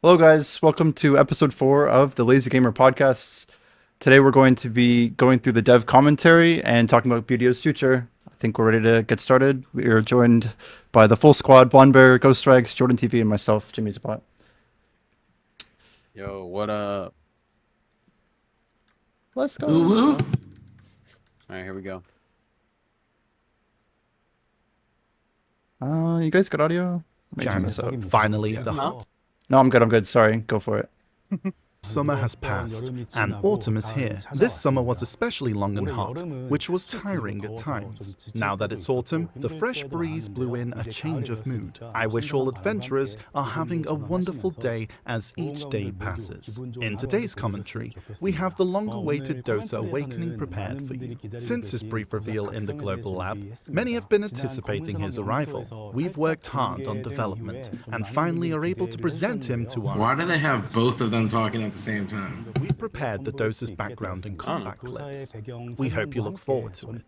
Hello, guys. Welcome to episode 4 of the Lazy Gamer podcast. Today, we're going to be going through the dev commentary and talking about BDO's future. I think we're ready to get started. We are joined by the full squad: Blonde Bear, Ghost Strikes, Jordan TV, and myself, Jimmy Zapot. Yo, what up? Let's Woo go. woo. All right, here we go. You guys got audio? Let me turn this up. Finally, Yeah. the hot No, I'm good. I'm good. Sorry. Go for it. summer has passed and autumn is here. This summer was especially long and hot, which was tiring at times. Now that it's autumn, the fresh breeze blew in a change of mood. I wish all adventurers are having a wonderful day as each day passes. In today's commentary, we have the long-awaited Dosa Awakening prepared for you. Since his brief reveal in the Global Lab, many have been anticipating his arrival. We've worked hard on development and finally are able to present him to our... Why do they have both of them talking at the same time? We've prepared the Dosa's background and combat clips. We hope you look forward to it.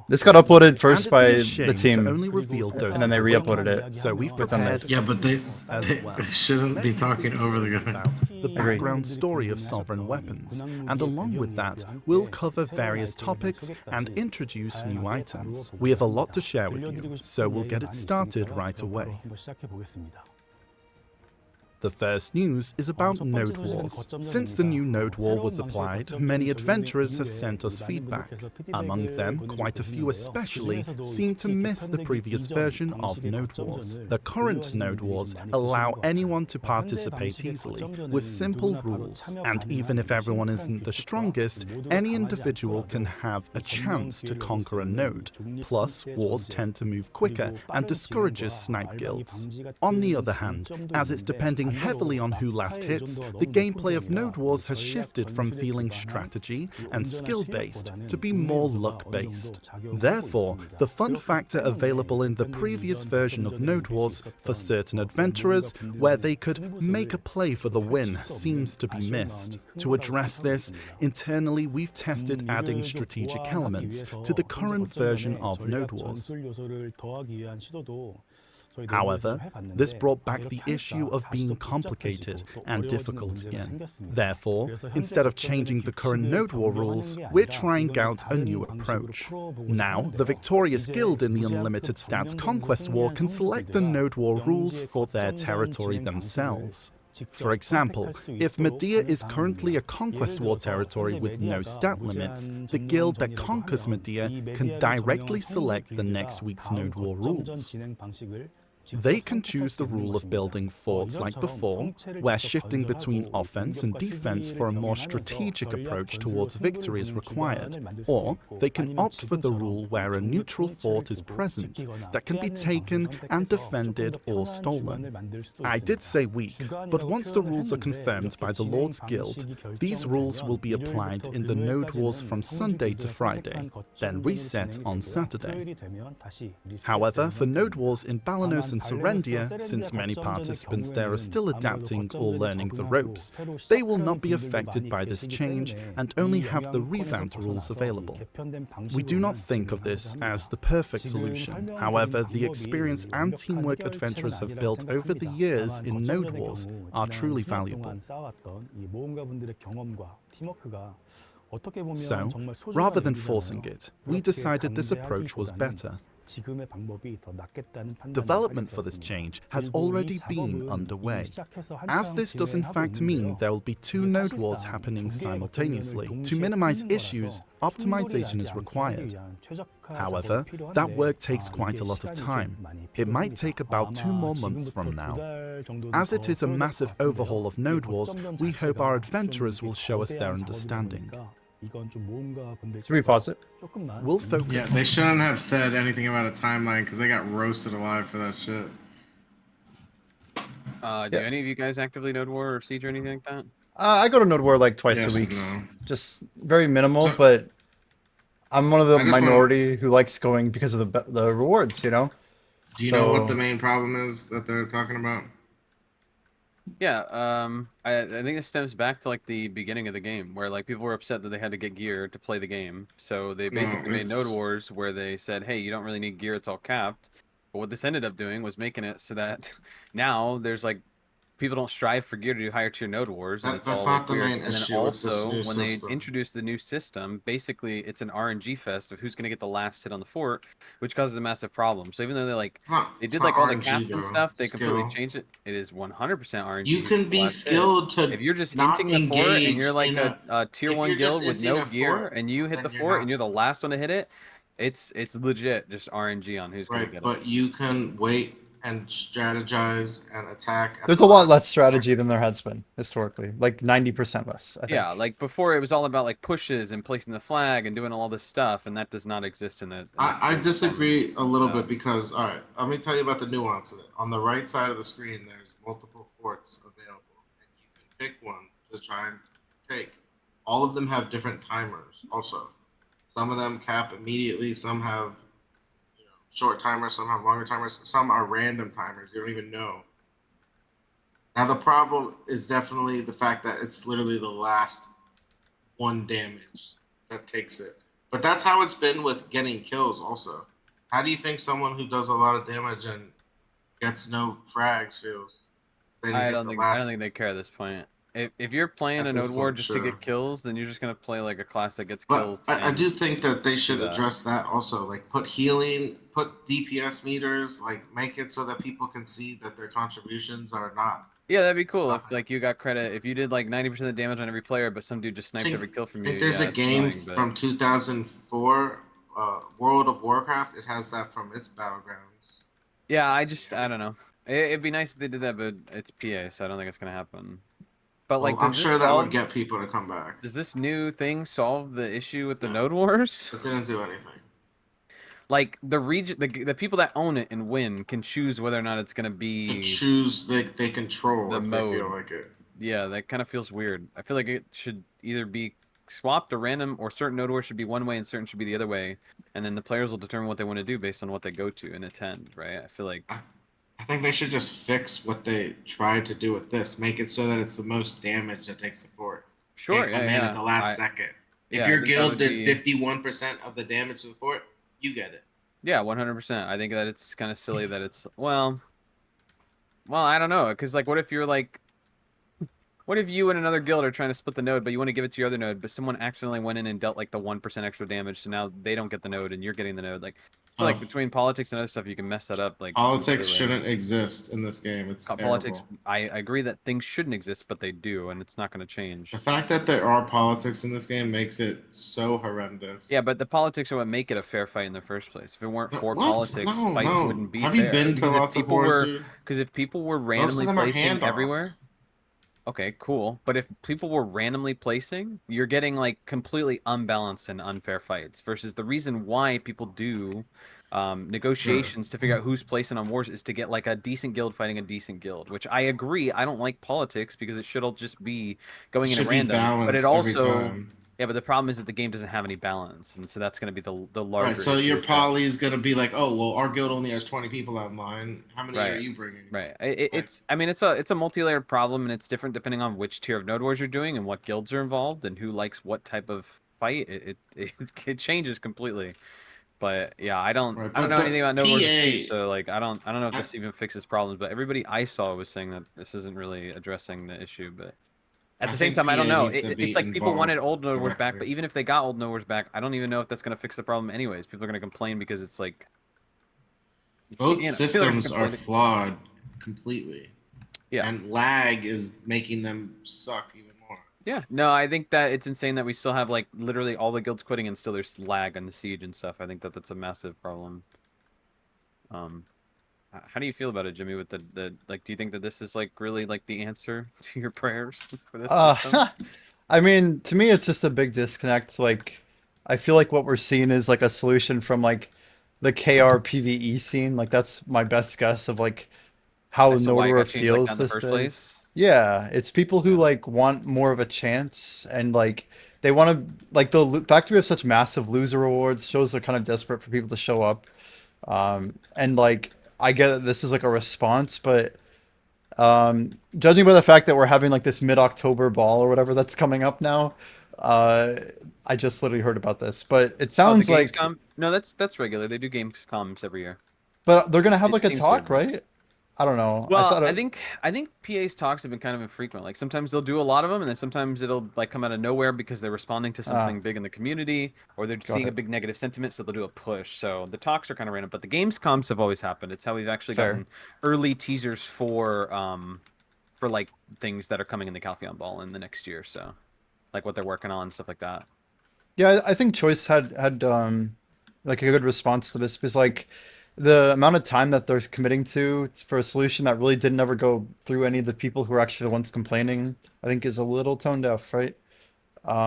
This got uploaded first And by it'd be a shame the team, to only reveal and then they Dosa's re-uploaded awakening. it. So we've within the- prepared Yeah, but they as well. shouldn't be Many talking over the videos guy. about the background story of sovereign weapons, and along with that, we'll cover various topics and introduce new items. We have a lot to share with you, so we'll get it started right away. The first news is about Node Wars. Since the new Node War was applied, many adventurers have sent us feedback. Among them, quite a few especially seem to miss the previous version of Node Wars. The current Node Wars allow anyone to participate easily, with simple rules, and even if everyone isn't the strongest, any individual can have a chance to conquer a node. Plus, wars tend to move quicker and discourages snipe guilds. On the other hand, as it's depending heavily on who last hits, the gameplay of Node Wars has shifted from feeling strategy and skill-based to be more luck-based. Therefore, the fun factor available in the previous version of Node Wars for certain adventurers, where they could make a play for the win, seems to be missed. To address this, internally we've tested adding strategic elements to the current version of Node Wars. However, this brought back the issue of being complicated and difficult again. Therefore, instead of changing the current Node War rules, we're trying out a new approach. Now, the victorious guild in the Unlimited Stats Conquest War can select the Node War rules for their territory themselves. For example, if Medea is currently a Conquest War territory with no stat limits, the guild that conquers Medea can directly select the next week's Node War rules. They can choose the rule of building forts like before, where shifting between offense and defense for a more strategic approach towards victory is required, or they can opt for the rule where a neutral fort is present that can be taken and defended or stolen. I did say weak, but once the rules are confirmed by the Lord's Guild, these rules will be applied in the Node Wars from Sunday to Friday, then reset on Saturday. However, for Node Wars in Balanos and Serendia, since many participants there are still adapting or learning the ropes, they will not be affected by this change and only have the revamped rules available. We do not think of this as the perfect solution. However, the experience and teamwork adventurers have built over the years in Node Wars are truly valuable. So, rather than forcing it, we decided this approach was better. Development for this change has already been underway, as this does in fact mean there will be two Node Wars happening simultaneously. To minimize issues, optimization is required. However, that work takes quite a lot of time. It might take about 2 more months from now. As it is a massive overhaul of Node Wars, we hope our adventurers will show us their understanding. Should we pause it? We'll focus Yeah, they shouldn't have said anything about a timeline because they got roasted alive for that shit. Do any of you guys actively Node War or Siege or anything like that? I go to Node War like twice Yes a and week. no. Just very minimal, So- but I'm one of the I just wanna- minority who likes going because of the rewards, you know? Do you know what So- the main problem is that they're talking about? Yeah, I think it stems back to like the beginning of the game, where like people were upset that they had to get gear to play the game. So they basically made Node Wars where they said, "Hey, you don't really need gear; it's all capped." But what this ended up doing was making it so that now there's like people don't strive for gear to do higher tier node wars, and it's That's all not the weird. main And then issue with this also, new when they system. introduce the new system, basically it's an RNG fest of who's going to get the last hit on the fort, which causes a massive problem. So even though they It's did not like all the RNG caps and though. stuff, they completely Skill. changed it. It is 100% RNG. You Who can gets the be last hit. skilled If to you're just not inting the fort and you're engage like in a tier if 1 you're just guild with inting no a gear fort, and you hit the then you're fort and not you're the last one to hit it, it's legit just RNG on who's going to right. get it. But you can wait and strategize and attack at There's the a lot less last strategy second. than there has been historically, like 90% less, I Yeah, think. like before it was all about like pushes and placing the flag and doing all this stuff, and that does not exist in the I current disagree a little uh, bit because all right, let me tell you about the nuance of it. On the right side of the screen, there's multiple forts available, and you can pick one to try and take. All of them have different timers. Also, some of them cap immediately. Some have short timers. Some have longer timers. Some are random timers. You don't even know. Now the problem is definitely the fact that it's literally the last one damage that takes it. But that's how it's been with getting kills also. How do you think someone who does a lot of damage and gets no frags feels? They didn't get the I don't last think they care at this point. If you're playing at a this node war point, just to sure. get kills, then you're just gonna play like a class that gets But kills I do and think that they do should that. address that also. Like put healing, put DPS meters, like make it so that people can see that their contributions are not Yeah, that'd be cool if nothing. like you got credit if you did like 90% of the damage on every player, but some dude just I sniped think every kill from I you. think there's Yeah, a it's game annoying, but from 2004, World of Warcraft. It has that from its battlegrounds. yeah, See, I don't know. It'd be nice if they did that, but it's PA, so I don't think it's gonna happen. But well, like, I'm does this sure that would solve? get people to come back. Does this new thing solve the issue with the No, node wars? it didn't do anything. Like the region, the people that own it and win can choose whether or not it's gonna They be choose, they control the if they feel mode. like it. Yeah, that kind of feels weird. I feel like it should either be swapped or random, or certain node wars should be one way and certain should be the other way, and then the players will determine what they want to do based on what they go to and attend. Right? I feel like I think they should just fix what they tried to do with this. Make it so that it's the most damage that takes the fort. sure, Can't come yeah, in at yeah, the last second. If yeah, I your think that guild would did be 51% of the damage to the fort, you get it. yeah, 100%. I think that it's kind of silly that it's well, I don't know, because like, what if you're like what if you and another guild are trying to split the node, but you want to give it to your other node, but someone accidentally went in and dealt like the 1% extra damage, so now they don't get the node and you're getting the node? Like, I feel like Tough. between politics and other stuff, you can mess that up like Politics completely. shouldn't exist in this game. It's Politics, terrible. I agree that things shouldn't exist, but they do, and it's not going to change. The fact that there are politics in this game makes it so horrendous. Yeah, but the politics are what make it a fair fight in the first place. If it weren't No, for what? politics, No, fights no. wouldn't be Have you fair. been to lots of wars, dude? Because if people were Most of randomly them are placing everywhere, handoffs. okay, cool. But if people were randomly placing, you're getting like completely unbalanced and unfair fights. Versus the reason why people do Sure. negotiations to figure out who's placing on wars is to get like a decent guild fighting a decent guild. Which I agree. I don't like politics because it should all just be It going in at should be random. But it balanced every also, time. yeah. But the problem is that the game doesn't have any balance, and so that's going to be the Right, larger so issue. your Is that poly is gonna be like, oh, well, our guild only has 20 people online. How many are right? you bringing? Right. Like, It's I mean it's a multi-layered problem and it's different depending on which tier of node wars you're doing and what guilds are involved and who likes what type of fight. It changes completely. But yeah, right, I don't but know anything the about node wars C, PA, so like I don't know if I, this even fixes problems. But everybody I saw was saying that this isn't really addressing the issue. But at I the same think time, I don't PA know. needs to It's be like people wanted involved old node wars back, directly. but even if they got old node wars back, I don't even know if that's gonna fix the problem anyways. People are gonna complain because it's like Both people are gonna systems are complain. flawed completely, Yeah. and lag is making them suck even more. Yeah, no, I think that it's insane that we still have like literally all the guilds quitting and still there's lag on the siege and stuff. I think that that's a massive problem. Um, how do you feel about it, Jimmy? With the like, do you think that this is like really like the answer to your prayers for this system? Uh, I mean, to me, it's just a big disconnect. Like, I feel like what we're seeing is like a solution from like the KR PvE scene. Like, that's my best guess of like how As to why it Nodor got changed like that feels in the this first days. place? Yeah, it's people who Yeah. like want more of a chance and like they want to like fact we have such massive loser rewards shows they're kind of desperate for people to show up. And like I get that this is like a response, but judging by the fact that we're having like this mid-October ball or whatever that's coming up now, uh, I just literally heard about this, but it Oh, the sounds like, Gamescom? No, that's regular. They do Gamescoms every year. but they're gonna have It like a seems weird talk, though. right? I don't know. I Well, thought I think PA's talks have been kind of infrequent. Like sometimes they'll do a lot of them, and then sometimes it'll like come out of nowhere because they're responding to ah, something big in the community, or they're got seeing a it. big negative sentiment, so they'll do a push. So the talks are kind of random, but the games comps have always happened. It's how we've actually Fair. gotten early teasers for like things that are coming in the Calpheon Ball in the next year. So like what they're working on, stuff like that. Yeah, I think Choice had like a good response to this because like the amount of time that they're committing to for a solution that really didn't ever go through any of the people who are actually the ones complaining, I think is a little tone deaf, right?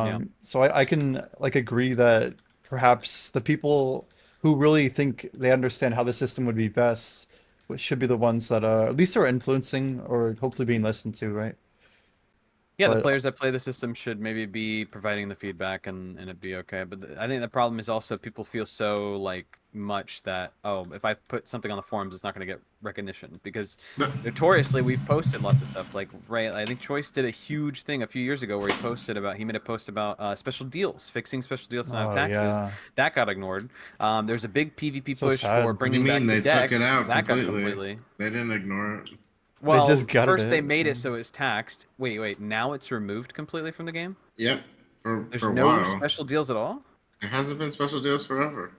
Yeah. So I can like agree that perhaps the people who really think they understand how the system would be best should be the ones that at least are influencing or hopefully being listened to, right? Yeah, the But players that play the system should maybe be providing the feedback and it'd be okay. But I think the problem is also people feel so like much that, oh, if I put something on the forums, it's not going to get recognition because notoriously we've posted lots of stuff. Like, right, I think Choice did a huge thing a few years ago where he made a post about special deals, fixing special deals to not have oh taxes. yeah, That got ignored. There's a big PvP so push for sad. What do you bringing mean back the they took it decks. out That got completely? completely. They didn't ignore it. They just Well, gutted first they it. made it so it's taxed. Wait, now it's removed completely from the game? Yep, There's for a no while. special deals at all? There hasn't been special deals forever.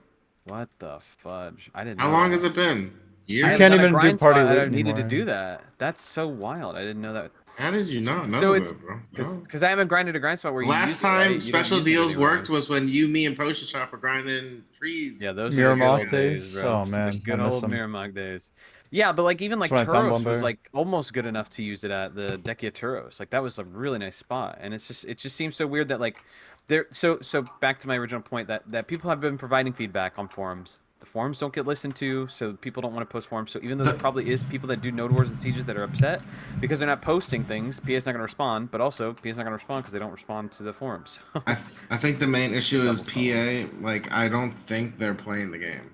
What the fudge? I didn't How know long that. has it been? I You Years? haven't can't done a even do grind party spot that loot I needed to anymore. do that. That's so wild. I didn't know that. How did you not know So of it's it, bro? No. because I haven't grinded a grind spot where you Last use it, right? time You don't special use it deals anymore. worked was when you, me, and Potion Shop were grinding trees. Yeah, those are the good Miramach old days, days. bro. Oh The man, I good miss old them. Miramag days. Yeah, but like even That's like when I found Turos was lumber. like almost good enough to use it at the Dekia Turos. Like that was a really nice spot, and it just seems so weird that like there. So back to my original point that people have been providing feedback on forums. The forums don't get listened to, so people don't want to post forums. So even though there The, probably is people that do node wars and sieges that are upset because they're not posting things, PA is not going to respond. But also PA is not going to respond because they don't respond to the forums. I think the main issue is Double problem. PA. Like, I don't think they're playing the game.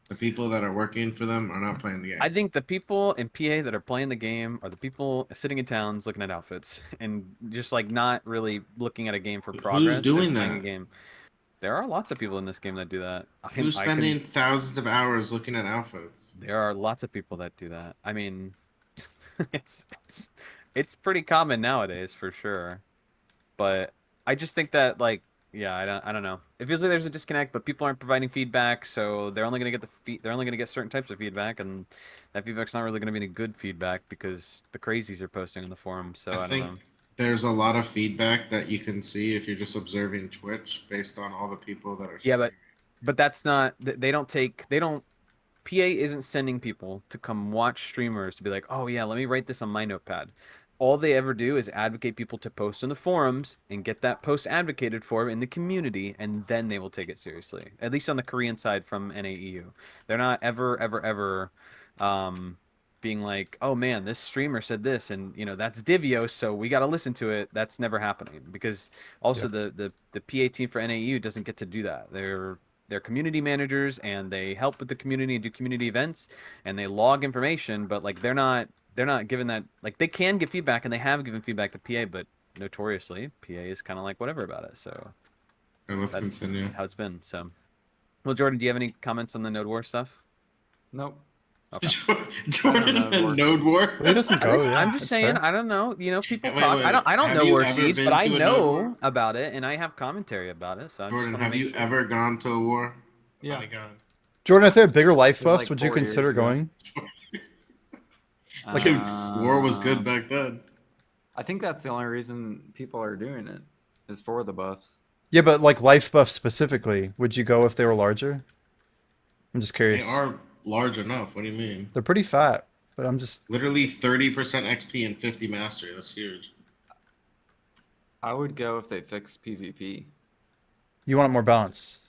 The people that are working for them are not playing the game. I think the people in PA that are playing the game are the people sitting in towns looking at outfits and just like not really looking at a game for Who's progress. They're doing playing a that? game. There are lots of people in this game that do that. Who's I can. spending thousands of hours looking at outfits? There are lots of people that do that. I mean, it's it's pretty common nowadays for sure. But I just think that like yeah, I don't know. It feels like there's a disconnect, but people aren't providing feedback, so they're only gonna get they're only gonna get certain types of feedback, and that feedback's not really gonna be any good feedback because the crazies are posting on the forum. So I I don't think know. there's a lot of feedback that you can see if you're just observing Twitch based on all the people that are Yeah, streaming. but that's not they don't take they don't PA isn't sending people to come watch streamers to be like, oh yeah, let me write this on my notepad. All they ever do is advocate people to post on the forums and get that post advocated for in the community, and then they will take it seriously. At least on the Korean side from NAEU, they're not ever um, being like, oh man, this streamer said this, and you know that's Divio, so we got to listen to it. That's never happening because also Yeah. the PA team for NAEU doesn't get to do that. They're community managers and they help with the community and do community events and they log information, but like they're not given that like they can give feedback and they have given feedback to PA, but notoriously PA is kind of like whatever about it. So Okay, let's that's continue. how it's been. So, well, Jordan, do you have any comments on the Node War stuff? Nope. Okay. Jordan Node War. and Node War. Well, he doesn't go. Yeah, I'm just that's saying, fair. I don't know. You know, people Wait, talk. wait. I don't Have know you War ever Seeds, but been I to a Node War? know about it and I have commentary about it. So I just Jordan, want to have make you sure. ever gone to a war? Yeah. Mighty God. Jordan, if they have bigger life It was buffs, like would you 4 years consider ago. going? Like war was good Um, back then. I think that's the only reason people are doing it is for the buffs. Yeah, but like life buffs specifically, would you go if they were larger? I'm just They curious. are large enough. What do you mean? They're pretty fat, but I'm just Literally 30% XP and 50 mastery. That's huge. I would go if they fix PvP. you want it more balanced.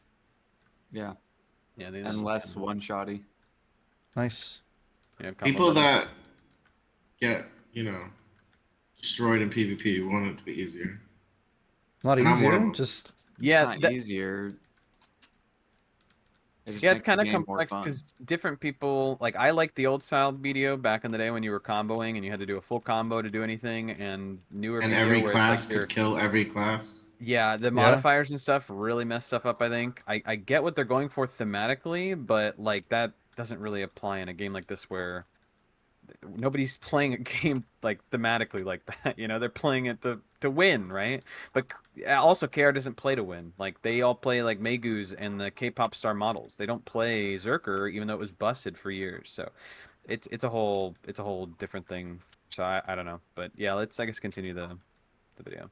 Yeah. Yeah, And less one-shotty. Nice. yeah, combo People buttons. that get, destroyed in PvP want it to be easier. Not And I'm one of easier, them. just Yeah, It's not easier. It just yeah, it's makes the kind of game more complex fun. because different people like I like the old style video back in the day when you were comboing and you had to do a full combo to do anything, and newer And video every where class it's like could kill every class. yeah, the Yeah. modifiers and stuff really mess stuff up. I think I get what they're going for thematically, but like that doesn't really apply in a game like this where nobody's playing a game like thematically like that. You know, they're playing it to win, right? But also, KR doesn't play to win. Like they all play like Megus and the K-pop star models. They don't play Zerker, even though it was busted for years. So it's a whole different thing. So I don't know, but yeah, let's I guess continue the video.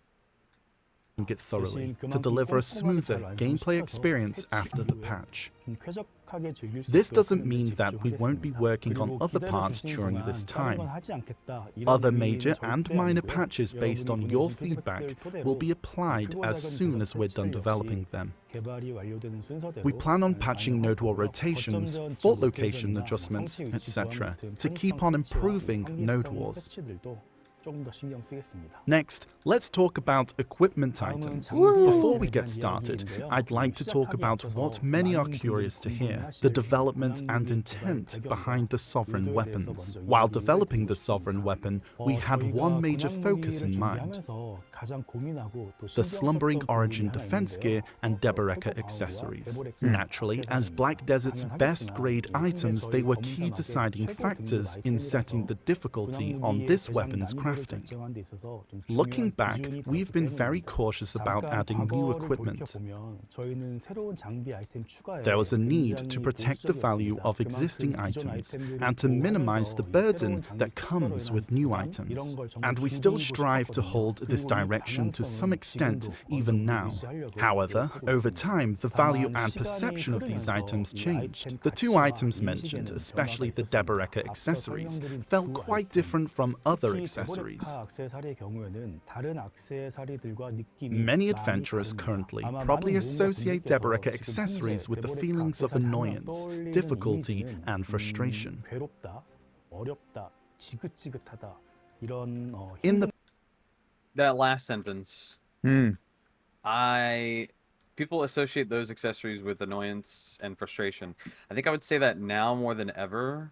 It thoroughly to deliver a smoother gameplay experience after the patch. This doesn't mean that we won't be working on other parts during this time. Other major and minor patches based on your feedback will be applied as soon as we're done developing them. We plan on patching node wall rotations, fault location adjustments, etc. to keep on improving node wars. Next, let's talk about equipment items. Before we get started, I'd like to talk about what many are curious to hear, the development and intent behind the sovereign weapons. While developing the sovereign weapon, we had one major focus in mind: the Slumbering Origin defense gear and Deboreka accessories. Naturally, as Black Desert's best grade items, they were key deciding factors in setting the difficulty on this weapon's crafting. Looking back, we've been very cautious about adding new equipment. There was a need to protect the value of existing items and to minimize the burden that comes with new items. And we still strive to hold this direction to some extent even now. However, over time, the value and perception of these items changed. The two items mentioned, especially the Deboreka accessories, felt quite different from other accessories. Many adventurers currently probably associate Deboreka accessories with the feelings of annoyance, difficulty, and frustration. In the That last sentence, Hmm. people associate those accessories with annoyance and frustration. I think I would say that now more than ever.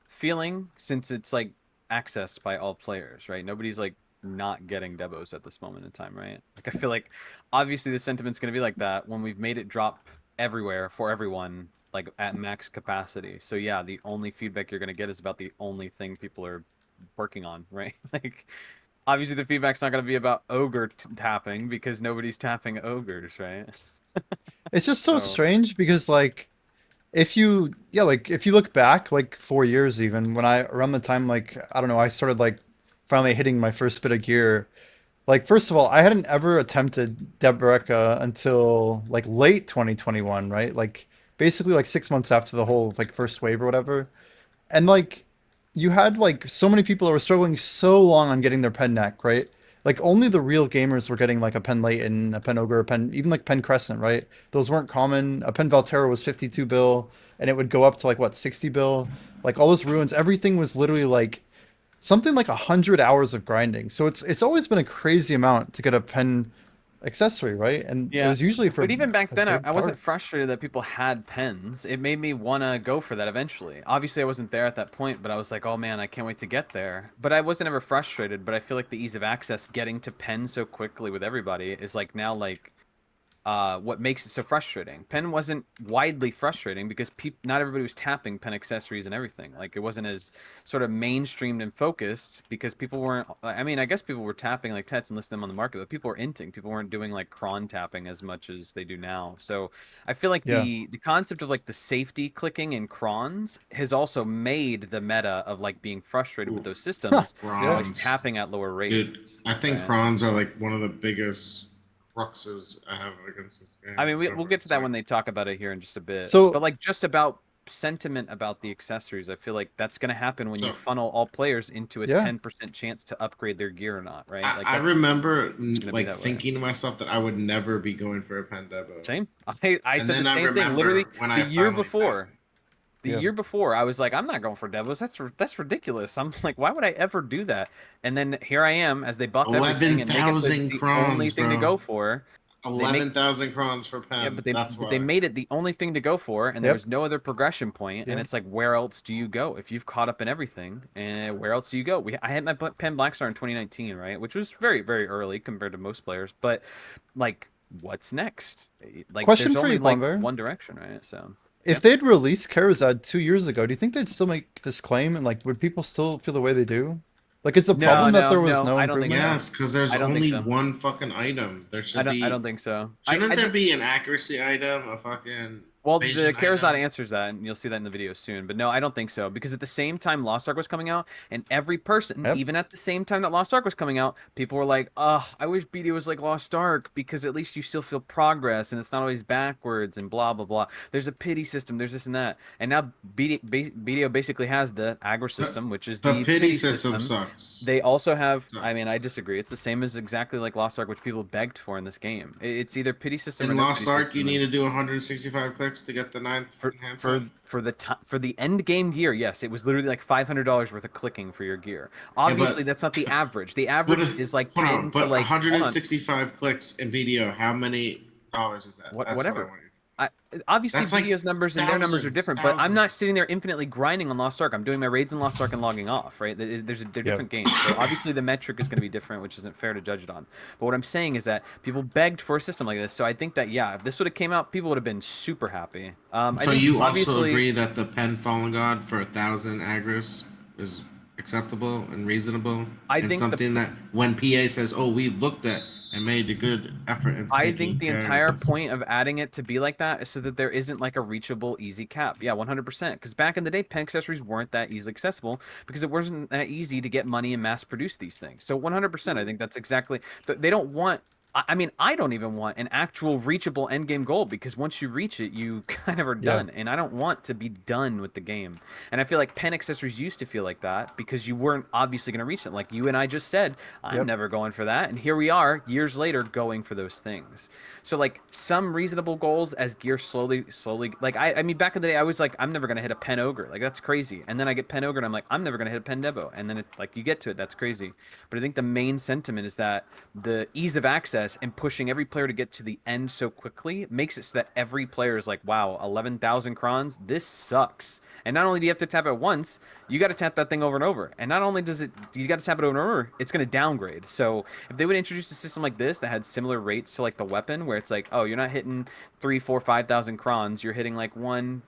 Feeling, since it's like accessed by all players, right? Nobody's like not getting Debos at this moment in time, right? Like I feel like obviously the sentiment's going to be like that when we've made it drop everywhere for everyone, like at max capacity. So yeah, the only feedback you're going to get is about the only thing people are working on, right? Like obviously the feedback's not going to be about ogre tapping because nobody's tapping ogres, right? It's just so So- strange because like if you look back like 4 years even when I around the time like I don't know I started like finally hitting my first bit of gear. Like first of all, I hadn't ever attempted Deboreka until like late 2021, right? Like basically like 6 months after the whole like first wave or whatever. And like you had like so many people that were struggling so long on getting their pen neck, right? Like only the real gamers were getting like a pen Leighton, a pen Ogre, a pen even like pen Crescent, right? Those weren't common. A pen Valterra was 52 bill and it would go up to like what 60 bill. Like all those ruins, everything was literally like something like 100 hours of grinding. So it's always been a crazy amount to get a pen accessory, right? And it Yeah, was usually for but even back a then, big I wasn't part. frustrated that people had pens. It made me want to go for that eventually. Obviously, I wasn't there at that point, but I was like, oh man, I can't wait to get there. But I wasn't ever frustrated, but I feel like the ease of access, getting to pen so quickly with everybody is like now like what makes it so frustrating. Pen wasn't widely frustrating because not everybody was tapping pen accessories and everything. Like it wasn't as sort of mainstreamed and focused because people weren't. I mean, I guess people were tapping like Tets and listing them on the market, but people were inting. People weren't doing like cron tapping as much as they do now. So I feel like Yeah. the concept of like the safety clicking in crons has also made the meta of like being frustrated with those systems and always Crons. tapping at lower rates. Dude, I think right? crons are like one of the biggest cruxes I have against this game. I mean, we'll get to It's that like- when they talk about it here in just a bit. So- but like just about sentiment about the accessories, I feel like that's going to happen when you So- funnel all players into a Yeah. 10% chance to upgrade their gear or not, right? Like I that's remember be like that way. thinking to myself that I would never be going for a Pendebo. same. I And said then the I same thing. remember Literally when the I year finally before. tapped it. The Yeah. year before, I was like, I'm not going for Devos. That's ridiculous. I'm like, why would I ever do that? And then here I am as they buff everything and make it so it's 11,000 the only crons, thing to bro. go for. 11,000 crons for pen. Yeah, but That's they why. made it the only thing to go for, and there Yep. was no other progression point. And Yeah. it's like, where else do you go if you've caught up in everything? And where else do you go? I had my pen Blackstar in 2019, right, which was very very early compared to most players. But like, what's next? Like, Question there's for only you, like Plumber. one direction, right? So if they'd released Karazad 2 years ago, do you think they'd still make this claim? And like, would people still feel the way they do? Like, it's a No, problem that no, there was no, no I don't think improvement. so. Yes, because there's I don't think only so. one fucking item. There should be. I don't think so. Shouldn't I there think- be an accuracy item, a fucking Well, the evasion Karazad item? answers that, and you'll see that in the video soon. But no, I don't think so. Because at the same time Lost Ark was coming out, and every person, Yep. even at the same time that Lost Ark was coming out, people were like, "Ugh, I wish BD was like Lost Ark because at least you still feel progress, and it's not always backwards and blah blah blah. There's a pity system, there's this and that." And now BDO basically has the aggro system, which is The the pity system sucks. They also have. I mean, Sucks. I disagree. It's the same as exactly like Lost Ark, which people begged for in this game. It's either pity system In or no Lost pity Ark, system. you need to do 165 clicks to get the 9th enhanced one. For the end game gear. Yes, it was literally like $500 worth of clicking for your gear. Obviously, that's not the average. The average is like Hold 10 on, to but like hold on. 165 clicks in video, how many dollars is that? That's Whatever. What I want. Obviously, That's like video's numbers and their numbers are different, but I'm not thousands. sitting there infinitely grinding on Lost Ark. I'm doing my raids in Lost Ark and logging off, right? They're different games. So obviously the metric is going to be different, which isn't fair to judge it on. But what I'm saying is that people begged for a system like this. So I think that, yeah, if this would have came out, people would have been super happy. I So think you also obviously, agree that the Pen Fallen God for 1,000 agris is acceptable and reasonable? I and think something that when PA says, "Oh, we've looked at and made a good effort," into I taking think the care of entire this. point of adding it to be like that is so that there isn't like a reachable easy cap. Yeah, 100%. Because back in the day, pen accessories weren't that easily accessible because it wasn't that easy to get money and mass produce these things. So 100%, I think that's exactly. They don't want. I mean, I don't even want an actual reachable end game goal because once you reach it, you kind of are done. And I don't want to be done with the game. And I feel like pen accessories used to feel like that because you weren't obviously going to reach it. Like you and I just said, I'm never going for that. And here we are years later going for those things. So like some reasonable goals as gear slowly, like I mean, back in the day, I was like, I'm never going to hit a pen ogre. Like that's crazy. And then I get pen ogre and I'm like, I'm never going to hit a pen debo. And then like you get to it. That's crazy. But I think the main sentiment is that the ease of access and pushing every player to get to the end so quickly makes it so that every player is like, wow, 11,000 crons, this sucks. And not only do you have to tap it once, you got to tap that thing over and over. And not only does you got to tap it over and over, it's going to downgrade. So if they would introduce a system like this that had similar rates to like the weapon, where it's like, oh, you're not hitting 3, 4, 5,000 crons, you're hitting like 1K,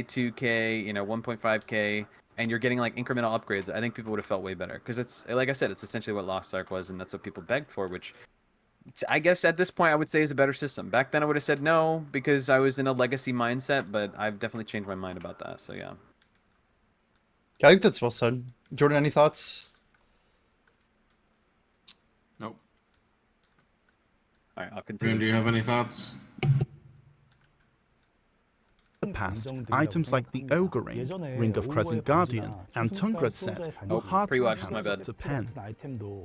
2K, 1.5K, and you're getting like incremental upgrades, I think people would have felt way better. Because it's, like I said, it's essentially what Lost Ark was, and that's what people begged for, which I guess at this point I would say is a better system. Back then I would have said no because I was in a legacy mindset, but I've definitely changed my mind about that. So yeah. I think that's well said. Jordan, any thoughts? Nope. All right, I'll Graham, continue. do you have any thoughts? the past, items like the Ogre Ring, Ring of Crescent Guardian, and Tungrat set were hard to pre-watch, my enhance bad. to pen,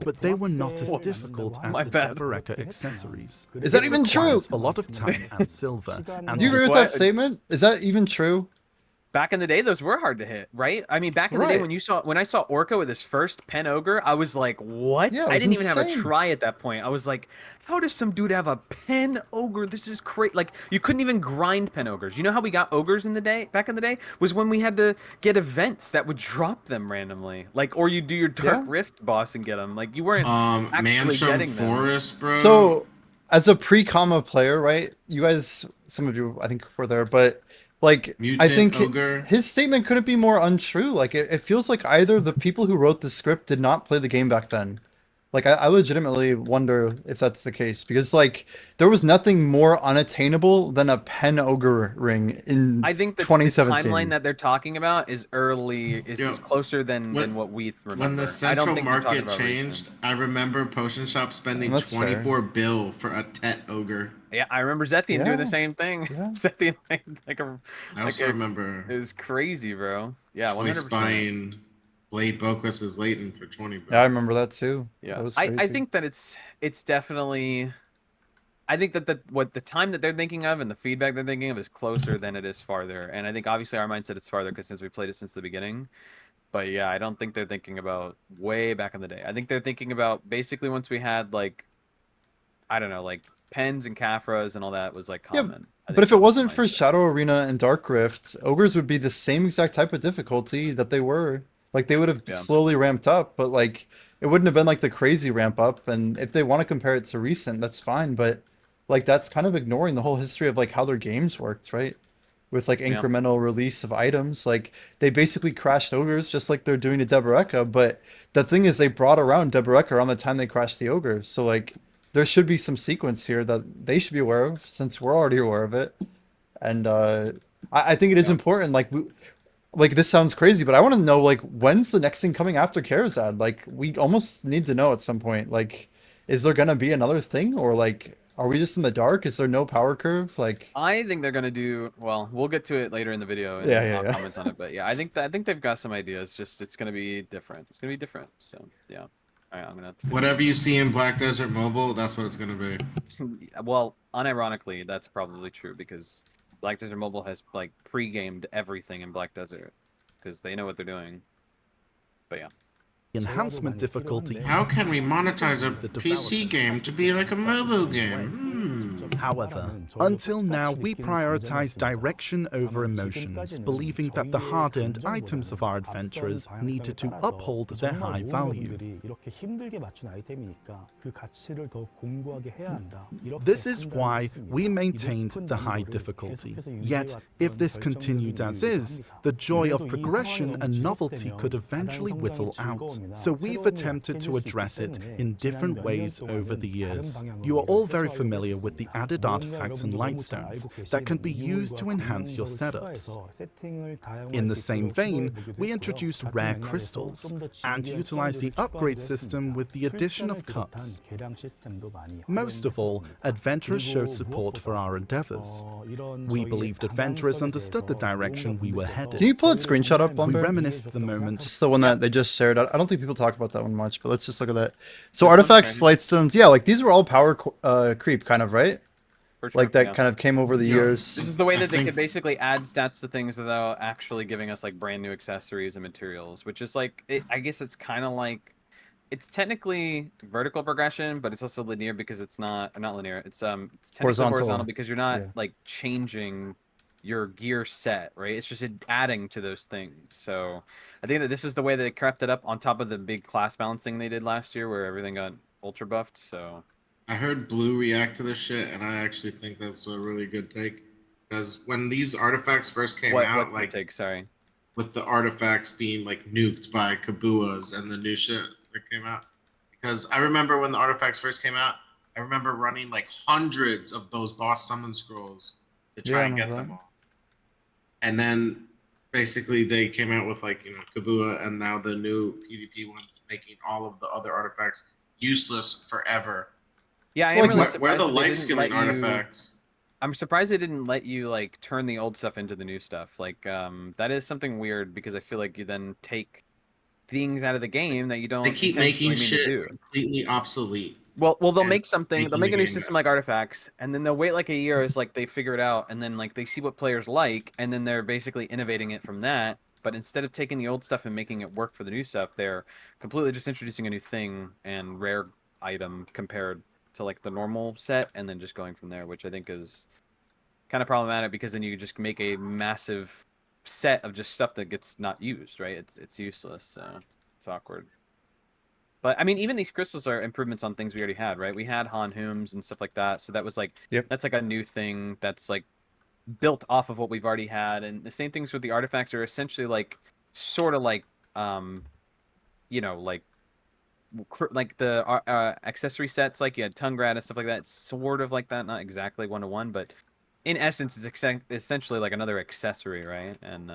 but they were not as difficult as My the bad. Deboreka accessories. Is that even true? Requires a lot of time and silver, and Do you agree with What? that statement? Is that even true? Back in the day, those were hard to hit, right? I mean, back in the day Right. when I saw Orca with his first pen ogre, I was like, "What?" Yeah, it I was didn't even have a insane. try at that point. I was like, "How does some dude have a pen ogre? This is crazy!" Like, you couldn't even grind pen ogres. You know how we got ogres in the day? Back in the day, was when we had to get events that would drop them randomly, like, or you do your Dark Yeah. Rift boss and get them. Like, you weren't actually Mansion getting them. Forest, bro. So, as a pre-comma player, right? You guys, some of you, I think, were there, but like, I Mutant think Ogre. his statement couldn't be more untrue. Like, it feels like either the people who wrote the script did not play the game back then. Like, I legitimately wonder if that's the case because, like, there was nothing more unattainable than a pen ogre ring in I think the 2017. timeline that they're talking about is Yo, closer than when- what we remember. When the I don't central think they're talking market about changed, recent. I remember Potion Shop spending That's fair. 24 bill for a Tet Ogre. Yeah, I remember Zethian doing the Yeah. same thing. Yeah. Zethian like a I like also a, remember it was crazy, bro. Yeah, Choice 100%. buying Blade Boquist's Leighton for 20 Yeah, I bill. remember that too. Yeah, That was I crazy. think that it's definitely. I think that what the time that they're thinking of and the feedback they're thinking of is closer than it is farther. And I think obviously our mindset is farther because since we played it since the beginning. But yeah, I don't think they're thinking about way back in the day. I think they're thinking about basically once we had like, I don't know, like pens and Kafras and all that was like Yeah, common. I But think if it that's the wasn't for mindset. Shadow Arena and Dark Rift, ogres would be the same exact type of difficulty that they were. Like they would have Yeah. slowly ramped up, but like it wouldn't have been like the crazy ramp up. And if they want to compare it to recent, that's fine. But like that's kind of ignoring the whole history of like how their games worked, right? with like Yeah. incremental release of items. Like they basically crashed ogres just like they're doing to Deboreka, but the thing is they brought around Deboreka around the time they crashed the ogres. So like there should be some sequence here that they should be aware of since we're already aware of it. And I think it is Yeah. important. Like this sounds crazy, but I want to know like when's the next thing coming after Karazad? Like we almost need to know at some point. Like, is there gonna be another thing, or like are we just in the dark? Is there no power curve? Like, I think they're gonna do well. We'll get to it later in the video, and yeah, yeah, I'll yeah. comment on it. But yeah, I think they've got some ideas. Just it's gonna be different. It's gonna be different. So yeah, all right, I'm gonna. Whatever you see in Black Desert Mobile, that's what it's gonna be. Well, unironically, that's probably true because Black Desert Mobile has like pre-gamed everything in Black Desert because they know what they're doing. But yeah. Enhancement difficulty. How can we monetize a The PC developers game to be like a mobile game? However, until now we prioritize direction over emotions, believing that the hard-earned items of our adventurers needed to uphold their high value. This is why we maintained the high difficulty. Yet, if this continued as is, the joy of progression and novelty could eventually whittle out. So we've attempted to address it in different ways over the years. You are all very familiar with the added artifacts and lightstones that can be used to enhance your setups. In the same vein, we introduced rare crystals and utilized the upgrade system with the addition of cups. Most of all, adventurers showed support for our endeavors. We believed adventurers understood the direction we were headed. Can you pull that screenshot up, We Lumber? reminisced the moments. Just the one that they just shared. I don't think people talk about that one much, but let's just look at that. So artifacts, lightstones, yeah, like these were all power creep, kind of, right? For sure, Like that yeah. kind of came over the Yeah. years. This is the way I that they think- could basically add stats to things without actually giving us like brand new accessories and materials, which is like I guess it's kind of like it's technically vertical progression, but it's also linear because it's not linear. It's technically horizontal because you're not yeah. like changing your gear set, right? It's just adding to those things. So I think that this is the way that they crept it up on top of the big class balancing they did last year, where everything got ultra buffed. So I heard Blue react to this shit, and I actually think that's a really good take. Because when these artifacts first came out, what take? Sorry. with the artifacts being like nuked by Kabuas and the new shit that came out. Because I remember when the artifacts first came out, I remember running like hundreds of those boss summon scrolls to try and get them all. And then basically they came out with like, Kabua and now the new PvP ones making all of the other artifacts useless forever. Yeah, I am Like, really Where surprised the that they life didn't skilling let you- artifacts? I'm surprised they didn't let you like turn the old stuff into the new stuff. Like that is something weird because I feel like you then take things out of the game that you don't They keep intentionally making mean to shit do. completely obsolete. Well, they'll and make something. They'll making make the a new game system better. like artifacts, and then they'll wait like a year as like they figure it out, and then like they see what players like, and then they're basically innovating it from that. But instead of taking the old stuff and making it work for the new stuff, they're completely just introducing a new thing and rare item compared to like the normal set, and then just going from there, which I think is kind of problematic because then you just make a massive set of just stuff that gets not used, right? It's useless, so it's awkward. But I mean, even these crystals are improvements on things we already had, right? We had Han Hooms and stuff like that, so that was like that's like a new thing that's like built off of what we've already had. And the same things with the artifacts are essentially like sort of like like the accessory sets, like you had Tungrad and stuff like that. It's sort of like that, not exactly 1-to-1, but in essence, it's essentially like another accessory, right? And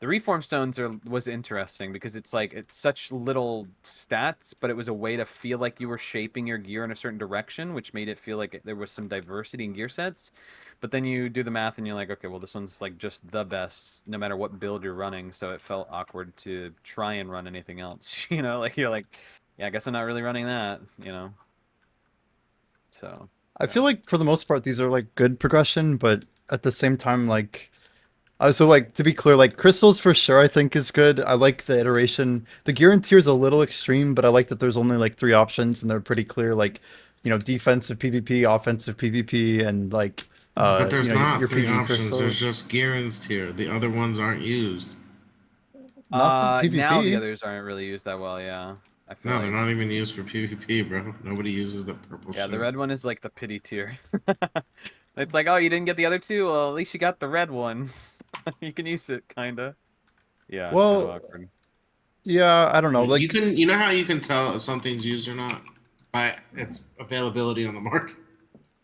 the reform stones was interesting because it's such little stats, but it was a way to feel like you were shaping your gear in a certain direction, which made it feel like there was some diversity in gear sets. But then you do the math and you're like, okay, well, this one's like just the best no matter what build you're running. So it felt awkward to try and run anything else, like you're like, yeah, I guess I'm not really running that, So I feel like for the most part these are like good progression, but at the same time, like so like to be clear, like crystals for sure I think is good. I like the iteration. The gear and tier is a little extreme, but I like that there's only like 3 options and they're pretty clear, like defensive PvP, offensive PvP, and like But there's not your 3 PvE options. crystals. There's just gear and tier. The other ones aren't used. Not for PvP. Now the others aren't really used that well, yeah. I feel No, like. they're not even used for PvP, bro. Nobody uses the purple Yeah, shit. the red one is like the pity tier. It's like, oh, you didn't get the other two? Well, at least you got the red one. You can use it, kinda. Yeah, it's kind of Well, awkward. yeah, I don't know. You Like, can, you know how you can tell if something's used or not by its availability on the market.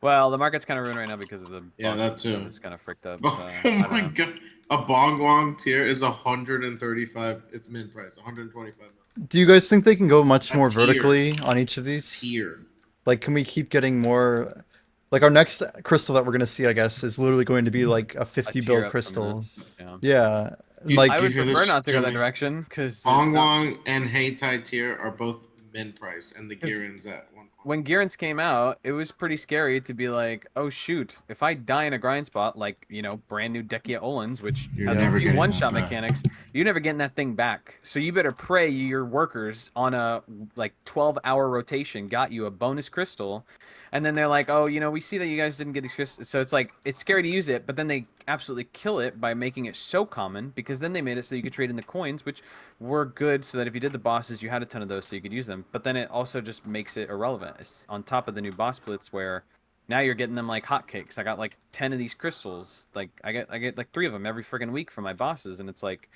Well, the market's kind of ruined right now because of the Yeah, boss that stuff too. is kind of fricked up. So, Oh I don't my know. god, a Bongwong tier is 135. It's mid price, 125. do you guys think they can go much A more tier. vertically on each of these? Tier. Like, can we keep getting more? Like, our next crystal that we're gonna see, I guess, is literally going to be like a A 50 tier build up from crystal. this. Yeah. Yeah, and You, like, I you would hear prefer this, not to go that Jimmy? direction because it's not. Bongwong and Heitai tier are both mid price, and the 'Cause Girin's at 1. when Gearens came out, it was pretty scary to be like, oh shoot, if I die in a grind spot, like, brand new Dekia Olins, which You're has never a few getting one-shot that back. mechanics, you're never getting that thing back. So you better pray your workers on a like 12-hour rotation got you a bonus crystal, and then they're like, oh, we see that you guys didn't get these crystals. So it's like it's scary to use it, but then they absolutely kill it by making it so common because then they made it so you could trade in the coins, which were good so that if you did the bosses, you had a ton of those so you could use them. But then it also just makes it irrelevant. It's on top of the new boss splits where now you're getting them like hotcakes. I got like 10 of these crystals. Like I get like 3 of them every friggin' week for my bosses, and it's like,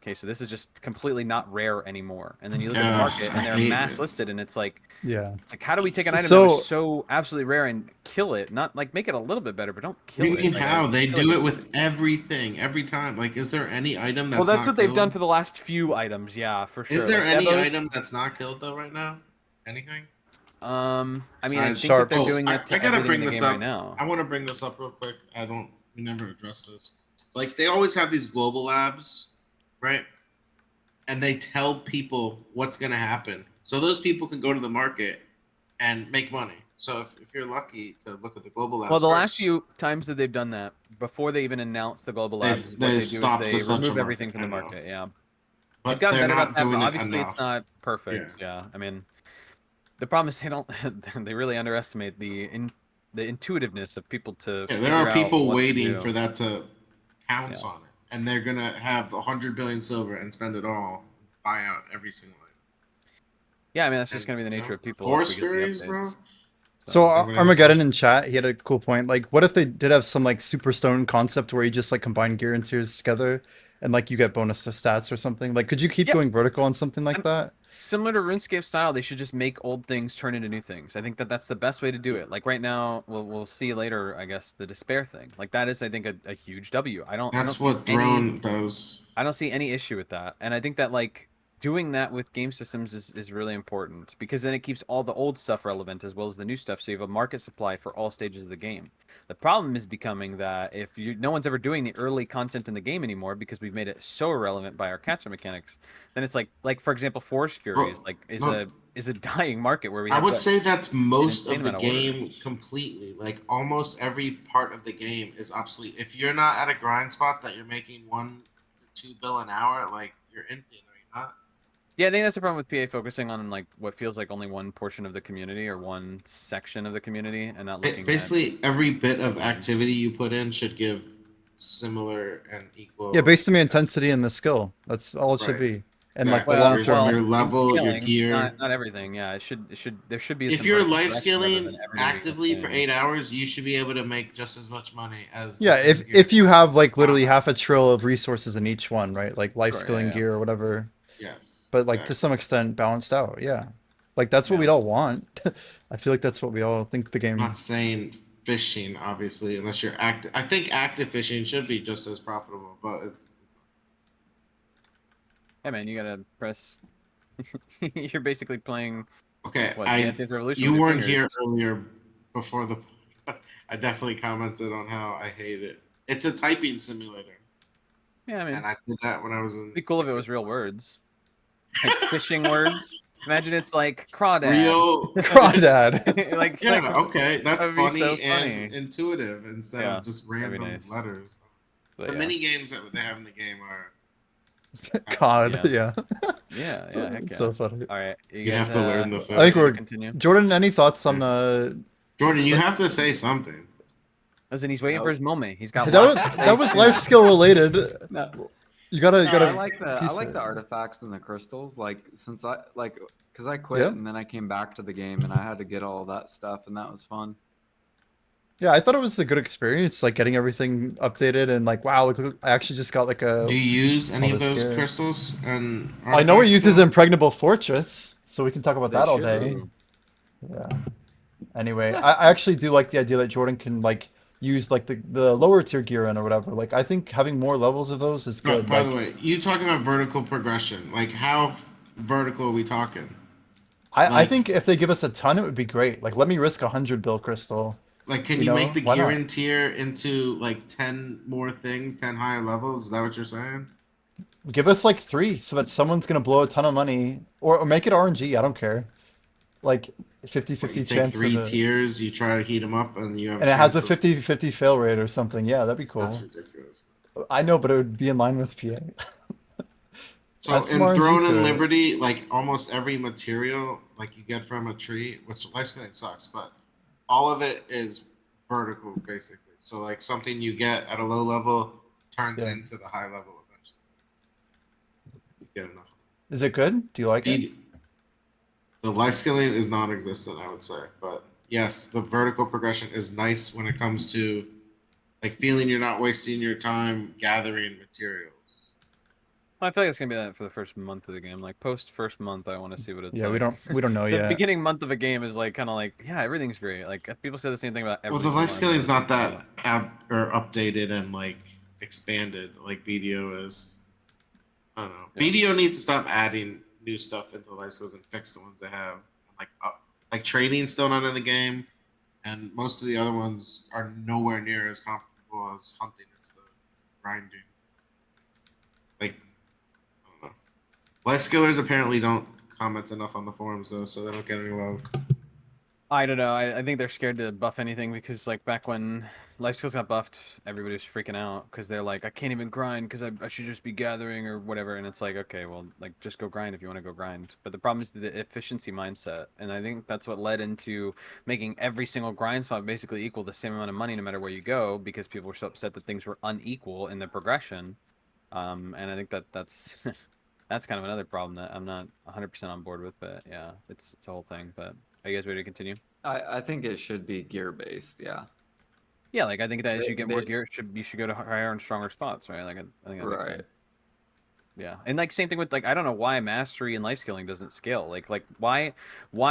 okay, so this is just completely not rare anymore. And then you look at the market I and they're hate mass it. listed, and it's like, yeah. how do we take an item that So was so absolutely rare and kill it? Not like make it a little bit better, but don't What kill do you it. mean Like, how? They feel do like it with everything, every time. Like, is there any item that's well, that's not what they've done killed? for the last few items, yeah, for sure. Is there Like any Devos, item that's not killed though right now? Anything? I mean, I Besides- think that they're Sharps. doing that to I gotta everything bring in the this game up. right now. I want to bring this up real quick. We never addressed this. Like, they always have these global labs, right? And they tell people what's gonna happen, so those people can go to the market and make money. So if you're lucky to look at the global labs, Well, the last first, few times that they've done that, before they even announce the global labs, what they they do stopped is the they such remove a everything market, from the I know. market. Yeah, they've But gotten they're better about not that, but doing it obviously it's enough. not perfect. Yeah, I mean, the problem is they don't. They really underestimate the intuitiveness of people to. Yeah, there are figure out people what to waiting do. for that to pounce Yeah. on it, and they're gonna have 100 billion silver and spend it all, buy out every single item. Yeah, I mean that's just And, gonna be the you nature know, of people. Force if we get the Furies, bro. updates. So Everybody Armageddon in chat, he had a cool point. Like, what if they did have some like super stone concept where you just like combine gear and tiers together, and like you get bonus to stats or something? Like, could you keep Yeah. going vertical on something like that? Similar to RuneScape style, they should just make old things turn into new things. I think that that's the best way to do it. Like right now, we'll see later, I guess, the despair thing. Like that is, I think, a huge W. I don't That's see what Throne does. I don't see any issue with that. And I think that like doing that with game systems is really important because then it keeps all the old stuff relevant as well as the new stuff. So you have a market supply for all stages of the game. The problem is becoming that if no one's ever doing the early content in the game anymore because we've made it so irrelevant by our catch-up mechanics, then it's like for example, Force Fury is a dying market where we I have would say that's most insane of the amount of orders. game completely. Like almost every part of the game is obsolete. If you're not at a grind spot that you're making 1 to 2 bill an hour, like you're empty, are you not? Yeah, I think that's the problem with PA focusing on like what feels like only one portion of the community or one section of the community and not looking Basically, every bit of activity you put in should give similar and equal. Yeah, based on the intensity and the skill. That's all it should Right. be. And Exactly. like the long term. Your level, your scaling, gear. not everything. Yeah, there should be. If some you're vertical life progression rather than scaling everybody actively for playing. 8 hours, you should be able to make just as much money as the Yeah, same gear. if you have like literally half a trill of resources in each one, right? Like life Sure, skilling yeah. gear or whatever. Yes. But like to exactly. some extent balanced out, yeah. Like that's what Yeah. we'd all want. I feel like that's what we all think the I'm game. not saying fishing, obviously, unless you're active. I think active fishing should be just as profitable, but it's Hey man, you gotta press. You're basically playing. okay. What, Dance Dance Revolution? You with your weren't fingers. here earlier before the. I definitely commented on how I hate it. It's a typing simulator, Yeah, I mean, and I did that when I was in. it'd be cool if it was real words, like fishing words. Imagine it's like crawdad. Real Crawdad. like Yeah, like, okay, that's that'd be funny so and funny. intuitive instead Yeah, of just that'd be random nice. letters. But The yeah. mini games that they have in the game are. God, yeah. Yeah, heck yeah. It's so funny. All right, You have to learn the I think we're continue. Jordan, any thoughts on Jordan, you have to say something. Listen, he's waiting for his moment. He's got that was lots of that was things life to- skill related. No. You gotta I like the piece it. artifacts and the crystals. Like since I because I quit Yeah. and then I came back to the game and I had to get all that stuff and that was fun. Yeah, I thought it was a good experience, like getting everything updated and like, wow, look, I actually just got like Do a you use any all of this those gear. crystals and I know it artifacts uses still? Impregnable Fortress, so we can talk about They that all should. day. Ooh. Yeah. Anyway, Eh, I actually do like the idea that Jordan can like use like the lower tier gear in or whatever. Like I think having more levels of those is But good. by the Like way, you talking about vertical progression? Like how vertical are we talking? I Like think if they give us a ton, it would be great. Like let me risk 100 bill crystal. can You you make know, the why gear not? in tier into like 10 more things, 10 higher levels? Is that what you're saying? Give us like three so that someone's gonna blow a ton of money or make it RNG. I don't care. Like fifty What, you fifty take chance of three the tiers, you try to heat them up, and you have a and it has a chance of. 50-50 fail rate or something. Yeah, that'd be That's cool. ridiculous. I know, but it would be in line with PA. So Add some in RNG Throne and to it. Liberty, like almost every material like you get from a tree, which lifespan sucks, but all of it is vertical basically. So like something you get at a low level turns Yeah. into the high level eventually. You get enough. Is it good? Do you like it? Speed, the life scaling is non-existent, I would say, but yes, the vertical progression is nice when it comes to like feeling you're not wasting your time gathering materials. I feel like it's gonna be that for the first month of the game. Like post first month, I want to see what it's Yeah, we like. don't know The yet. beginning month of a game is like kind of like, yeah, everything's great. Like people say the same thing about Well, every the life single scaling MMO is that not comes that out. out or updated and like expanded like BDO is. I don't know. Yeah. BDO needs to stop adding new stuff into the life skills and fix the ones they have. Like trading's still not in the game, and most of the other ones are nowhere near as comparable as hunting as the grinding. Like I don't know. Life skillers apparently don't comment enough on the forums though, so they don't get any love. I don't know. I think they're scared to buff anything because like back when life skills got buffed, everybody was freaking out because they're like, I can't even grind because I should just be gathering or whatever. And it's like, okay, well, like just go grind if you want to go grind. But the problem is the efficiency mindset, and I think that's what led into making every single grind slot basically equal the same amount of money no matter where you go because people were so upset that things were unequal in the progression. And I think that's that's kind of another problem that I'm not 100% on board with. But yeah, it's a whole thing. But are you guys ready to continue? I think it should be gear based. Yeah. Yeah, like I think that as you get more They gear, you should go to higher and stronger spots, right? Like I think that makes right. sense. Yeah, and like same thing with like I don't know why mastery and life scaling doesn't scale. Like why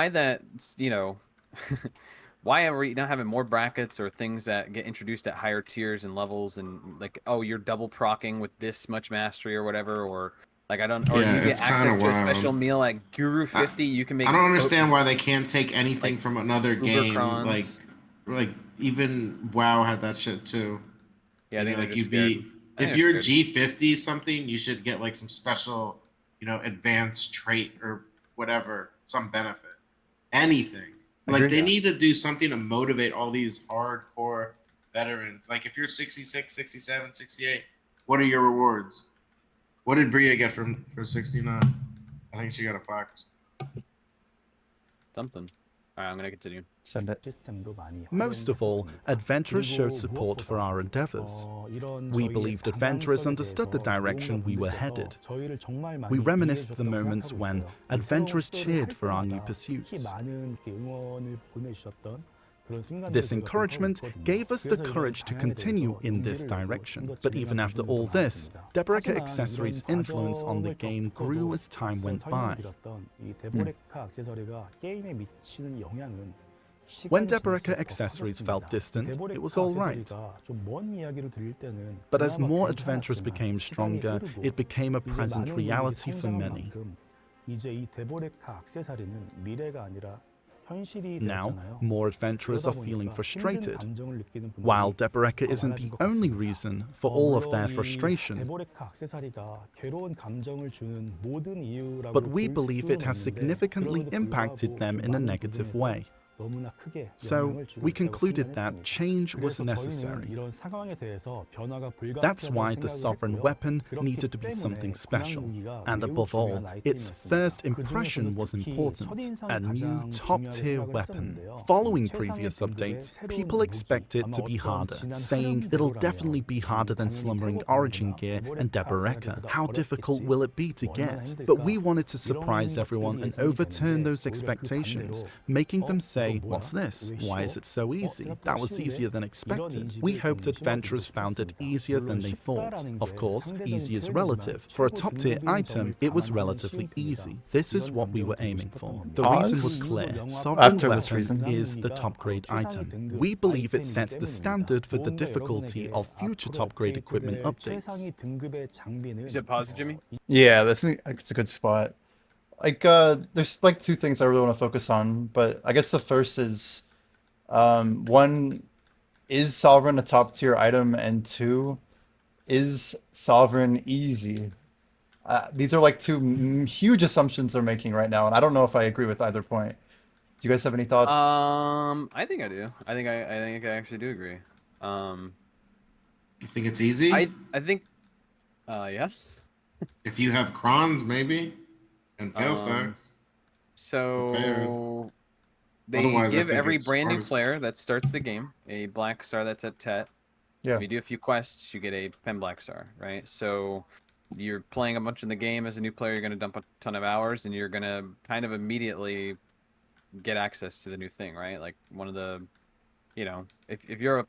that you know why are we not having more brackets or things that get introduced at higher tiers and levels and like oh you're double procking with this much mastery or whatever or like I don't or Yeah, you get it's kind access of to a wild. special meal at Guru I, 50 you can I make don't understand why they can't take anything like from another Uber game. crons. Like even WoW had that shit too. Yeah, I think they're Like just you'd scared. be I think if they're you're scared. G50 something, you should get like some special, advanced trait or whatever, some benefit. Anything. Like Agree. they Yeah. need to do something to motivate all these hardcore veterans. Like if you're 66, 67, 68, what are your rewards? What did Bria get for 69? I think she got a plaque. Something. All right, I'm gonna continue. Send it. Most of all, adventurers showed support for our endeavors. We believed adventurers understood the direction we were headed. We reminisced the moments when adventurers cheered for our new pursuits. This encouragement gave us the courage to continue in this direction. But even after all this, Deboreka Accessories' influence on the game grew as time went by. When Deboreka Accessories felt distant, it was all right. But as more adventurers became stronger, it became a present reality for many. Now, more adventurers are feeling frustrated. While Deboreka isn't the only reason for all of their frustration, but we believe it has significantly impacted them in a negative way. So, we concluded that change was necessary. That's why the sovereign weapon needed to be something special. And above all, its first impression was important, a new top-tier weapon. Following previous updates, people expect it to be harder, saying it'll definitely be harder than Slumbering Origin gear and Deboreka. How difficult will it be to get? But we wanted to surprise everyone and overturn those expectations, making them say say, what's this? Why is it so easy? That was easier than expected. We hoped adventurers found it easier than they thought. Of course, easy is relative. For a top tier item, it was relatively easy. This is what we were aiming for. The reason was clear. Sovereign After this Weapon reason. is the top grade item. We believe it sets the standard for the difficulty of future top grade equipment updates. You said pause it, Jimmy? Yeah, I think it's a good spot. Like, there's like two things I really want to focus on, but I guess the first is, one, is Sovereign a top tier item? And two, is Sovereign easy? These are like two huge assumptions they're making right now, and I don't know if I agree with either point. Do you guys have any thoughts? I think I do. I think I actually do agree. You think it's easy? I think, yes. If you have crons, maybe, and fail stacks. So they Otherwise, I give think every it's brand new hard as- player that starts the game a black star that's at Tet. Yeah. If you do a few quests, you get a pen black star, right? So you're playing a bunch in the game as a new player, you're going to dump a ton of hours, and you're going to kind of immediately get access to the new thing, right? Like one of the, you know, if you're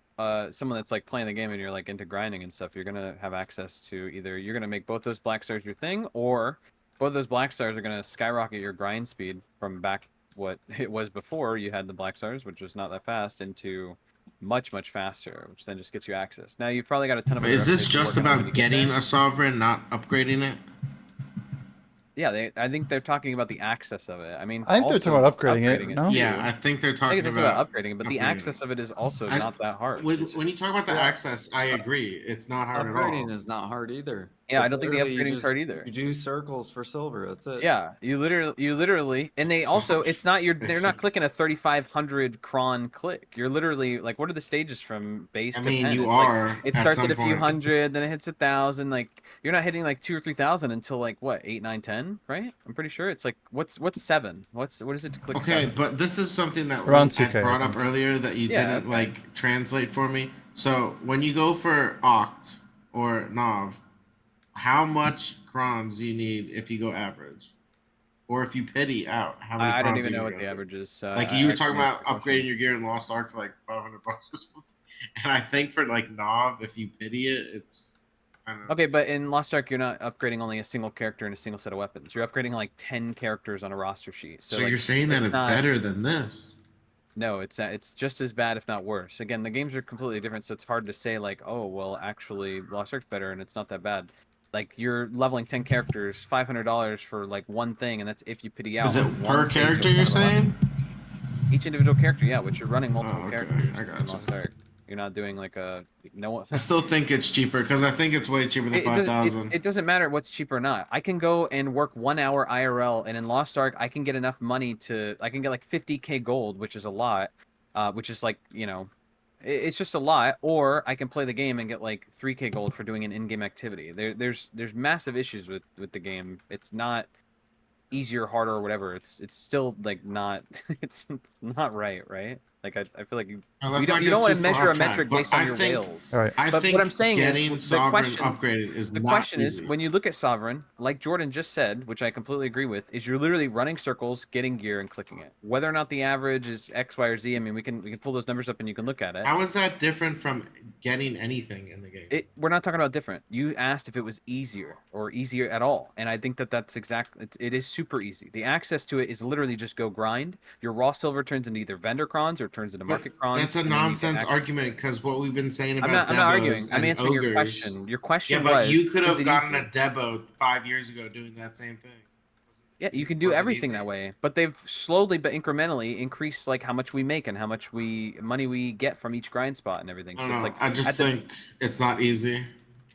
someone that's like playing the game and you're like into grinding and stuff, you're going to have access to either you're going to make both those black stars your thing, or both those black stars are going to skyrocket your grind speed from back what it was before you had the black stars, which was not that fast, into much faster, which then just gets you access. Now you've probably got a ton of. But is this reputations just working on when about you get getting there. a sovereign, not upgrading it? Yeah, I think they're talking about the access of it. I mean, I think they're also talking about upgrading it, no? Yeah, too. I think they're I think talking it's also about upgrading it, but the upgrading access of it is also I- not that hard. When, It's when you just- talk about the Well, access, I agree. It's not hard at Upgrading all. is not hard either. Yeah, I It's don't think the literally you upgrading's hard either. You do circles for silver. That's it. Yeah, you literally, and they So- also, it's not they're it's- not clicking a 3,500 cron click. You're literally like, what are the stages from base I to mean, 10? you It's like, are. it at starts some at a few point. hundred, then it hits 1,000. Like you're not hitting like 2,000 or 3,000 until like what 8, 9, 10, right? I'm pretty sure it's like what's 7? What is it to click? Okay, 7? but this is something that Around I 2K, I brought up think. earlier that you Yeah, didn't okay. like translate for me. So when you go for Oct or Nov, how much crons do you need if you go average, or if you pity out? How many? I don't crons even do know you what go the through? average is. Like I you were actually talking missed about the question. upgrading your gear in Lost Ark for like $500 or something, and I think for like Nov, if you pity it, it's kind of Okay, but in Lost Ark, you're not upgrading only a single character and a single set of weapons. You're upgrading like 10 characters on a roster sheet. So, So, like, you're saying that it's not- better than this? No, it's just as bad, if not worse. Again, the games are completely different, so it's hard to say like, oh, well, actually, Lost Ark's better and it's not that bad. Like you're leveling 10 characters, $500 for like one thing, and that's if you pity out. Is it on one per stage of character? one You're of 11. saying? Each individual character, yeah, which you're running multiple Oh, okay. characters I in gotcha. Lost Ark. You're not doing like a no. I still think it's cheaper because I think it's way cheaper than It doesn't- 5,000. It doesn't matter what's cheaper or not. I can go and work 1 hour IRL, and in Lost Ark, I can get enough money I can get like 50k gold, which is a lot, which is like, you know, it's just a lot. Or I can play the game and get like 3k gold for doing an in-game activity. There's massive issues with the game. It's not easier, harder, or whatever. It's still like not it's not right. Like I feel like you Let's don't not get want to too far measure a off track, metric but based on I your think- whales. All right. I But think what I'm saying is, getting the sovereign question- upgraded is The not question easy. is, when you look at Sovereign, like Jordan just said, which I completely agree with, is you're literally running circles, getting gear, and clicking it. Whether or not the average is X, Y, or Z, I mean, we can pull those numbers up and you can look at it. How is that different from getting anything in the game? We're not talking about different. You asked if it was easier or easier at all, and I think that's exactly. It is super easy. The access to it is literally just go grind. Your raw silver turns into either vendor crons or turns into market crons. That's a and then you get nonsense access to argument it. because what we've been saying about I'm not arguing. Debos I'm and answering your ogres- question. Your question Yeah, but was, you could is have it gotten easy? a Debo 5 years ago doing that same thing. Yeah, you can do Was it everything easy? that way, but they've slowly but incrementally increased like how much we make and how much money we get from each grind spot and everything. I So don't it's know. like I just at the- think it's not easy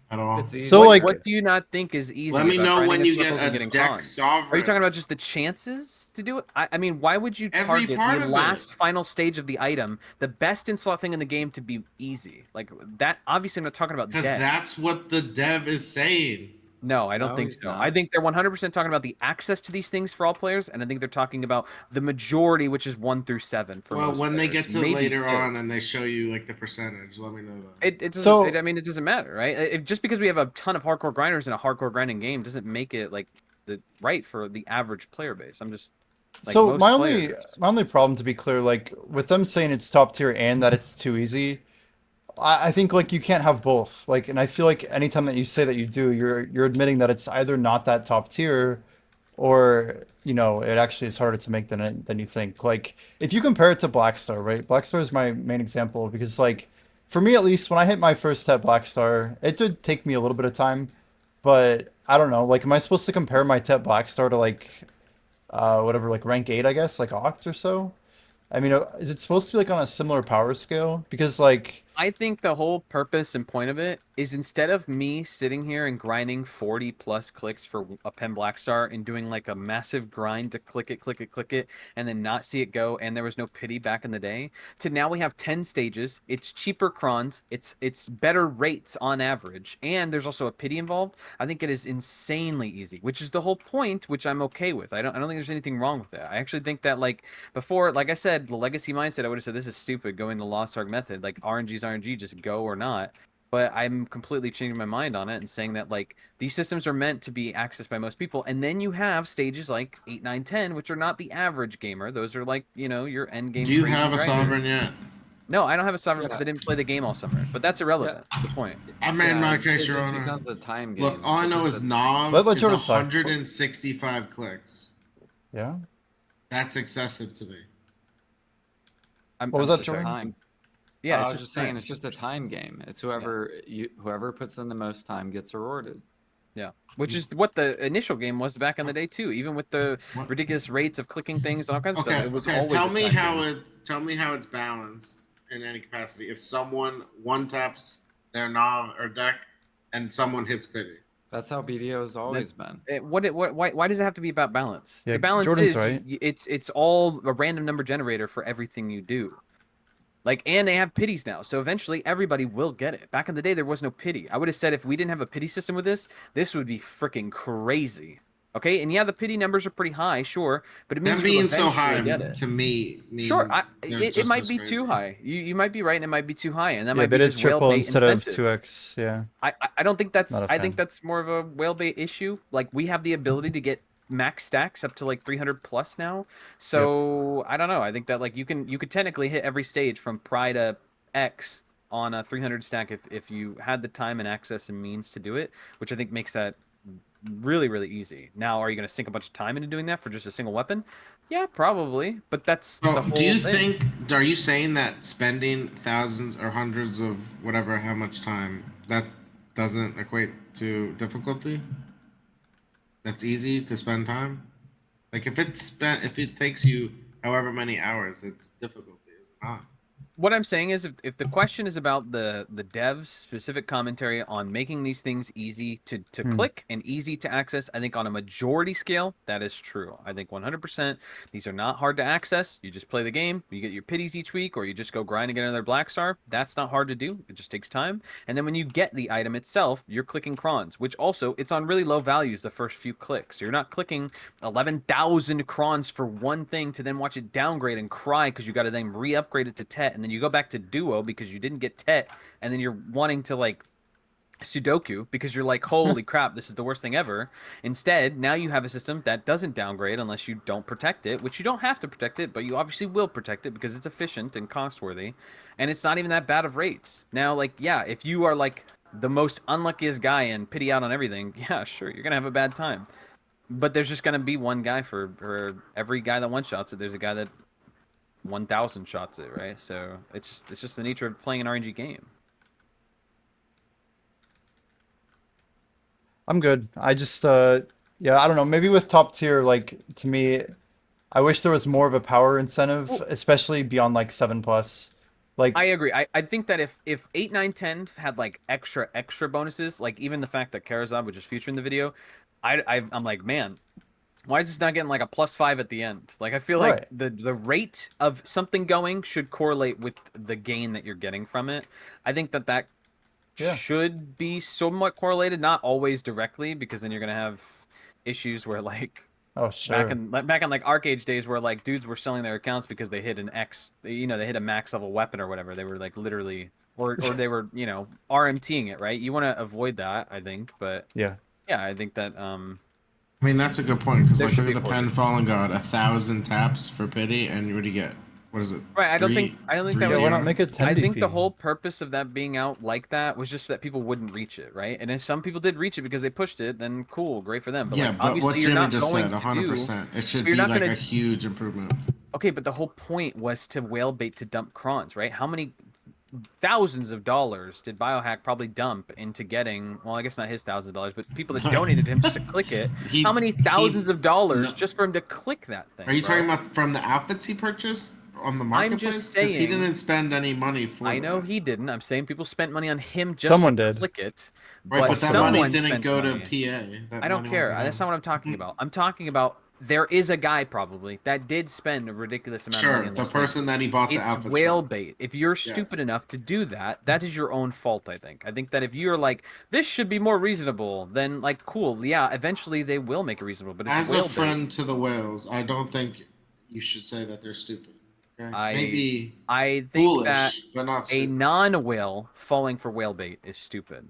at all. It's easy. So, what, like- what do you not think is easy? Let me about know grinding when in you circles get and a getting deck cons? sovereign. Are you talking about just the chances to do it? I mean, why would you Every target part the of last it. final stage of the item, the best in slot thing in the game, to be easy? Like that. Obviously, I'm not talking about Because dead. that's what the dev is saying. No, I don't No, think he's so. not. I think they're 100% talking about the access to these things for all players, and I think they're talking about the majority, which is 1 through 7 for Well, most when they players. get to Maybe later 6. on and they show you like the percentage, let me know that. It doesn't. So- I mean, it doesn't matter, right? Just because we have a ton of hardcore grinders in a hardcore grinding game doesn't make it like the right for the average player base. I'm just Like So most players. my only problem, to be clear, like with them saying it's top tier and that it's too easy, I think like you can't have both. Like, and I feel like anytime that you say that you do, you're admitting that it's either not that top tier, or it actually is harder to make than you think. Like if you compare it to Blackstar, right? Blackstar is my main example because like for me at least, when I hit my first step Blackstar, it did take me a little bit of time, but I don't know. Like, am I supposed to compare my Tep Blackstar to like whatever, like rank 8, I guess, like Oct or so? I mean, is it supposed to be like on a similar power scale? Because like, I think the whole purpose and point of it is instead of me sitting here and grinding 40 plus clicks for a Pen Black Star and doing like a massive grind to click it, and then not see it go, and there was no pity back in the day, to now we have 10 stages, it's cheaper crons, it's better rates on average, and there's also a pity involved. I think it is insanely easy, which is the whole point, which I'm okay with. I don't think there's anything wrong with that. I actually think that like before, like I said, the legacy mindset, I would have said this is stupid going the Lost Ark method, like RNG's RNG, just go or not. But I'm completely changing my mind on it and saying that like these systems are meant to be accessed by most people. And then you have stages like 8, 9, 10, which are not the average gamer. Those are like, your end game Do you crazy have a grinder. sovereign yet? No, I don't have a sovereign because Yeah. I didn't play the game all summer. But that's irrelevant to the point. I made my it case, Your just Honor. becomes a time game. Look, all I It's know just is a- Nog Let is Jordan talk. 165 clicks. yeah. That's excessive to me. What was I'm that, just Jordan? saying- Yeah, I it's was just saying time. it's just a time game. It's whoever puts in the most time gets rewarded. Yeah, which is what the initial game was back in the day too. Even with the What? ridiculous rates of clicking things and all kinds of stuff, Okay, it was okay. always Tell a me time how game. it's balanced in any capacity. If someone one taps their Nog or deck, and someone hits pity. That's how BDO has always been. Why does it have to be about balance? Yeah, The balance Jordan's is right. it's all a random number generator for everything you do. Like, and they have pities now, so eventually everybody will get it. Back in the day, there was no pity. I would have said if we didn't have a pity system with this would be freaking crazy. Okay, and yeah, the pity numbers are pretty high, sure, but it means Them you'll being so eventually high get it. to me means Sure, they're it just might as be crazy. too high. You might be right, and it might be too high, and that Yeah, might be but it's just whale triple bait instead of incentive. 2x. Yeah. I don't think that's Not a I think fan. that's more of a whale bait issue. Like we have the ability to get max stacks up to like 300 plus now. So I don't know. I think that like you could technically hit every stage from Pri to X on a 300 stack if you had the time and access and means to do it, which I think makes that really really easy. Now, are you going to sink a bunch of time into doing that for just a single weapon? Yeah, probably. But that's the So, whole do you thing. think? Are you saying that spending thousands or hundreds of whatever, how much time, that doesn't equate to difficulty? That's easy to spend time. Like if it takes you however many hours, it's difficulty, is it not? What I'm saying is if the question is about the devs specific commentary on making these things easy to Hmm. click and easy to access, I think on a majority scale that is true. I think 100% these are not hard to access. You just play the game, you get your pities each week, or you just go grind and get another black star. That's not hard to do. It just takes time. And then when you get the item itself, you're clicking crons, which also it's on really low values the first few clicks. You're not clicking 11,000 crons for one thing to then watch it downgrade and cry because you got to then re-upgrade it to Tet, and then you go back to Duo because you didn't get Tet, and then you're wanting to like Sudoku because you're like, holy crap, this is the worst thing ever. Instead, now you have a system that doesn't downgrade unless you don't protect it, which you don't have to protect it, but you obviously will protect it because it's efficient and cost worthy, and it's not even that bad of rates. Now, like, yeah, if you are like the most unluckiest guy and pity out on everything, yeah, sure, you're gonna have a bad time. But there's just gonna be one guy for every guy that one shots it. There's a guy that 1,000 shots it, right? So it's just the nature of playing an RNG game. I'm good. I just yeah, I don't know. Maybe with top tier, like to me, I wish there was more of a power incentive, Well- especially beyond like 7 plus. Like I agree. I think that if 8, 9, 10 had like extra bonuses, like even the fact that Karazhan, which is featured in the video, I'm like, man, why is this not getting like a +5 at the end? Like I feel like Right. the rate of something going should correlate with the gain that you're getting from it. I think that Yeah. should be somewhat correlated, not always directly, because then you're gonna have issues where like Oh, sure. back in like Arcade days where like dudes were selling their accounts because they hit an X, they hit a max level weapon or whatever. They were like literally, or they were RMTing it, right? You want to avoid that, I think, but Yeah. yeah, I think that I mean, that's a good point because There like should look at be the Pen Fallen God, 1,000 taps for pity, and what do you get? What is it? Right, I don't think that Yeah, was. why not make it 10 I think the DP? whole purpose of that being out like that was just that people wouldn't reach it, right? And if some people did reach it because they pushed it, then cool, great for them. But Yeah, like, but obviously, what you're Jimmy not just going said, to do. 100%. It should you're be not like gonna- a huge improvement. Okay, but the whole point was to whale bait to dump crons, right? How many thousands of dollars did Biohack probably dump into getting? Well, I guess not his thousands of dollars, but people that donated him just to click it. How many thousands of dollars just for him to click that thing? Are you bro? talking about from the outfits he purchased on the marketplace? just Because he saying- didn't spend any money for I know that. he didn't. I'm saying people spent money on him just Someone to did. click it. Right, but that someone money didn't spent go money. to PA. That I don't money care. went to That's him. not what I'm talking about. I'm talking about there is a guy probably that did spend a ridiculous amount of money Sure, on the those things. person that he bought the It's outfits whale from. bait. If you're stupid enough to do that, that is your own fault, I think. I think that if you're like, this should be more reasonable, then like, cool, yeah, eventually they will make it reasonable, but it's As whale a friend to the whales, I don't think you should say that they're stupid. Okay? Maybe I think foolish, that but not a stupid. non-whale falling for whale bait is stupid.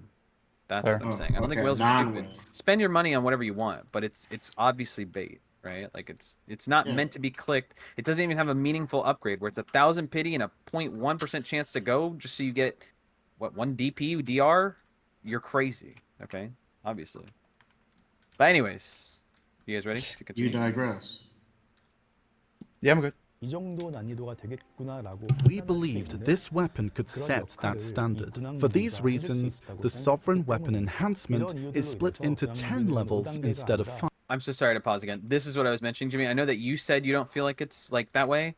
That's Fair. what I'm saying. I don't think Okay, whales are stupid. non-whale. Spend your money on whatever you want, but it's obviously bait, right? Like it's not Yeah. meant to be clicked. It doesn't even have a meaningful upgrade where it's 1,000 pity and a 0.1% chance to go just so you get what 1 DP DR. You're crazy. Okay, obviously. But anyways, you guys ready to continue? You digress. Yeah, I'm good. We believed this weapon could set that standard. For these reasons, the Sovereign Weapon Enhancement is split into 10 levels instead of 5. I'm so sorry to pause again. This is what I was mentioning, Jimmy. I know that you said you don't feel like it's like that way,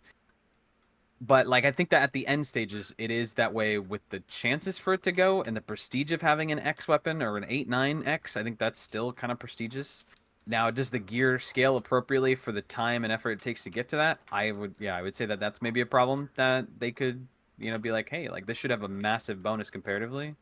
but like I think that at the end stages it is that way with the chances for it to go and the prestige of having an X weapon or an 8-9X. I think that's still kind of prestigious. Now, does the gear scale appropriately for the time and effort it takes to get to that? I would say that that's maybe a problem that they could, be like, hey, like this should have a massive bonus comparatively.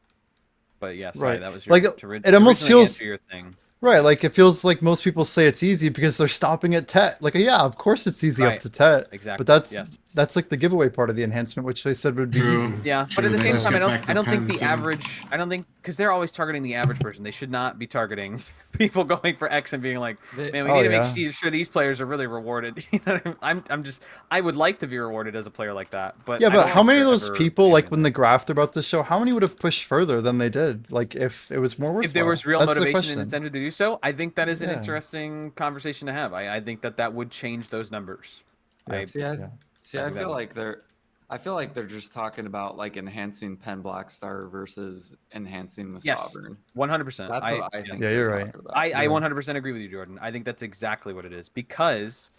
But yeah, sorry, Right. that was your Like, it almost originally feels- answer your thing. Right, like it feels like most people say it's easy because they're stopping at Tet. Like, yeah, of course it's easy up Right. to Tet. Exactly. But that's yes. that's like the giveaway part of the enhancement, which they said would be True. easy. Yeah, but True, at the they same just time, get back to I don't think pen, the too. average. I don't think because they're always targeting the average person. They should not be targeting people going for X and being like, They- man, we Oh, need to yeah. make sure these players are really rewarded. You know what I'm just. I would like to be rewarded as a player like that, but Yeah, I but don't how think many of they're those ever people, like doing when that. the graph they're about to show, how many would have pushed further than they did? Like if it was more worthwhile? If there was real That's the motivation question. and incentive to do so, I think that is an Yeah. interesting conversation to have. I think that would change those numbers. Yeah. See, Yeah. I think that feel would- like they're just talking about like enhancing Pen Blackstar versus enhancing the Yes. Sovereign. 100%. That's what I think. Yeah, they're you're right. talking about. I 100% agree with you, Jordan. I think that's exactly what it is because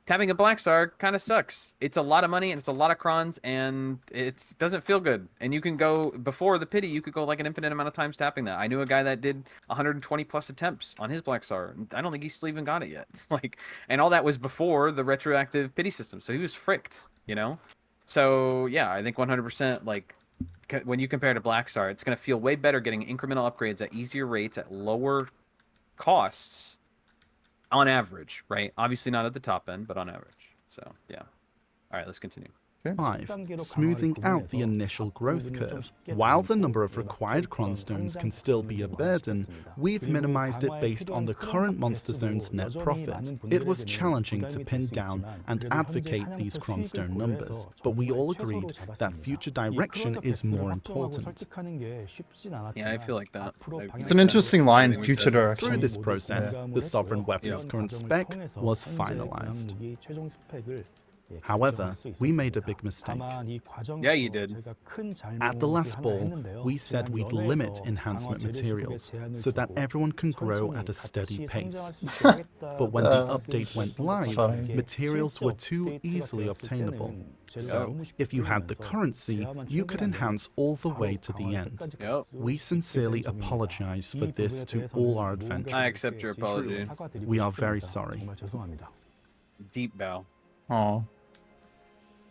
tapping a Black Star kind of sucks. It's a lot of money and it's a lot of crons and it doesn't feel good. And you can go before the pity, you could go like an infinite amount of times tapping that. I knew a guy that did 120 plus attempts on his Black Star. I don't think he still even got it yet. It's like, and all that was before the retroactive pity system. So he was fricked, So yeah, I think 100% like when you compare to Black Star, it's going to feel way better getting incremental upgrades at easier rates at lower costs on average, right? Obviously not at the top end, but on average. So yeah. All right, let's continue. 5, smoothing out the initial growth curve. While the number of required cronstones can still be a burden, we've minimized it based on the current monster zone's net profit. It was challenging to pin down and advocate these cronstone numbers, but we all agreed that future direction is more important. Yeah, I feel like that. It's an interesting line, Everything we future said. direction. Through this process, the Sovereign Weapon's current spec was finalized. However, we made a big mistake. Yeah, you did. At the last ball, we said we'd limit enhancement materials so that everyone can grow at a steady pace. But when the update went live, Fine. materials were too easily obtainable. So, if you had the currency, you could enhance all the way to the end. Yep. We sincerely apologize for this to all our adventurers. I accept your apology. We are very sorry. Deep bow. Aw.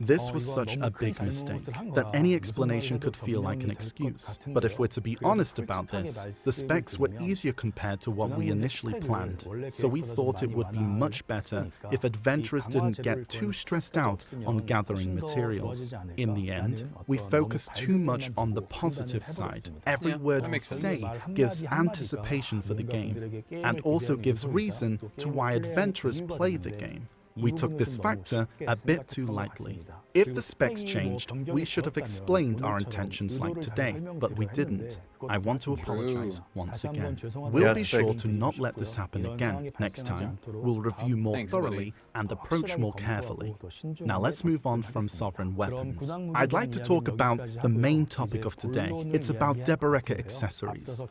This was such a big mistake that any explanation could feel like an excuse. But if we're to be honest about this, the specs were easier compared to what we initially planned, so we thought it would be much better if adventurers didn't get too stressed out on gathering materials. In the end, we focused too much on the positive side. Every word we say gives anticipation for the game, and also gives reason to why adventurers play the game. We took this factor a bit too lightly. If the specs changed, we should have explained our intentions like today, but we didn't. I want to apologize once again. We'll be sure to not let this happen again. Next time, we'll review more thoroughly and approach more carefully. Now let's move on from sovereign weapons. I'd like to talk about the main topic of today. It's about Deboreka accessories.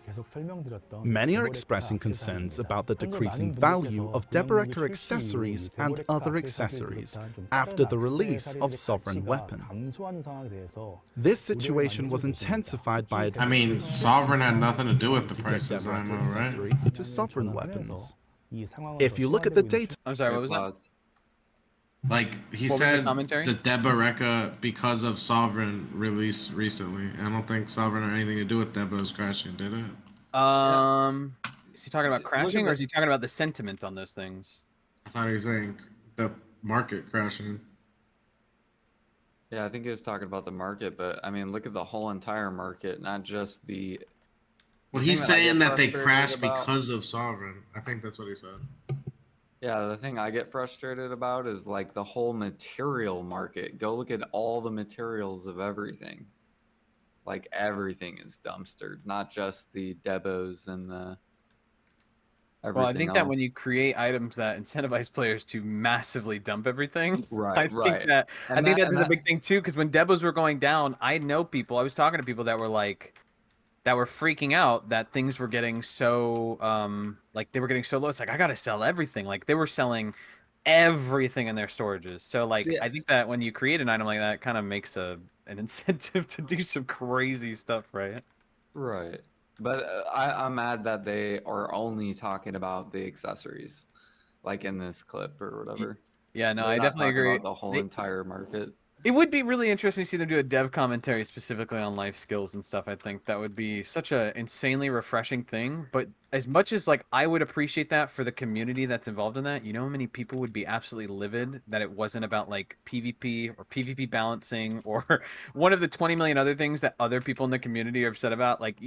Many are expressing concerns about the decreasing value of Deboreka accessories and other accessories after the release of Sovereign Weapon. This situation was intensified by I mean, Sovereign had nothing to do with the prices, I know, right? accessories to Sovereign Weapons. If you look at the data, I'm sorry, what was that? Like he What was the said, commentary? the Deboreka because of Sovereign release recently. I don't think Sovereign had anything to do with Debo's crashing, did it? Is he talking about crashing, or is he talking about the sentiment on those things? I thought he was saying the market crashing. Yeah, I think he was talking about the market, but I mean, look at the whole entire market, not just the. Well, thing he's that I get saying that they frustrated crashed about- because of Sovereign. I think that's what he said. Yeah, the thing I get frustrated about is like the whole material market. Go look at all the materials of everything. Like everything is dumpstered, not just the Debos and the. Well, I think that when else. you create items that incentivize players to massively dump everything, Right, I think right. that And I think that- that is and a big thing too. Because when debos were going down, I know people. I was talking to people that were like, that were freaking out that things were getting so like they were getting so low. It's like I gotta sell everything. Like they were selling everything in their storages. So like Yeah. I think that when you create an item like that, it kind of makes an incentive to do some crazy stuff, right? Right. But I'm mad that they are only talking about the accessories, like in this clip or whatever. Yeah, no, They're I not definitely talking agree. about the whole They- entire market. It would be really interesting to see them do a dev commentary specifically on life skills and stuff. I think that would be such a insanely refreshing thing. But as much as like I would appreciate that for the community that's involved in that, you know how many people would be absolutely livid that it wasn't about like PvP or PvP balancing or one of the 20 million other things that other people in the community are upset about. Like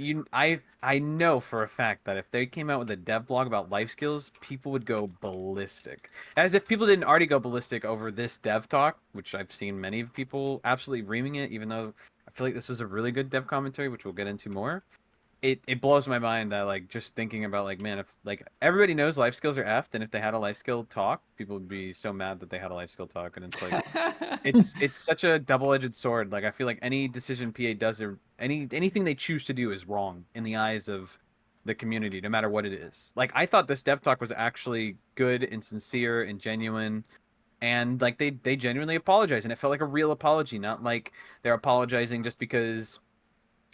I know for a fact that if they came out with a dev blog about life skills, people would go ballistic. As if people didn't already go ballistic over this dev talk, which I've seen many people absolutely reaming it, even though I feel like this was a really good dev commentary, which we'll get into more. It blows my mind that like just thinking about like, man, if like everybody knows life skills are effed, and if they had a life skill talk, people would be so mad that they had a life skill talk, and it's like it's such a double-edged sword. Like I feel like any decision PA does or anything they choose to do is wrong in the eyes of the community, no matter what it is. Like I thought this dev talk was actually good and sincere and genuine, and like they genuinely apologize, and it felt like a real apology, not like they're apologizing just because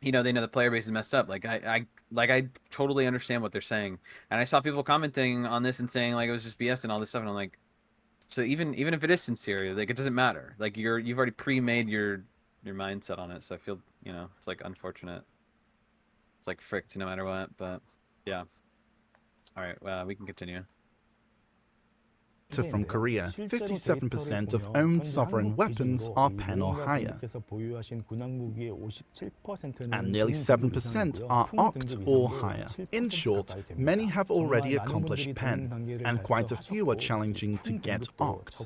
they know the player base is messed up. Like I totally understand what they're saying, and I saw people commenting on this and saying like it was just BS and all this stuff, and I'm like, so even if it is sincere, like it doesn't matter. Like you've already pre-made your mindset on it, so I feel it's like unfortunate. It's like fricked no matter what, but yeah. All right, we can continue. from Korea, 57% of owned sovereign weapons are pen or higher, and nearly 7% are oct or higher. In short, many have already accomplished pen, and quite a few are challenging to get oct.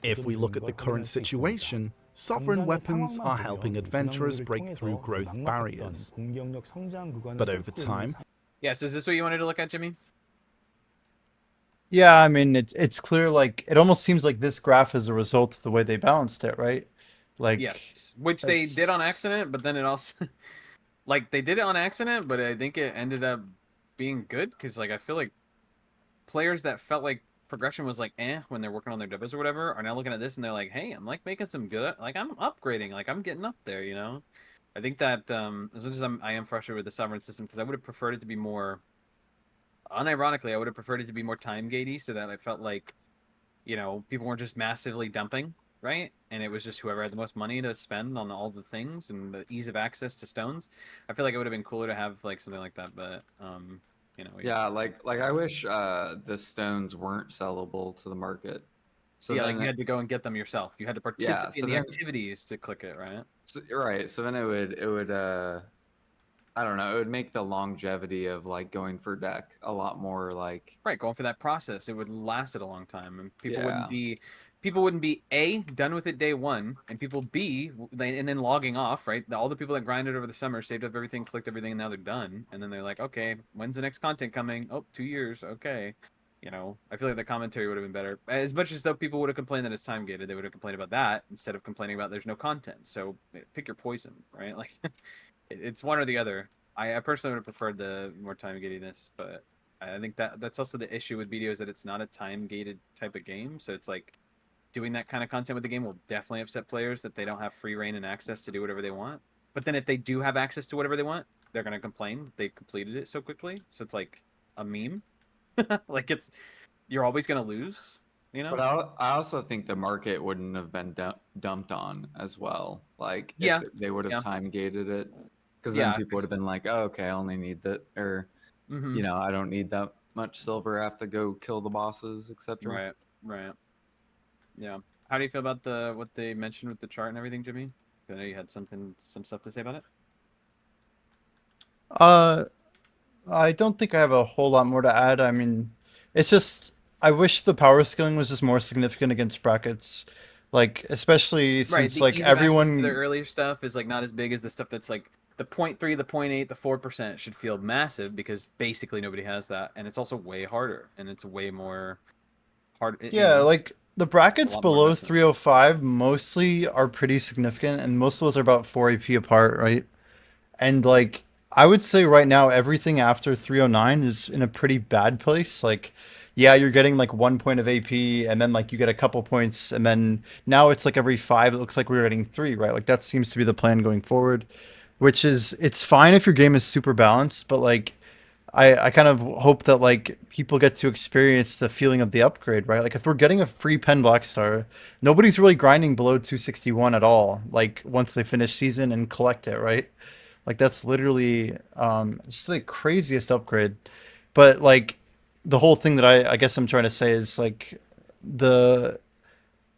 If we look at the current situation, sovereign weapons are helping adventurers break through growth barriers. But over time, Yeah, so is this what you wanted to look at, Jimmy? Yeah, I mean it's clear. Like it almost seems like this graph is a result of the way they balanced it, right? Like Yes, which they did on accident, but then it also like they did it on accident, but I think it ended up being good because like I feel like players that felt like progression was like when they're working on their debits or whatever are now looking at this and they're like, hey, I'm like making some good, like I'm upgrading, like I'm getting up there, I think that as much as I am frustrated with the sovereign system because I would have preferred it to be more. Unironically, I would have preferred it to be more time gatey so that I felt like, people weren't just massively dumping, right? And it was just whoever had the most money to spend on all the things and the ease of access to stones. I feel like it would have been cooler to have like something like that, but you know, Yeah, like I wish the stones weren't sellable to the market. So yeah, like you then, had to go and get them yourself. You had to yeah, participate in so the then, activities to click it, right? right. So then it would I don't know, it would make the longevity of like going for deck a lot more like, Right, going for that process, it would last it a long time, and yeah. people wouldn't be A, done with it day one, and people B, and then logging off, right? All the people that grinded over the summer, saved up everything, clicked everything, and now they're done, and then they're like, okay, when's the next content coming? Oh, 2 years, okay. You know, I feel like the commentary would have been better. As much as though people would have complained that it's time gated, they would have complained about that instead of complaining about there's no content. So pick your poison, right? Like, it's one or the other. I personally would have preferred the more time gatedness, but I think that's also the issue with BDO is that it's not a time gated type of game. So it's like doing that kind of content with the game will definitely upset players that they don't have free reign and access to do whatever they want. But then if they do have access to whatever they want, they're gonna complain that they completed it so quickly. So it's like a meme. Like you're always gonna lose, you know? But I also think the market wouldn't have been dumped on as well. Like if Yeah, they would have yeah, time gated it, because then yeah. people would have been like, oh, okay, I only need that, or Mm-hmm. I don't need that much silver. I have to go kill the bosses, etc. Right, right. Yeah. How do you feel about what they mentioned with the chart and everything, Jimmy? I know you had some stuff to say about it. Uh, I don't think I have a whole lot more to add. I mean, it's just I wish the power scaling was just more significant against brackets, like especially Right. since The like ease of access to the everyone. earlier stuff is like not as big as the stuff that's like the 0.3, the 0.8, the 4% should feel massive because basically nobody has that, and it's also way harder and it's way more hard. You Yeah, know, it's like the a brackets lot more below investment. 305 mostly are pretty significant, and most of those are about 4 AP apart, right? And like I would say right now everything after 309 is in a pretty bad place. Like yeah, you're getting like 1 point of AP and then like you get a couple points and then now it's like every 5 it looks like we're getting 3, right? Like that seems to be the plan going forward, which is it's fine if your game is super balanced, but like I kind of hope that like people get to experience the feeling of the upgrade, right? Like if we're getting a free pen black star, nobody's really grinding below 261 at all. Like once they finish season and collect it, right? Like that's literally just the craziest upgrade. But like the whole thing that I guess I'm trying to say is like the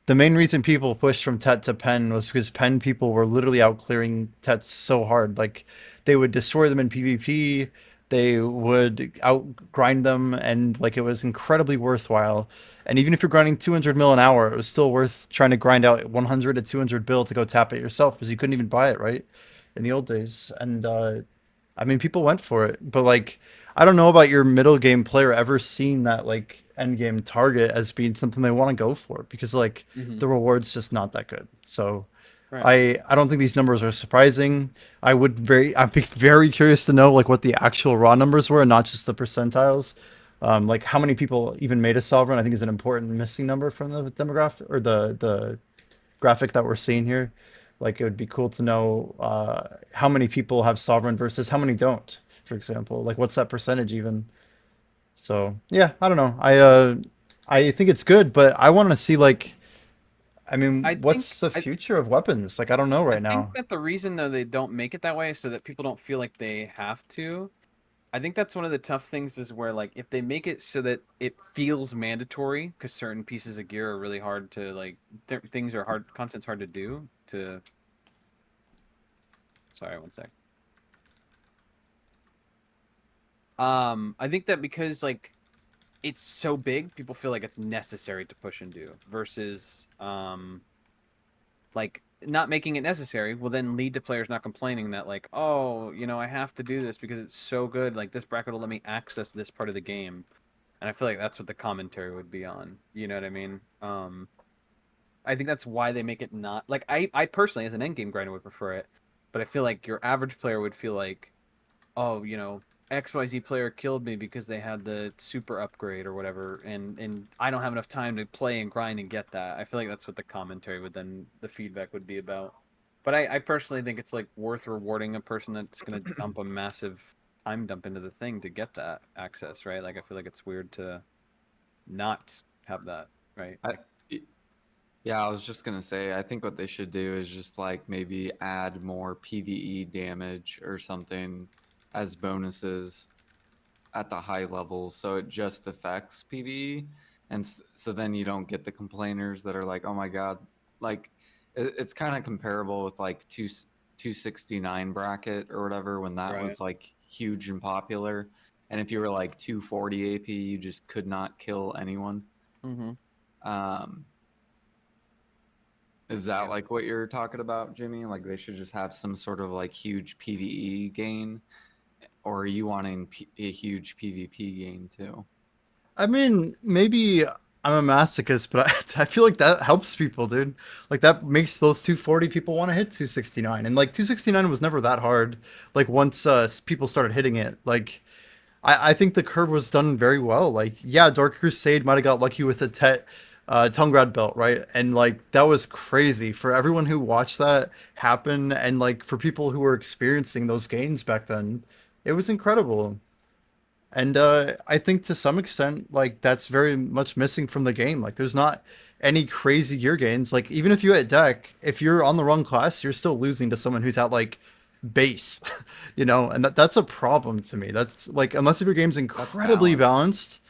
the main reason people pushed from Tet to Pen was because Pen people were literally out clearing Tets so hard. Like they would destroy them in PvP, they would out grind them, and like it was incredibly worthwhile. And even if you're grinding 200 mil an hour, it was still worth trying to grind out 100 to 200 bill to go tap it yourself because you couldn't even buy it right in the old days. And I mean, people went for it, but like, I don't know about your middle game player ever seeing that like end game target as being something they want to go for because like Mm-hmm. the reward's just not that good. So Right. I don't think these numbers are surprising. I'd be very curious to know like what the actual raw numbers were, and not just the percentiles. Like how many people even made a sovereign, I think is an important missing number from the demographic or the graphic that we're seeing here. Like it would be cool to know how many people have sovereign versus how many don't, for example. Like what's that percentage even? So yeah, I don't know. I think it's good, but I want to see like I I mean, think what's the I, future of weapons? Like I don't know I right think now. that the reason though they don't make it that way is so that people don't feel like they have to. I think that's one of the tough things is where like if they make it so that it feels mandatory because certain pieces of gear are really hard to like things are hard content's hard to do to sorry one sec. I think that because like it's so big, people feel like it's necessary to push and do versus like not making it necessary will then lead to players not complaining that like, oh, you know, I have to do this because it's so good. Like this bracket will let me access this part of the game. And I feel like that's what the commentary would be on. You know what I mean? I think that's why they make it not like I personally as an endgame grinder would prefer it, but I feel like your average player would feel like, oh, you know, XYZ player killed me because they had the super upgrade or whatever, and I don't have enough time to play and grind and get that. I feel like that's what the commentary would then the feedback would be about. But I personally think it's like worth rewarding a person that's gonna dump a massive time dump into the thing to get that access, right? Like I feel like it's weird to not have that, right? I, Like, Yeah, I was just gonna say, I think what they should do is just like maybe add more PvE damage or something as bonuses at the high levels, so it just affects PvE, and so then you don't get the complainers that are like, oh my god, like it's kind of comparable with like 269 bracket or whatever when that Right. was like huge and popular, and if you were like 240 AP, you just could not kill anyone. Mm-hmm. Is that like what you're talking about, Jimmy? Like they should just have some sort of like huge PvE gain, or are you wanting a huge PvP gain too? I mean, maybe I'm a masochist, but I feel like that helps people, dude. Like that makes those 240 people want to hit 269, and like 269 was never that hard. Like once people started hitting it, like I think the curve was done very well. Like, yeah, Dark Crusade might have got lucky with the Telgrad belt, right? And like that was crazy for everyone who watched that happen, and like for people who were experiencing those gains back then, it was incredible. And I think to some extent, like that's very much missing from the game. Like, there's not any crazy gear gains. Like, even if you hit deck, if you're on the wrong class, you're still losing to someone who's at like base, you know, and that's a problem to me. That's like, unless if your game's incredibly balanced,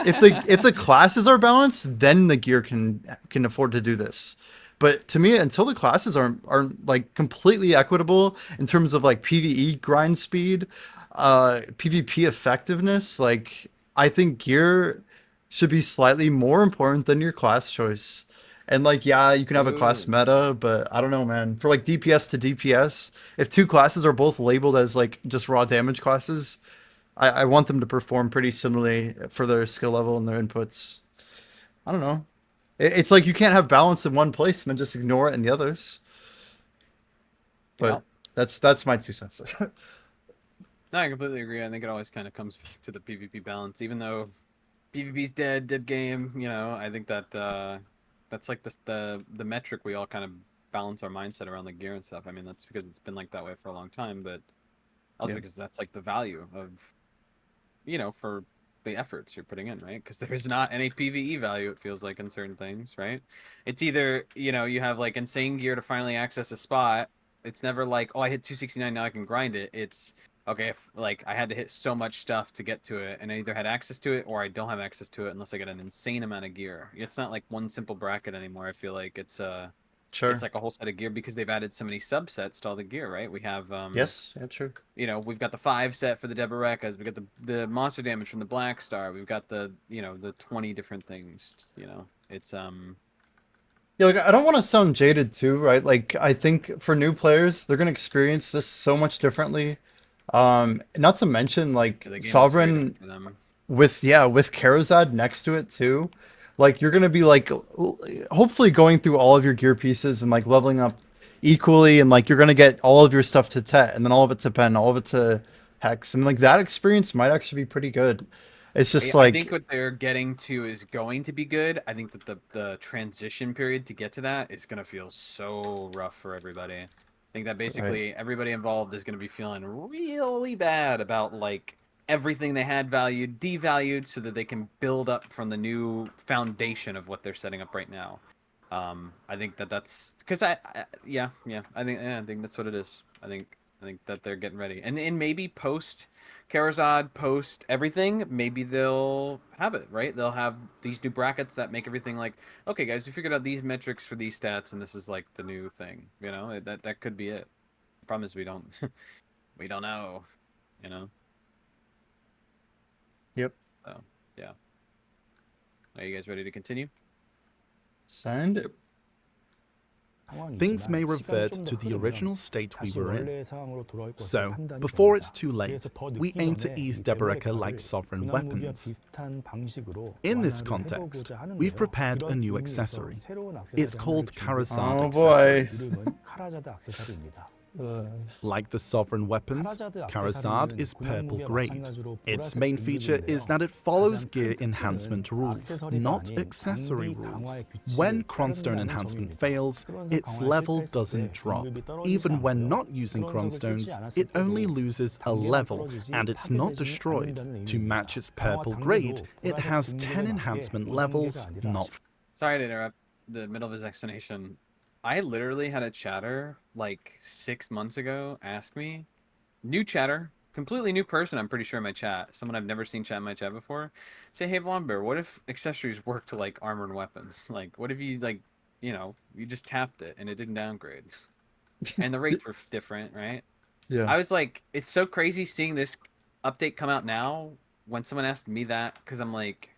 if the classes are balanced, then the gear can afford to do this. But to me, until the classes aren't like completely equitable in terms of like PvE grind speed, PvP effectiveness, like I think gear should be slightly more important than your class choice. And like, yeah, you can have a class Ooh. meta, but I don't know, man. For like DPS to DPS, if two classes are both labeled as like just raw damage classes, I want them to perform pretty similarly for their skill level and their inputs. I don't know. It's like you can't have balance in one place and then just ignore it in the others. Yeah. But that's my 2 cents. No, I completely agree. I think it always kind of comes back to the PvP balance, even though PvP's dead game. You know, I think that that's like the metric we all kind of balance our mindset around the gear and stuff. I mean, that's because it's been like that way for a long time, but also Yeah. because that's like the value of, you know, for the efforts you're putting in, right? Because there's not any PvE value, it feels like, in certain things, right? It's either, you know, you have like insane gear to finally access a spot. It's never like, oh, I hit 269, now I can grind it. It's okay, if like I had to hit so much stuff to get to it, and I either had access to it or I don't have access to it unless I get an insane amount of gear. It's not like one simple bracket anymore. I feel like it's Sure. like a whole set of gear because they've added so many subsets to all the gear, right? We have Yes. Yeah. True. you know, we've got the 5 set for the Debarekas, we got the monster damage from the Black Star, we've got the, you know, the 20 different things, you know. It's Yeah. Like, I don't want to sound jaded too, right? Like, I think for new players, they're gonna experience this so much differently. Not to mention like the game is very Sovereign different for them. with Karazad next to it too. Like, you're gonna be like hopefully going through all of your gear pieces and like leveling up equally, and like you're gonna get all of your stuff to Tet and then all of it to Pen, all of it to Hex, and like that experience might actually be pretty good. It's just I like, think what they're getting to is going to be good. I think that the transition period to get to that is going to feel so rough for everybody. I think that basically everybody involved is going to be feeling really bad about like everything they had valued devalued so that they can build up from the new foundation of what they're setting up right now. I think that's because yeah, I think that's what it is. I think that they're getting ready, and maybe post Karazad, post everything, maybe they'll have it right. They'll have these new brackets that make everything like, okay, guys, we figured out these metrics for these stats, and this is like the new thing. You know, that could be it. The problem is we don't we don't know. You know. yep. So yeah. Are you guys ready to continue? Send. Things may revert to the original state we were in. So, before it's too late, we aim to ease Deboreka like sovereign weapons. In this context, we've prepared a new accessory. It's called Karazad Oh boy. accessory. Like the sovereign weapons, Karazad is purple grade. Its main feature is that it follows gear enhancement rules, not accessory rules. When Cronstone enhancement fails, its level doesn't drop. Even when not using Cronstones, it only loses a level, and it's not destroyed. To match its purple grade, it has 10 enhancement levels, not Sorry to interrupt. the middle of his explanation, I literally had a chatter like 6 months ago ask me, new chatter, completely new person, I'm pretty sure in my chat, someone I've never seen chat in my chat before, say, hey, Blonde Bear, what if accessories work to like armor and weapons? Like, what if you like, you just tapped it and it didn't downgrade, and the rates were different, right? Yeah. I was like, it's so crazy seeing this update come out now when someone asked me that, because I'm like,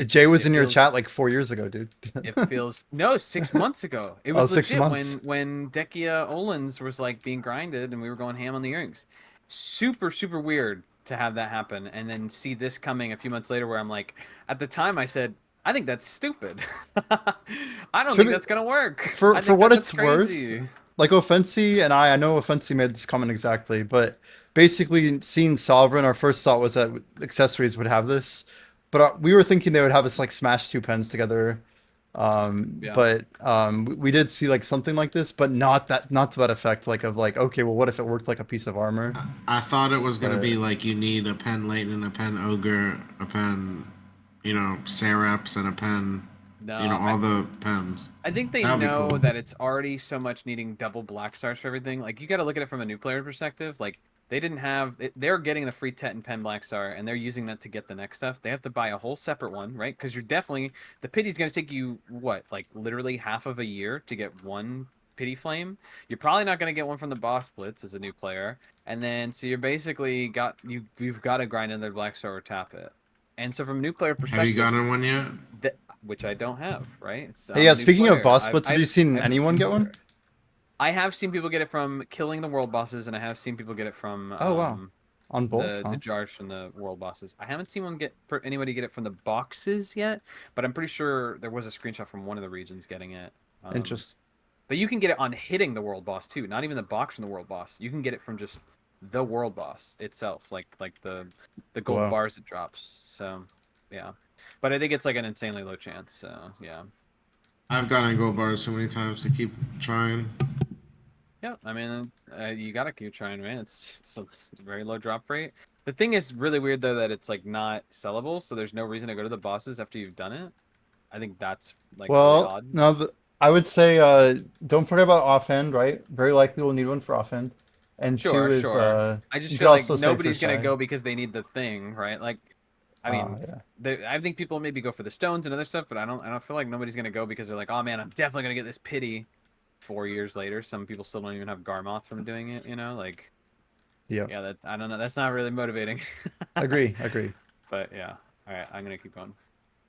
Jay was it in your feels chat like 4 years ago, dude. it feels no 6 months ago. It Oh, was 6 legit months. when Dekia Olins was like being grinded and we were going ham on the earrings. Super super weird to have that happen and then see this coming a few months later where I'm like, at the time I said, I think that's stupid. I don't To think be- that's gonna work. for I for think what that's it's worth, crazy. like Offensi and I know Offensi made this comment exactly, but basically seeing Sovereign, our first thought was that accessories would have this, but we were thinking they would have us like smash two pens together. Yeah. But we did see like something like this, but not to that effect, like of like, okay, well, what if it worked like a piece of armor? I thought it was gonna But be like you need a pen Leighton, a pen Ogre, a pen, Seraps, and a pen, No, all the pens. I think they That'd be know cool. that it's already so much needing double black stars for everything. Like you got to look at it from a new player perspective. Like they didn't have, they're getting the free Tet and Pen black star, and they're using that to get the next stuff. They have to buy a whole separate one, right? Because you're definitely the pity's going to take you what, like literally half of a year to get one pity flame. You're probably not going to get one from the boss blitz as a new player, and then so you're basically you've got to grind in their black star or tap it. And so from a new player Have you perspective, gotten one yet? that which I don't have, right? hey, I'm yeah, a new speaking of player. boss splits, have you I seen haven't anyone seen get one? I have seen people get it from killing the world bosses, and I have seen people get it from Oh wow, on both, the huh? jars from the world bosses. I haven't seen anybody get it from the boxes yet, but I'm pretty sure there was a screenshot from one of the regions getting it. Interesting. But you can get it on hitting the world boss too, not even the box from the world boss. You can get it from just the world boss itself, like the gold Wow. bars it drops. So yeah, but I think it's like an insanely low chance. So yeah. I've gotten gold bars so many times to keep trying. Yeah, I mean, you gotta keep trying, man. It's a very low drop rate. The thing is really weird though that it's like not sellable, so there's no reason to go to the bosses after you've done it. I think that's like really Well, odd. no, I would say don't forget about offhand, right? Very likely we'll need one for offhand. And two Sure, is sure. I just you could feel like also say for nobody's gonna shy. go because they need the thing, right? Like, I mean, Yeah. I think people maybe go for the stones and other stuff, but I don't feel like nobody's gonna go because they're like, oh man, I'm definitely gonna get this pity. 4 years later, some people still don't even have Garmoth from doing it. Like. Yeah. Yeah, that I don't know. That's not really motivating. Agree. But yeah. All right, I'm gonna keep going.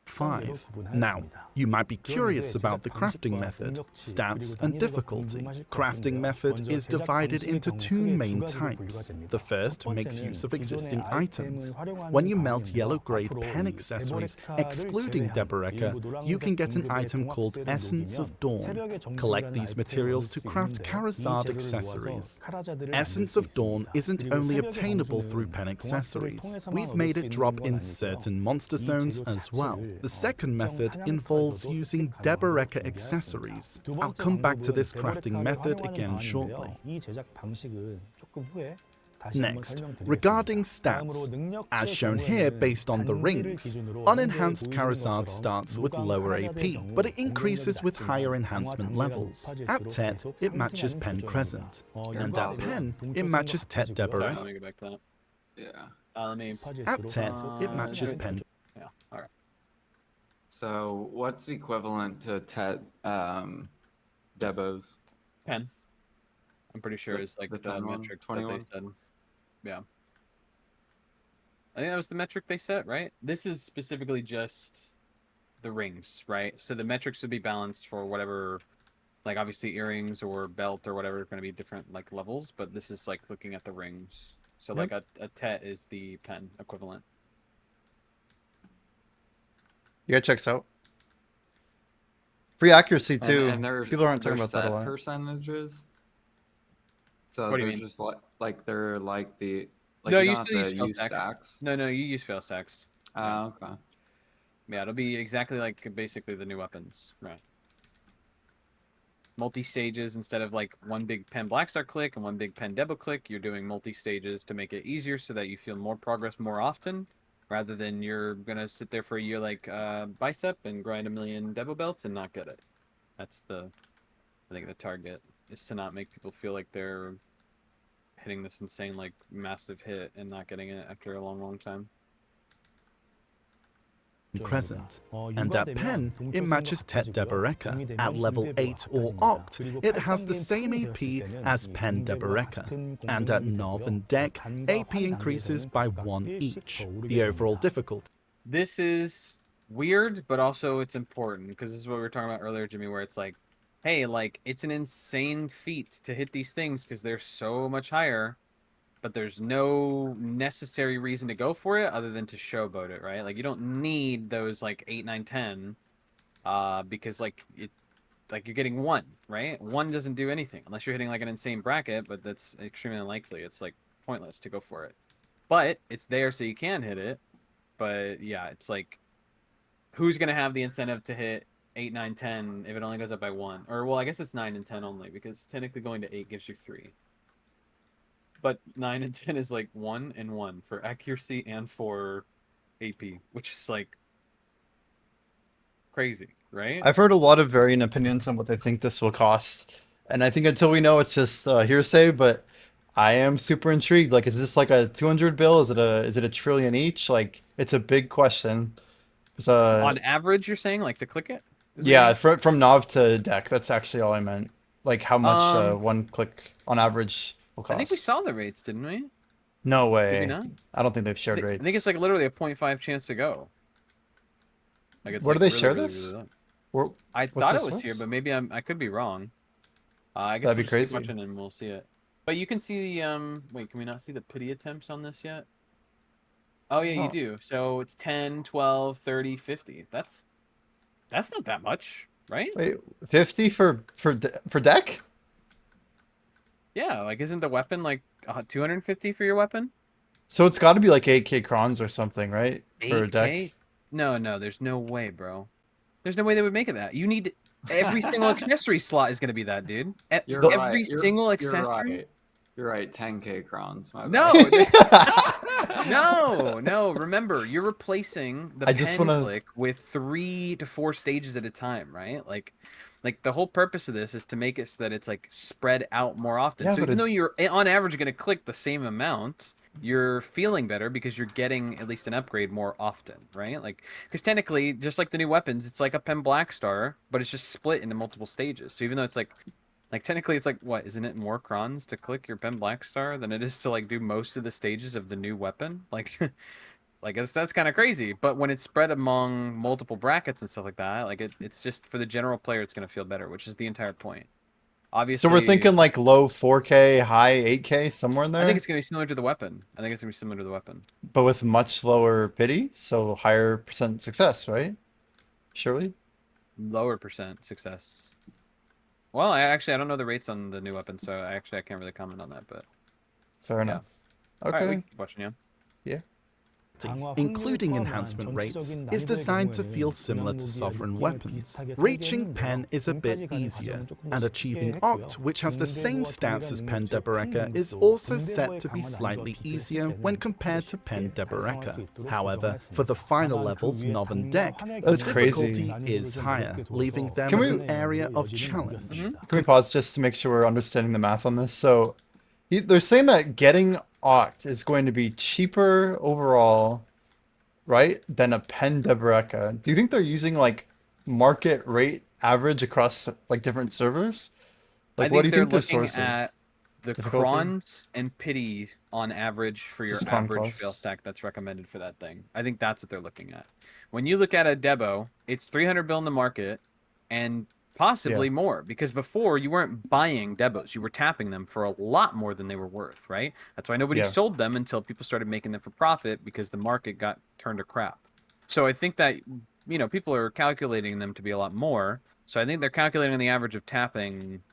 5. Now, you might be curious about the crafting method, stats, and difficulty. Crafting method is divided into two main types. The first makes use of existing items. When you melt yellow-grade pen accessories, excluding Deboreka, you can get an item called Essence of Dawn. Collect these materials to craft Karazad accessories. Essence of Dawn isn't only obtainable through pen accessories. We've made it drop in certain monster zones as well. The second method involves using Deboreka accessories. I'll come back to this crafting method again shortly. Next, regarding stats, as shown here based on the rings, unenhanced Karazad starts with lower AP, but it increases with higher enhancement levels. At Tet, it matches Pen Crescent, and at Pen, it matches Tet Sorry, Deborah. let me get back to that. Yeah. Let me. At Tet, it matches Pen. Yeah. All right. So what's equivalent to Tet Debos? 10. I'm pretty sure The- is like the the 10 one? metric that 21? they said. Yeah. I think that was the metric they set, right? This is specifically just the rings, right? So the metrics would be balanced for whatever, like obviously earrings or belt or whatever are going to be different like levels, but this is like looking at the rings. So like a Tet is the pen equivalent. Yeah, checks out. Free accuracy too. And People aren't talking they're about that a set lot. percentages. So What do you they're mean? just like they're like the like No, you you don't still have use to fail use stacks. stacks. No, you use fail stacks. Oh, okay. Yeah, it'll be exactly like basically the new weapons, right? Multi-stages instead of like one big pen Blackstar click and one big pen Debo click, you're doing multi-stages to make it easier so that you feel more progress more often. rather than you're gonna sit there for a year like bicep and grind 1,000,000 Devo belts and not get it. That's I think the target is to not make people feel like they're hitting this insane like massive hit and not getting it after a long time. Present. And at Pen, it matches Tet Deboreka. At level 8 or Oct, it has the same AP as Pen Deboreka. And at Nov and Deck, AP increases by 1 each. The overall difficulty. This is weird, but also it's important, because this is what we were talking about earlier, Jimmy, where it's like, hey, like, it's an insane feat to hit these things because they're so much higher, but there's no necessary reason to go for it other than to showboat it, right? Like, you don't need those like 8, 9, 10, because like you're getting 1, right? 1 doesn't do anything unless you're hitting like an insane bracket, but that's extremely unlikely. It's like pointless to go for it. But it's there so you can hit it. But yeah, it's like, who's gonna have the incentive to hit 8, 9, 10 if it only goes up by 1? Or well, I guess it's 9 and 10 only, because technically going to 8 gives you 3. But 9 and 10 is like 1 and 1 for accuracy and for AP, which is like crazy, right? I've heard a lot of varying opinions on what they think this will cost, and I think until we know, it's just hearsay. But I am super intrigued. Like, is this like a 200 bill? Is it a trillion each? Like, it's a big question. On average, you're saying, like, to click it? Yeah, from Nav to Deck. That's actually all I meant. Like, how much one click on average will cost. I think we saw the rates, didn't we? No Did we way. not? I don't think they've shared rates. I think it's like literally a 0.5 chance to go. Like, it's Where like do they really, share really, this? really low. I What's thought the it was source? here, but maybe I could be wrong. I guess That'd be we'll just keep crazy. watching and we'll see it. But you can see the wait, can we not see the pity attempts on this yet? Oh yeah, you Oh. do. So it's 10, 12, 30, 50. That's not that much, right? Wait, 50 for Deck? Yeah, like, isn't the weapon like 250 for your weapon? So it's got to be like 8K crons or something, right? For 8K? Deck. No, there's no way, bro. There's no way they would make it that. You need every single accessory slot is gonna be that, dude. You're Every right. single You're accessory. right. You're right. 10K crowns. My bad. No, no. Remember, you're replacing the I just pen wanna- click with 3 to 4 stages at a time, right? Like the whole purpose of this is to make it so that it's like spread out more often. Yeah, So but even though it's- you're on average going to click the same amount, you're feeling better because you're getting at least an upgrade more often, right? Like, because technically, just like the new weapons, it's like a pen black star, but it's just split into multiple stages. So even though it's like technically it's like, what, isn't it more crons to click your pen black star than it is to like do most of the stages of the new weapon? Like like that's kind of crazy. But when it's spread among multiple brackets and stuff like that, like it's just for the general player, it's going to feel better, which is the entire point. Obviously, So we're thinking like low 4K, high 8K, somewhere in there? I think it's going to be similar to the weapon. I think it's going to be similar to the weapon. But with much lower pity, so higher percent success, right? Surely? Lower percent success. Well, I don't know the rates on the new weapon, so I can't really comment on that, but Fair enough. all Okay. right, we can keep watching, yeah. Including enhancement rates, is designed to feel similar to sovereign weapons. Reaching Pen is a bit easier, and achieving Oct, which has the same stats as Pen Deboreka, is also set to be slightly easier when compared to Pen Deboreka. However, for the final levels, Nov and Deck, the That's crazy. difficulty is higher, leaving them Can as we- an area of challenge. Can we pause just to make sure we're understanding the math on this? So they're saying that getting Oct is going to be cheaper overall, right, than a Pen Deboreka. Do you think they're using like market rate average across like different servers? Like, I what do you they're think their looking source is? at the Difficulty? crons and pity on average for your Just cron average costs? fail stack that's recommended for that thing. I think that's what they're looking at. When you look at a Debo, it's 300 bill in the market and possibly more, because before you weren't buying Debos, you were tapping them for a lot more than they were worth, right? That's why nobody Yeah. sold them until people started making them for profit, because the market got turned to crap. So I think that, you know, people are calculating them to be a lot more. So I think they're calculating the average of tapping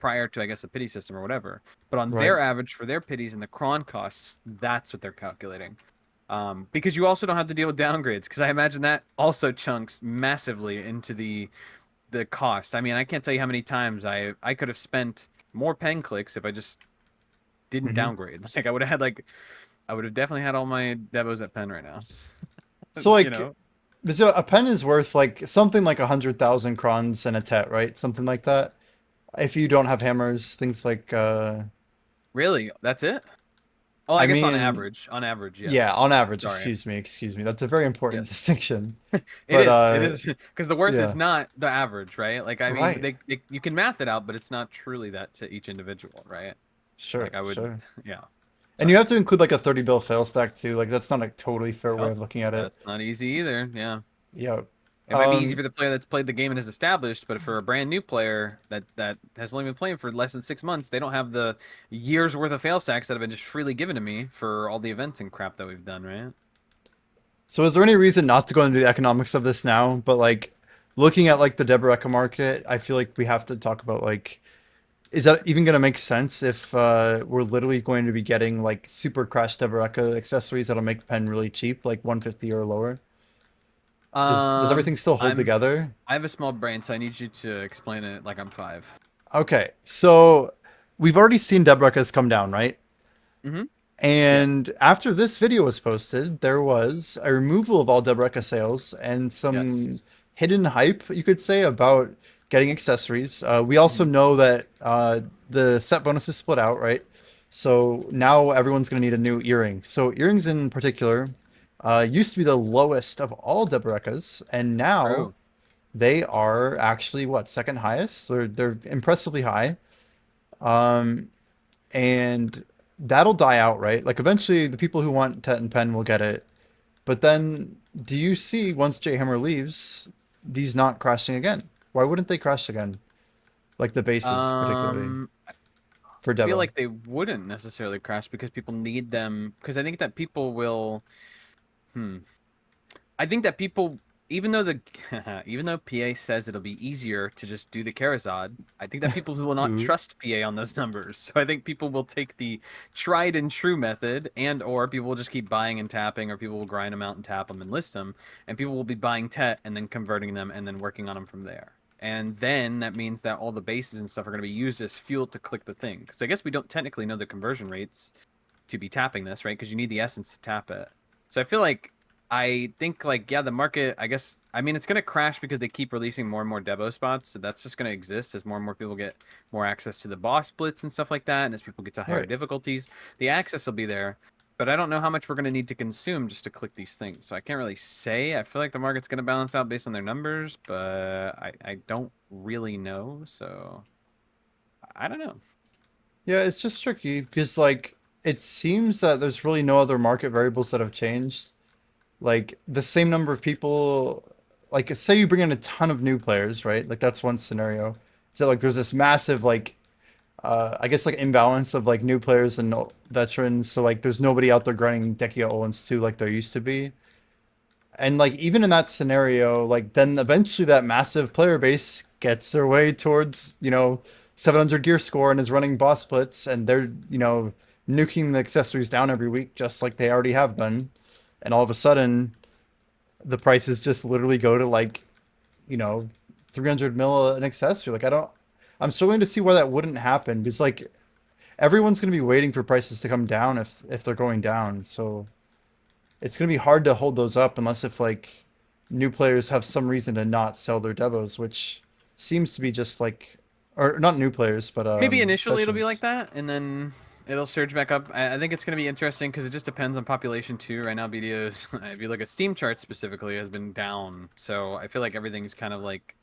prior to, I guess, the pity system or whatever. But on their Right. average for their pities and the cron costs, that's what they're calculating. Because you also don't have to deal with downgrades, because I imagine that also chunks massively into the cost. I mean, I can't tell you how many times I could have spent more pen clicks if I just didn't Mhm. downgrade. Like, I would have had like I would have definitely had all my Devos at Penn right now. So You like, know, so a pen is worth like something like 100,000 crons and a tet, right? Something like that. If you don't have hammers, things like, really, that's it. Oh, I I guess mean, on average, yeah, yes. on average, Sorry. excuse me. That's a very important Yes. distinction. It But is. It is because the worth is yeah, not the average, right? Like, I mean, right. you can math it out, but it's not truly that to each individual, right? Sure, Like, I would, sure. yeah. And you Sorry. have to include like a 30 bill fail stack too. Like that's not a totally fair way Yep. of looking at it. That's not easy either. Yeah. Yeah. It might be easy Um, for the player that's played the game and is established, but for a brand new player that has only been playing for less than 6 months, they don't have the years worth of fail stacks that have been just freely given to me for all the events and crap that we've done, right? so is there any reason not to go into the economics of this now? But like looking at like the Deboreka market, I feel like we have to talk about like, is that even going to make sense if we're literally going to be getting like super crash Deboreka accessories that'll make pen really cheap, like 150 or lower? Does everything still hold I'm together? I have a small brain, so I need you to explain it like I'm 5. Okay, so we've already seen Debrekas come down, right? Mm-hmm. Yes. And after this video was posted, there was a removal of all Debreka sales and some Yes. hidden hype, you could say, about getting accessories. We also Mm-hmm. know that the set bonus is split out, right? So now everyone's going to need a new earring. So earrings in particular used to be the lowest of all Debrekas, and now True. they are actually what, second highest? They're impressively high. Um, and that'll die out, right? Like eventually the people who want Tet and Pen will get it. But then do you see once J Hammer leaves, these not crashing again? Why wouldn't they crash again? Like the bases particularly I for feel Devo. like they wouldn't necessarily crash because people need them. Because I think that people will. Hmm. I think that people, even though the even though PA says it'll be easier to just do the Karazad, I think that people will not Ooh. trust PA on those numbers. So I think people will take the tried and true method, and or people will just keep buying and tapping, or people will grind them out and tap them and list them, and people will be buying Tet and then converting them and then working on them from there. And then that means that all the bases and stuff are going to be used as fuel to click the thing. Because I guess we don't technically know the conversion rates to be tapping this, right? Because you need the essence to tap it. So I think like yeah, the market. I guess I mean it's gonna crash because they keep releasing more and more Devo spots. So that's just gonna exist as more and more people get more access to the boss splits and stuff like that, and as people get to higher Right. difficulties, the access will be there. But I don't know how much we're gonna need to consume just to click these things. So I can't really say. I feel like the market's gonna balance out based on their numbers, but I don't really know. So I don't know. Yeah, it's just tricky because like it seems that there's really no other market variables that have changed. Like the same number of people, like say you bring in a ton of new players, right? Like that's one scenario. So like there's this massive like I guess like imbalance of like new players and veterans. So like there's nobody out there grinding Dekia Owens too like there used to be. And like even in that scenario, like then eventually that massive player base gets their way towards, 700 gear score and is running boss splits and they're, nuking the accessories down every week just like they already have been. And all of a sudden the prices just literally go to like, you know, 300 mil an accessory. Like I'm struggling to see why that wouldn't happen because like everyone's going to be waiting for prices to come down if they're going down. So it's going to be hard to hold those up unless if like new players have some reason to not sell their devos, which seems to be just like, or not new players, but Maybe initially it'll be like veterans. that, and then it'll surge back up. I think it's going to be interesting because it just depends on population too. Right now, BDOs, if you look at Steam charts specifically, has been down. So I feel like everything's kind of like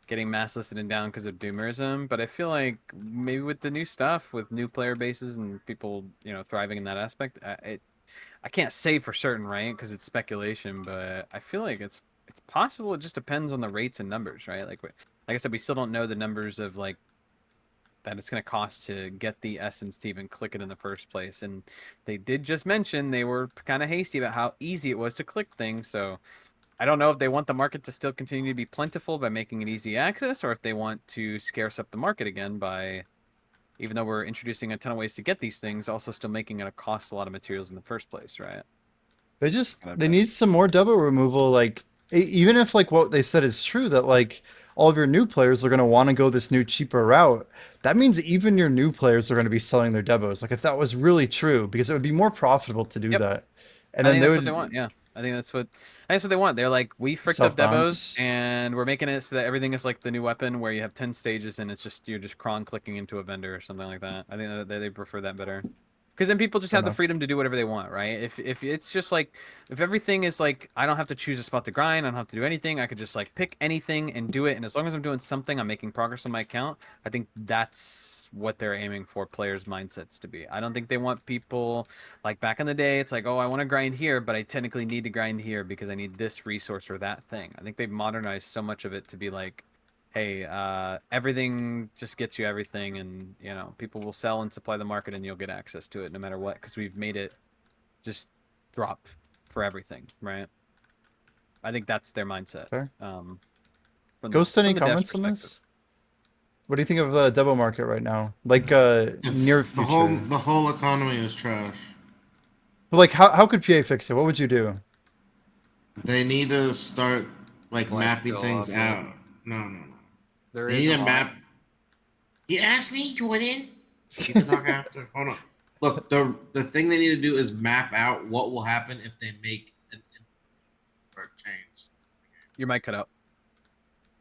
getting mass listed and down because of doomerism. But I feel like maybe with the new stuff, with new player bases and people, thriving in that aspect, I can't say for certain, right? Because it's speculation, but I feel like it's possible. It just depends on the rates and numbers, right? Like I said, we still don't know the numbers of like that it's going to cost to get the essence to even click it in the first place. And they did just mention they were kind of hasty about how easy it was to click things. So I don't know if they want the market to still continue to be plentiful by making it easy access, or if they want to scarce up the market again by, even though we're introducing a ton of ways to get these things, also still making it a cost a lot of materials in the first place, right? They need some more double removal. Like even if like what they said is true, that like all of your new players are going to want to go this new cheaper route. That means even your new players are going to be selling their debos. Like if that was really true, because it would be more profitable to do Yep. that. And I then think they that's what they want. would Yeah, I think that's what they want. They're like, we fricked up self Devos, balance. and we're making it so that everything is like the new weapon, where you have 10 stages, and it's just you're just cron clicking into a vendor or something like that. I think that they prefer that better, because then people just Fair have the enough. freedom to do whatever they want, right? If it's just like, if everything is like, I don't have to choose a spot to grind, I don't have to do anything. I could just like pick anything and do it, and as long as I'm doing something, I'm making progress on my account. I think that's what they're aiming for players' mindsets to be. I don't think they want people like back in the day. It's like, oh, I want to grind here, but I technically need to grind here because I need this resource or that thing. I think they've modernized so much of it to be like, hey, everything just gets you everything, and you know, people will sell and supply the market, and you'll get access to it no matter what, because we've made it just drop for everything, right? I think that's their mindset. Fair. From Ghost, any the dev's comments on perspective. this? What do you think of the demo market right now? Like near It's future. the whole economy is trash. But like how could PA fix it? What would you do? They need to start like Life mapping skill things update. out. No. There They is need a to lot. map. You asked me, Jordan. You can talk after. Hold on. Look, the thing they need to do is map out what will happen if they make an or change. Your mic cut out.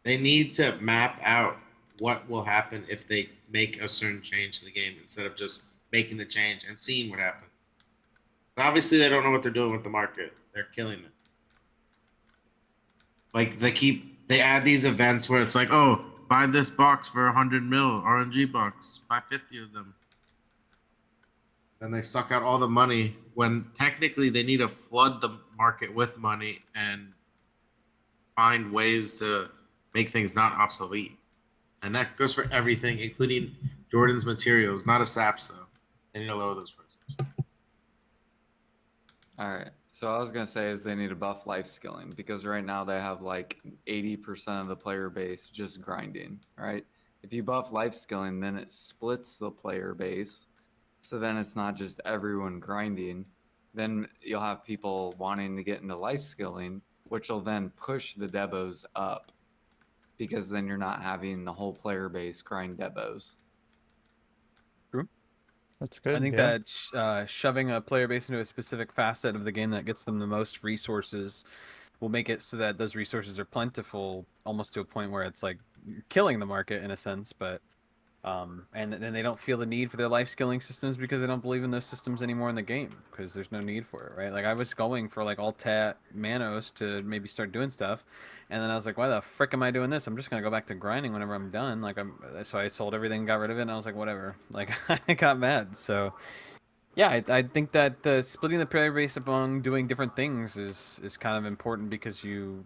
They need to map out what will happen if they make a certain change to the game instead of just making the change and seeing what happens. So obviously they don't know what they're doing with the market. They're killing it. Like they add these events where it's like, oh, buy this box for 100 mil RNG box, buy 50 of them. Then they suck out all the money when technically they need to flood the market with money and find ways to make things not obsolete. And that goes for everything, including Jordan's materials, not a SAPs though. They need to lower those prices. All right. So I was gonna say is they need to buff life skilling, because right now they have like 80% of the player base just grinding, right? If you buff life skilling, then it splits the player base. So then it's not just everyone grinding. Then you'll have people wanting to get into life skilling, which will then push the debos up, because then you're not having the whole player base grind debos. That's good. I think yeah. that shoving a player base into a specific facet of the game that gets them the most resources will make it so that those resources are plentiful, almost to a point where it's like killing the market in a sense. But and then they don't feel the need for their life skilling systems because they don't believe in those systems anymore in the game, because there's no need for it, right? Like I was going for like alt-tat Manos to maybe start doing stuff, and then I was like, why the frick am I doing this? I'm just gonna go back to grinding whenever I'm done. So I sold everything, got rid of it, and I was like, whatever. Like I got mad. So yeah, I think that splitting the player base among doing different things is kind of important, because you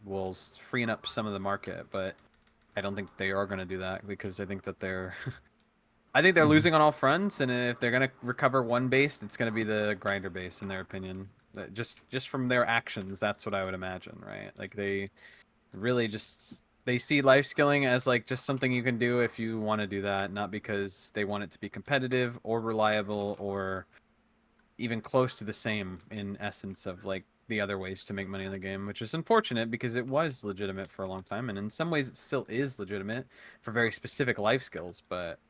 will freeing up some of the market, but I don't think they are going to do that, because I think that they're I think they're losing on all fronts, and if they're going to recover one base, it's going to be the grinder base in their opinion. Just from their actions, that's what I would imagine, right? Like they really just they see life skilling as like just something you can do if you want to do that, not because they want it to be competitive or reliable or even close to the same in essence of like the other ways to make money in the game, which is unfortunate because it was legitimate for a long time, and in some ways it still is legitimate for very specific life skills, but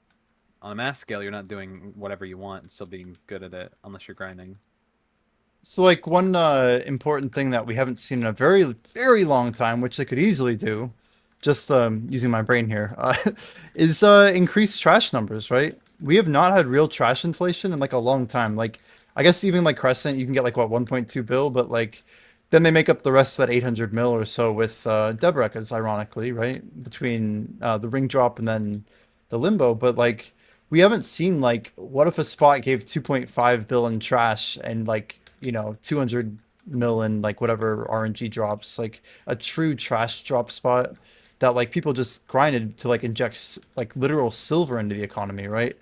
on a mass scale you're not doing whatever you want and still being good at it unless you're grinding. So like one important thing that we haven't seen in a very, very long time, which they could easily do, just using my brain here, is increase trash numbers, right? We have not had real trash inflation in like a long time. Like I guess even like Crescent, you can get like what 1.2 bill, but like then they make up the rest of that 800 mil or so with Debrekas, ironically, right? Between the ring drop and then the limbo. But like we haven't seen like what if a spot gave 2.5 bill in trash and like 200 mil in like whatever RNG drops, like a true trash drop spot that like people just grinded to like inject like literal silver into the economy, right?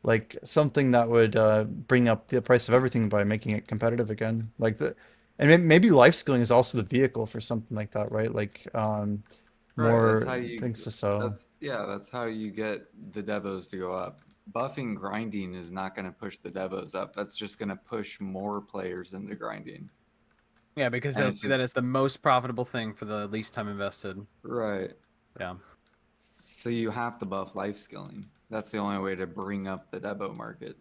Like something that would bring up the price of everything by making it competitive again. Like the and maybe life skilling is also the vehicle for something like that, right? Like Right. That's more how you. things to sell. That's how you get the devos to go up. Buffing grinding is not going to push the devos up. That's just going to push more players into grinding. Yeah, because And they'll it's see just that as the most profitable thing for the least time invested. right. Yeah. So you have to buff life skilling. That's the only way to bring up the Debo market.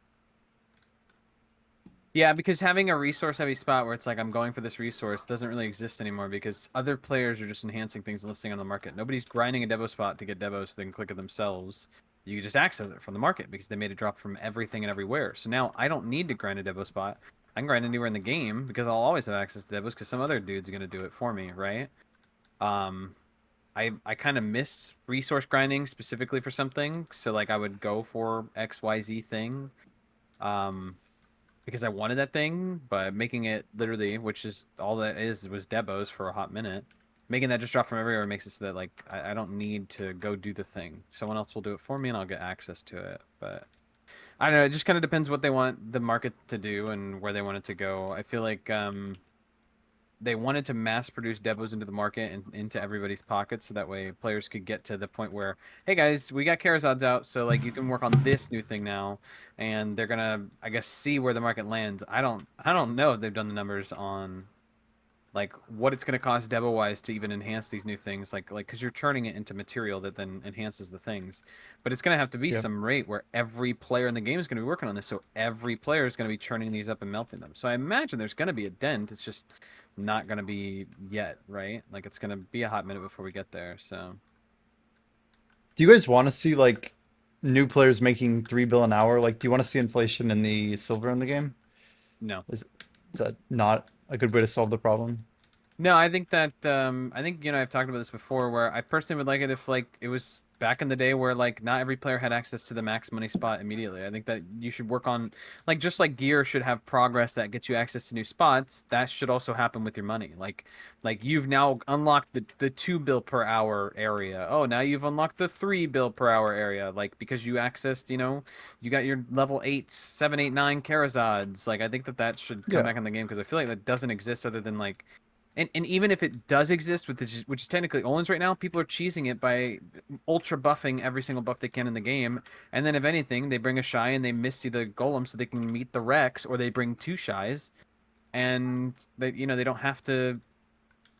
Yeah, because having a resource-heavy spot where it's like I'm going for this resource doesn't really exist anymore because other players are just enhancing things and listing on the market. Nobody's grinding a Devo spot to get Devo so they can click it themselves. You just access it from the market because they made it drop from everything and everywhere. So now I don't need to grind a Devo spot. I can grind anywhere in the game because I'll always have access to Devos because some other dude's going to do it for me, right? Um, I kind of miss resource grinding specifically for something. So like I would go for XYZ thing. Um, because I wanted that thing, but making it literally, which is all that is, was Debo's for a hot minute. Making that just drop from everywhere makes it so that like I don't need to go do the thing. Someone else will do it for me, and I'll get access to it. But I don't know. It just kind of depends what they want the market to do and where they want it to go. I feel like they wanted to mass produce Devos into the market and into everybody's pockets so that way players could get to the point where, hey guys, we got Charizards out, so like you can work on this new thing now, and they're gonna, I guess, see where the market lands. I don't know if they've done the numbers on like what it's gonna cost Devo wise to even enhance these new things, like because you're turning it into material that then enhances the things, but it's gonna have to be Yep. some rate where every player in the game is gonna be working on this, so every player is gonna be churning these up and melting them. So I imagine there's gonna be a dent. It's just not gonna be yet, right? Like it's gonna be a hot minute before we get there. So Do you guys want to see like new players making 3 bill an hour? Like, do you want to see inflation in the silver in the game? no. Is that not a good way to solve the problem? No, I think that I think I've talked about this before where I personally would like it if like it was back in the day where like not every player had access to the max money spot immediately. I think that you should work on like just like gear should have progress that gets you access to new spots, that should also happen with your money. Like you've now unlocked the 2 bill per hour area. Oh, now you've unlocked the 3 bill per hour area like because you accessed, you got your level 8, 7, 8, 9 Charizards. Like I think that should come Yeah. back in the game because I feel like that doesn't exist other than like and even if it does exist, which is technically Olin's right now, people are cheesing it by ultra buffing every single buff they can in the game. And then if anything, they bring a shy and they misty the golem so they can meet the Rex, or they bring 2 shies, and they don't have to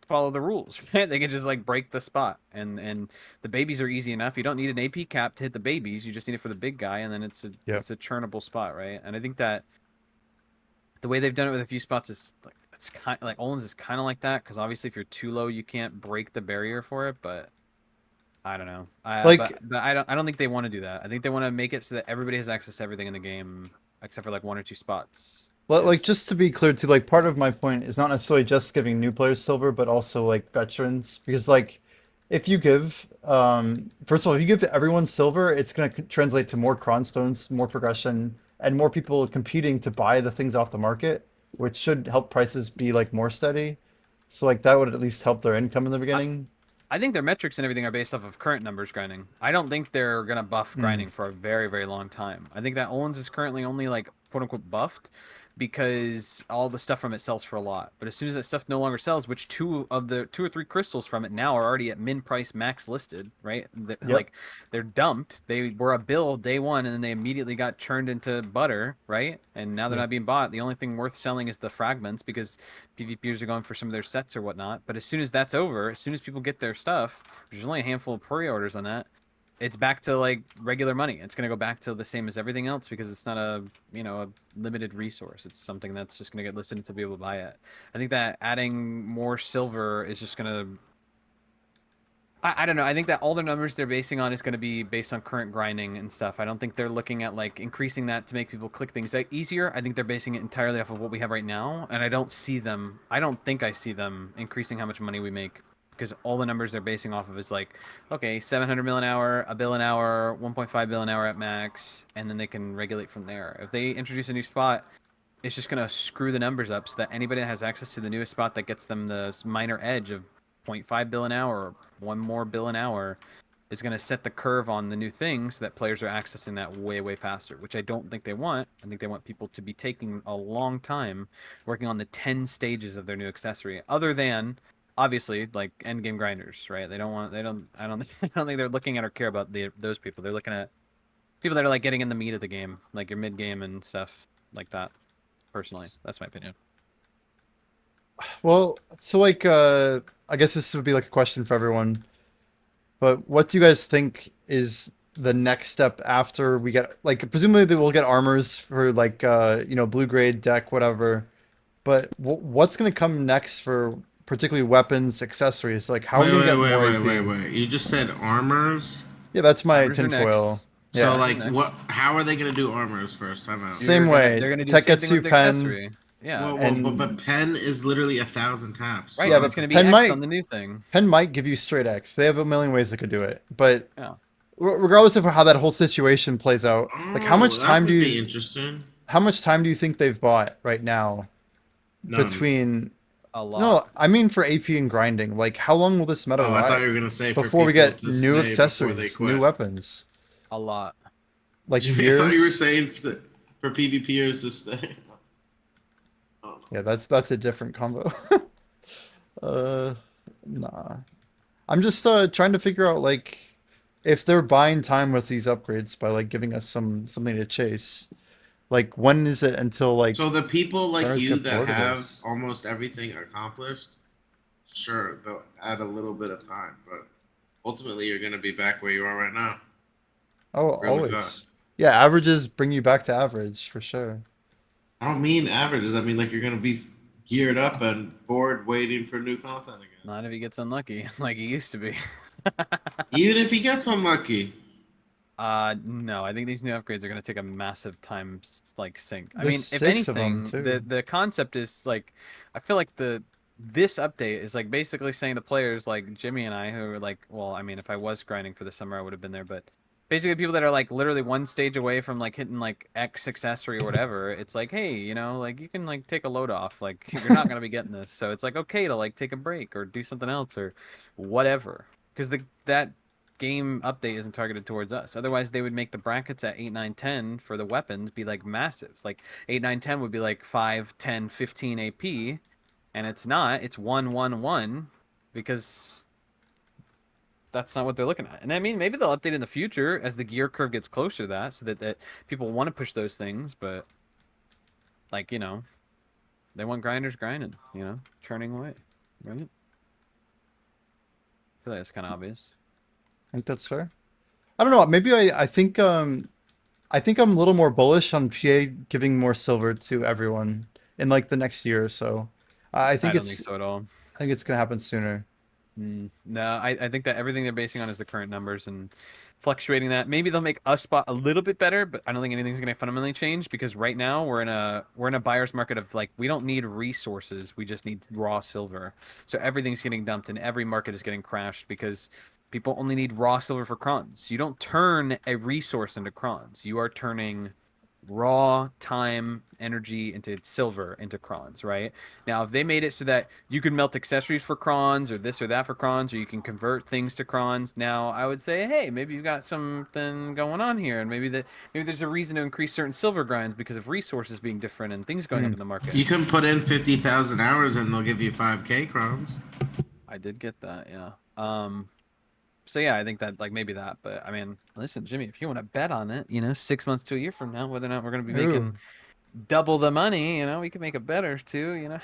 follow the rules, right? They can just like break the spot, and the babies are easy enough. You don't need an AP cap to hit the babies. You just need it for the big guy, and then it's a Yep. it's a churnable spot, right? And I think that the way they've done it with a few spots is like it's kind like Olin's is kind of like that because obviously if you're too low you can't break the barrier for it, but I don't know. Like, But I don't think they want to do that. I think they want to make it so that everybody has access to everything in the game except for like 1 or 2 spots. like Is just to be clear too, like part of my point is not necessarily just giving new players silver, but also like veterans, because like if you give, first of all, if you give everyone silver, it's going to translate to more cron stones, more progression, and more people competing to buy the things off the market, which should help prices be like more steady. So like that would at least help their income in the beginning. I think their metrics and everything are based off of current numbers grinding. I don't think they're gonna buff Mm, grinding for a very, very long time. I think that Owens is currently only like quote unquote buffed because all the stuff from it sells for a lot. But as soon as that stuff no longer sells, which 2 or 3 crystals from it now are already at min price max listed, right? yep. Like they're dumped. They were a bill day one and then they immediately got churned into butter, right? And now they're Yeah. not being bought. The only thing worth selling is the fragments because PvPers are going for some of their sets or whatnot. But as soon as that's over, as soon as people get their stuff, which there's only a handful of pre-orders on that, it's back to like regular money. It's gonna go back to the same as everything else because it's not a limited resource. It's something that's just gonna get listed to be able to buy it. I think that adding more silver is just gonna. I don't know. I think that all the numbers they're basing on is going to be based on current grinding and stuff. I don't think they're looking at like increasing that to make people click things easier. I think they're basing it entirely off of what we have right now, and I don't see them. I don't think I see them increasing how much money we make because all the numbers they're basing off of is like, okay, 700 mil an hour, a bill an hour, 1.5 bill an hour at max, and then they can regulate from there. If they introduce a new spot, it's just going to screw the numbers up so that anybody that has access to the newest spot that gets them the minor edge of 0.5 bill an hour or 1 more bill an hour is going to set the curve on the new thing so that players are accessing that way, way faster, which I don't think they want. I think they want people to be taking a long time working on the 10 stages of their new accessory, other than obviously like end game grinders, right? I don't I don't think they're looking at or care about those people. They're looking at people that are like getting in the meat of the game, like your mid game and stuff like that. Personally, that's my opinion. Well, so like, I guess this would be like a question for everyone. But what do you guys think is the next step after we get like presumably we'll get armors for like blue grade deck whatever. But what's gonna come next for particularly weapons accessories? Like how are we Wait, gonna wait, get wait, more wait, wait, AP? wait. You just said armors. Yeah, that's my Armors are tinfoil. next. So Yeah, like, next. what? How are they gonna do armors first? Time out. same way. They're gonna do the same thing with Teketsu the pen accessory. Yeah. Well, but and pen is literally 1,000 taps. Right, So but yeah, it's but gonna be pen X on might the new thing. pen might give you straight X. They have a million ways they could do it, but Yeah. regardless of how that whole situation plays out, like oh, that would be interesting. how much time do you think they've bought right now None. between A no, lot. I mean for AP and grinding. Like how long will this meta Oh, I thought ride you were gonna say for before we people get to new stay before they accessories, quit. new weapons? A lot. Like Jimmy, I thought you were years? saying for PvPers to stay. Oh. Yeah, that's a different combo. uh nah. I'm just trying to figure out like if they're buying time with these upgrades by like giving us something to chase. Like when is it until like So the people like runners you get that bored of have this? almost everything accomplished, sure, they'll add a little bit of time, but ultimately you're gonna be back where you are right now, Oh, really always. fast. Yeah, averages bring you back to average for sure. I don't mean averages. I mean like you're gonna be geared up and bored waiting for new content again. Not if he gets unlucky, like he used to be. Even if he gets unlucky. No, I think these new upgrades are going to take a massive time like sink. I There's mean, if 6 of them anything, too. the concept is like, I feel like this update is like basically saying the players like Jimmy and I who are like, well, I mean, if I was grinding for the summer, I would have been there, but basically people that are like literally one stage away from like hitting like X accessory or whatever, it's like, hey, like you can like take a load off, like you're not going to be getting this, so it's like okay to like take a break or do something else or whatever, because that game update isn't targeted towards us. Otherwise, they would make the brackets at 8, 9, 10 for the weapons be like massive. Like 8, 9, 10 would be like 5, 10, 15 AP, and it's not. It's 1, 1, 1 because that's not what they're looking at. And I mean, maybe they'll update in the future as the gear curve gets closer to that, so that people want to push those things. But like they want grinders grinding, churning away, right? I feel like it's kind of obvious. I think that's fair. I don't know. Maybe I think I'm a little more bullish on PA giving more silver to everyone in like the next year or so. I I think don't think it's so at all. I think it's gonna happen sooner. No, I think that everything they're basing on is the current numbers and fluctuating that. Maybe they'll make us spot a little bit better, but I don't think anything's going to fundamentally change because right now we're in a buyer's market of like we don't need resources, we just need raw silver. So everything's getting dumped and every market is getting crashed because people only need raw silver for crons. You don't turn a resource into crons. You are turning raw time energy into silver into crons, right? Now if they made it so that you could melt accessories for crons or this or that for crons, or you can convert things to crons, now I would say, hey, maybe you've got something going on here, and maybe there's a reason to increase certain silver grinds because of resources being different and things going up in the market. You can put in 50,000 hours and they'll give you 5K crowns. I did get that, yeah. So yeah, I think that like maybe that, but I mean, listen, Jimmy, if you want to bet on it, 6 months to a year from now, whether or not we're going to be making Ooh. double the money, we can make it better too.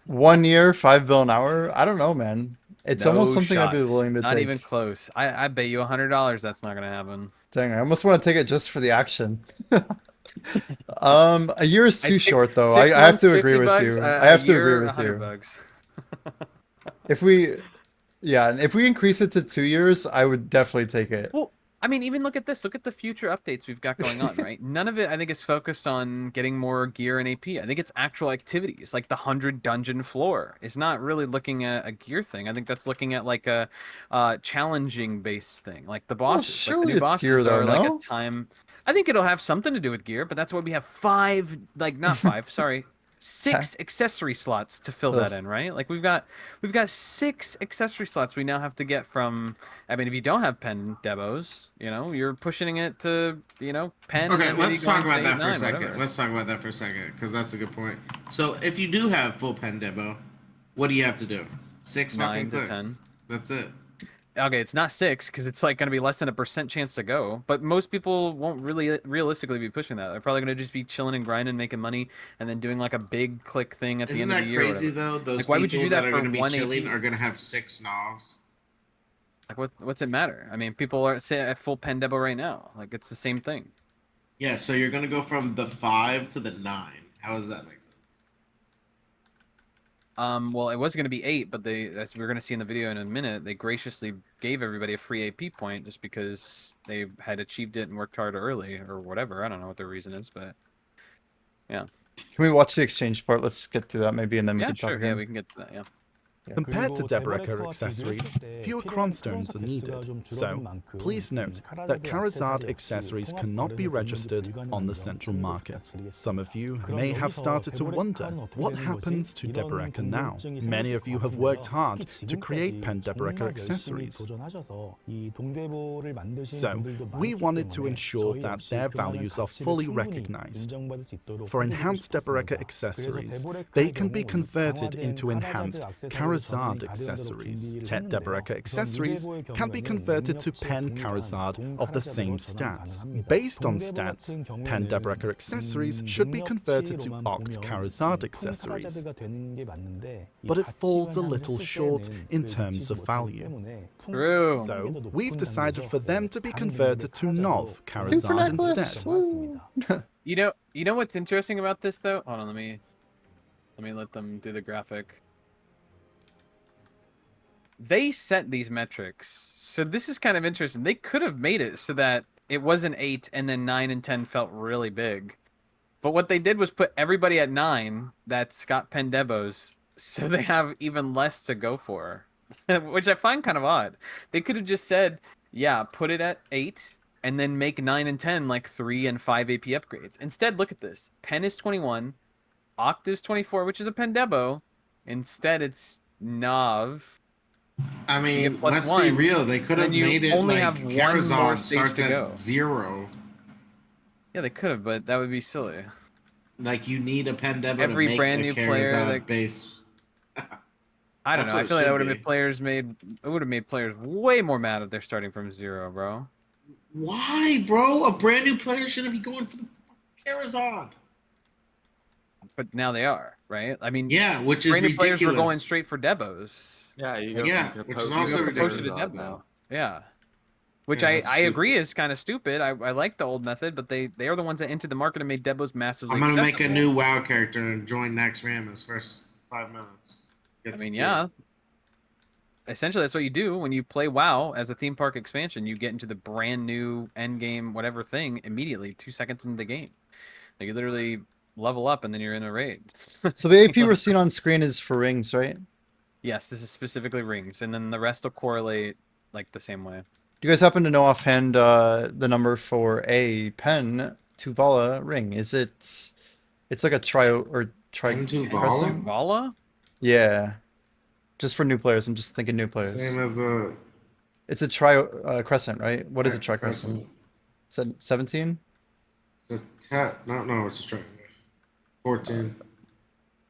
1 year, 5 bill an hour. I don't know, man. It's almost No something I'd be shots. willing to Not take. even close. I bet you $100 that's not gonna happen. Dang, I almost want to take it just for the action. A year is too short though. I have months, to agree 50 with bucks, you. a I have to year, agree with 100 you. bucks. If we, yeah, if we increase it to 2 years, I would definitely take it. Well, I mean, even look at this. Look at the future updates we've got going on, right? None of it, I think, is focused on getting more gear and AP. I think it's actual activities, like the 100 dungeon floor. It's not really looking at a gear thing. I think that's looking at like a challenging based thing, like the Well, bosses. Like the surely new it's gear bosses though, are like a no? time. I think it'll have something to do with gear, but that's why we have not five, sorry, 6 accessory slots to fill that Ugh. in, right? Like we've got 6 accessory slots we now have to get from. I mean, if you don't have pen debos, you're pushing it to pen. and Okay, then maybe let's going talk about to 8, that for a 9, second. whatever. Let's talk about that for a second because that's a good point. So if you do have full pen demo, what do you have to do? 6 fucking 9 to clicks. 10. That's it. Okay, it's not 6 because it's like going to be less than a % chance to go. But most people won't really realistically be pushing that. They're probably going to just be chilling and grinding, making money, and then doing like a big click thing at the Isn't end of the that year. Or crazy whatever. though? Those Like, why would you people do that that are for going to be 1 chilling AP? are going to have 6 knobs. Like what's it matter? I mean, people are say at full Pendebo right now. Like it's the same thing. Yeah, so you're gonna go from the 5 to the 9. How does that make sense? Well, it was going to be 8, but they, as we're going to see in the video in a minute, they graciously gave everybody a free AP point just because they had achieved it and worked hard early or whatever. I don't know what their reason is, but yeah. Can we watch the exchange part? Let's get through that maybe, and then we Yeah, can talk sure. again. Yeah, we can get to that. Yeah. Compared to Deboreka accessories, fewer cronstones are needed, so please note that Charizard accessories cannot be registered on the central market. Some of you may have started to wonder what happens to Deboreka now. Many of you have worked hard to create Pen Deboreka accessories, so we wanted to ensure that their values are fully recognized. For enhanced Deboreka accessories, they can be converted into enhanced Charizard accessories. Tet Deboreka accessories can be converted to Pen Charizard of the same stats. Based on stats, Pen Deboreka accessories should be converted to Oct Charizard accessories, but it falls a little short in terms of value. True. So, we've decided for them to be converted to Nov Think for Charizard necklace. instead. Woo. You know what's interesting about this though? Hold on, let me let them do the graphic. They set these metrics. So this is kind of interesting. They could have made it so that it wasn't 8 and then 9 and 10 felt really big. But what they did was put everybody at 9 that's got Pendebos, so they have even less to go for. Which I find kind of odd. They could have just said, yeah, put it at 8 and then make 9 and 10 like 3 and 5 AP upgrades. Instead, look at this. Pen is 21, Oct is 24, which is a Pendebo. Instead, it's Nav. I mean, plus let's be 1, real. They could have then you made it only like have one more Charizard stage starts to go. at 0. Yeah, they could have, but that would be silly. Like you need a Pendebo Every to make brand a new Charizard player that base. I don't That's know. what I it feel like that should would have be. made players made. It would have made players way more mad if they're starting from 0, bro. Why, bro? A brand new player shouldn't be going for the Charizard. But now they are, right? I mean, Yeah, which is brand new ridiculous. players were going straight for Debos. Yeah, you go Yeah, from which is Kapoki also You go from Potion to ridiculous. Debo. now. Yeah. Which Yeah, that's I agree stupid. is kind of stupid. I like the old method, but they are the ones that entered the market and made Debos massively I'm gonna make a accessible. new WoW character and join Next Rammus first 5 minutes. I Get mean, some yeah. gear. Essentially, that's what you do when you play WoW as a theme park expansion. You get into the brand new end game, whatever thing, immediately 2 seconds into the game. Like you literally level up and then you're in a raid. So the AP we're seeing on screen is for rings, right? Yes, this is specifically rings, and then the rest will correlate like the same way. Do you guys happen to know offhand the number for a Pen Tuvala ring? Is it? It's like a Pen Tuvala? crescent? Vala? Yeah. Just for new players. I'm just thinking new players. Same as a It's a crescent, right? What is a tricrescent? crescent. Is that 17? It's a tap. No, it's a triangle. 14.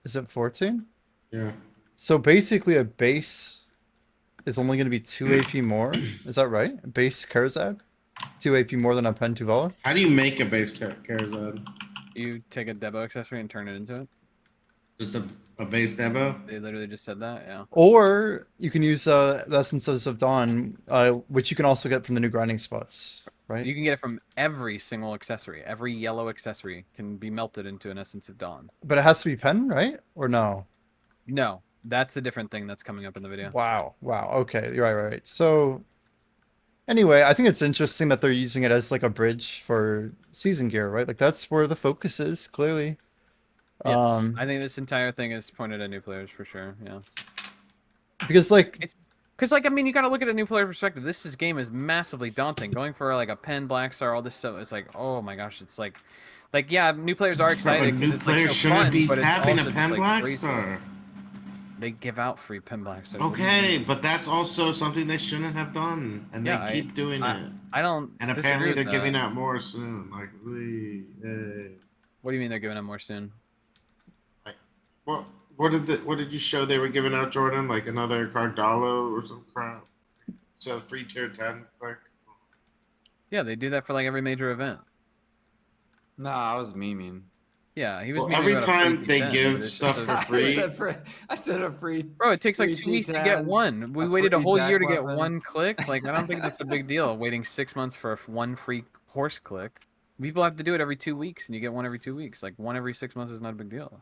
Is it 14? Yeah. So basically a base is only going to be 2 AP more. Is that right? A base Karazad? 2 AP more than a Pen Tuvala? How do you make a base Charizard? You take a Debo accessory and turn it into it. Just a base Debo? They literally just said that, yeah. Or you can use the Essences of Dawn, which you can also get from the new grinding spots, right? You can get it from every single accessory. Every yellow accessory can be melted into an Essence of Dawn. But it has to be Pen, right? Or no? No, that's a different thing that's coming up in the video. Wow. Okay, you're right. So anyway, I think it's interesting that they're using it as like a bridge for season gear, right? Like that's where the focus is, clearly. Yes, I think this entire thing is pointed at new players for sure. Yeah, because like it's because I mean, you got to look at a new player perspective. This game is massively daunting. Going for like a Pen Black Star, all this stuff. It's like, oh my gosh, it's like yeah, new players are excited because it's like so shouldn't fun, be but it's tapping also a just Pen like Black crazy. Star. They give out free Pen Black Stars. What do you Okay, mean? but that's also something they shouldn't have done, and Yeah, they keep doing it. I don't. And disagree apparently with they're that. giving out more soon. Like, hey. What do you mean they're giving out more soon? What did you show they were giving out, Jordan? Like another Cardalo or some crap? So free tier 10 like. Yeah, they do that for like every major event. No, I was memeing. Yeah, he was Well, memeing every about a time free they D10, give but it's stuff just for a, free, I said a free. bro, it takes like free 2 weeks to get D10, one. We a waited a free whole deck year to get weapon. one click. Like, I don't think that's a big deal. Waiting 6 months for one free horse click. People have to do it every 2 weeks, and you get one every 2 weeks. Like, one every 6 months is not a big deal.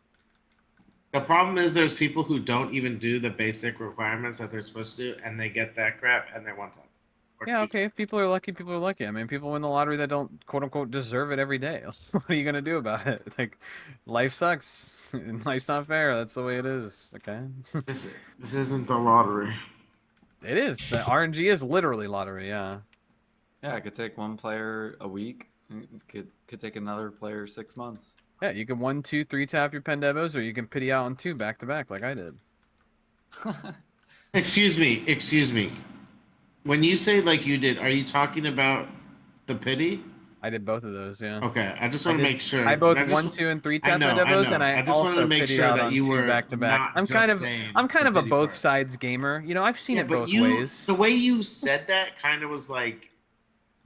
the problem is there's people who don't even do the basic requirements that they're supposed to do, and they get that crap and they want that. Or Yeah, two okay. If people are lucky, people are lucky. I mean, people win the lottery that don't quote unquote deserve it every day. What are you gonna do about it? Like, life sucks. Life's not fair. That's the way it is. Okay. This isn't the lottery. It is. The RNG is literally lottery. Yeah. Yeah, I could take one player a week. Could take another player 6 months. Yeah. You can 1, 2, 3 tap your Pendevos, or you can pity out on 2 back to back, like I did. Excuse me. When you say like you did, are you talking about the pity? I did both of those. Yeah. Okay, I just I want to did. make sure. I both I just, 1, 2, and 3 I tap know, Pendevos, and I I just wanted to also make pity sure out that on you 2 were back to back. not I'm just kind of. saying I'm kind the of a pity both part. sides gamer. You know, I've seen Yeah, it but both you, ways. the way you said that kind of was like,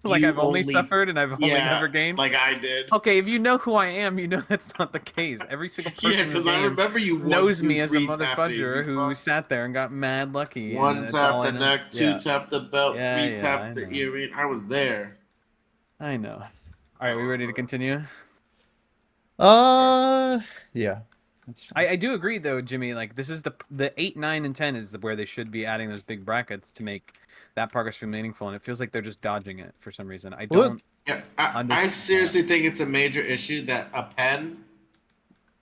Like you I've only suffered and I've only yeah, never gained. like I did. Okay, if you know who I am, you know that's not the case. Every single person Yeah, in the because I game remember you knows me as a 1, 2, 3 tapping. motherfudger You who fuck. sat there and got mad lucky, and One that's tap all I the know. neck, 2 Yeah, tap the belt, yeah, 3 yeah. tap I the know. earring. I was there. I know. All right, we ready to continue? Yeah. That's fine. I do agree though, Jimmy. Like this is the 8, 9, and 10 is where they should be adding those big brackets to make that progress feel meaningful, and it feels like they're just dodging it for some reason. I Well, don't Yeah, I understand. seriously think it's a major issue that a pen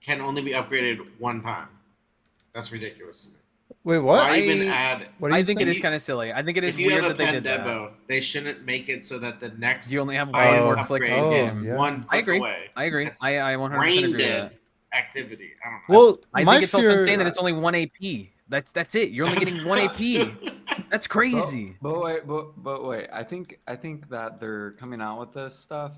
can only be upgraded one time. That's ridiculous to me. wait, what? Why even I add? What do I you think it say? is kind of silly. I think it is If you have weird a that they pen did that. demo, they shouldn't make it so that the next You only have one highest more Oh, click in the upgrade is oh, game. yeah. one I click agree. away. I agree. That's I 100% brain agree with dead that. activity. I don't know. Well, I my think it's also insane fear. that it's only 1 AP. That's it. You're only getting 1 AP. That's crazy. But wait. I think that they're coming out with this stuff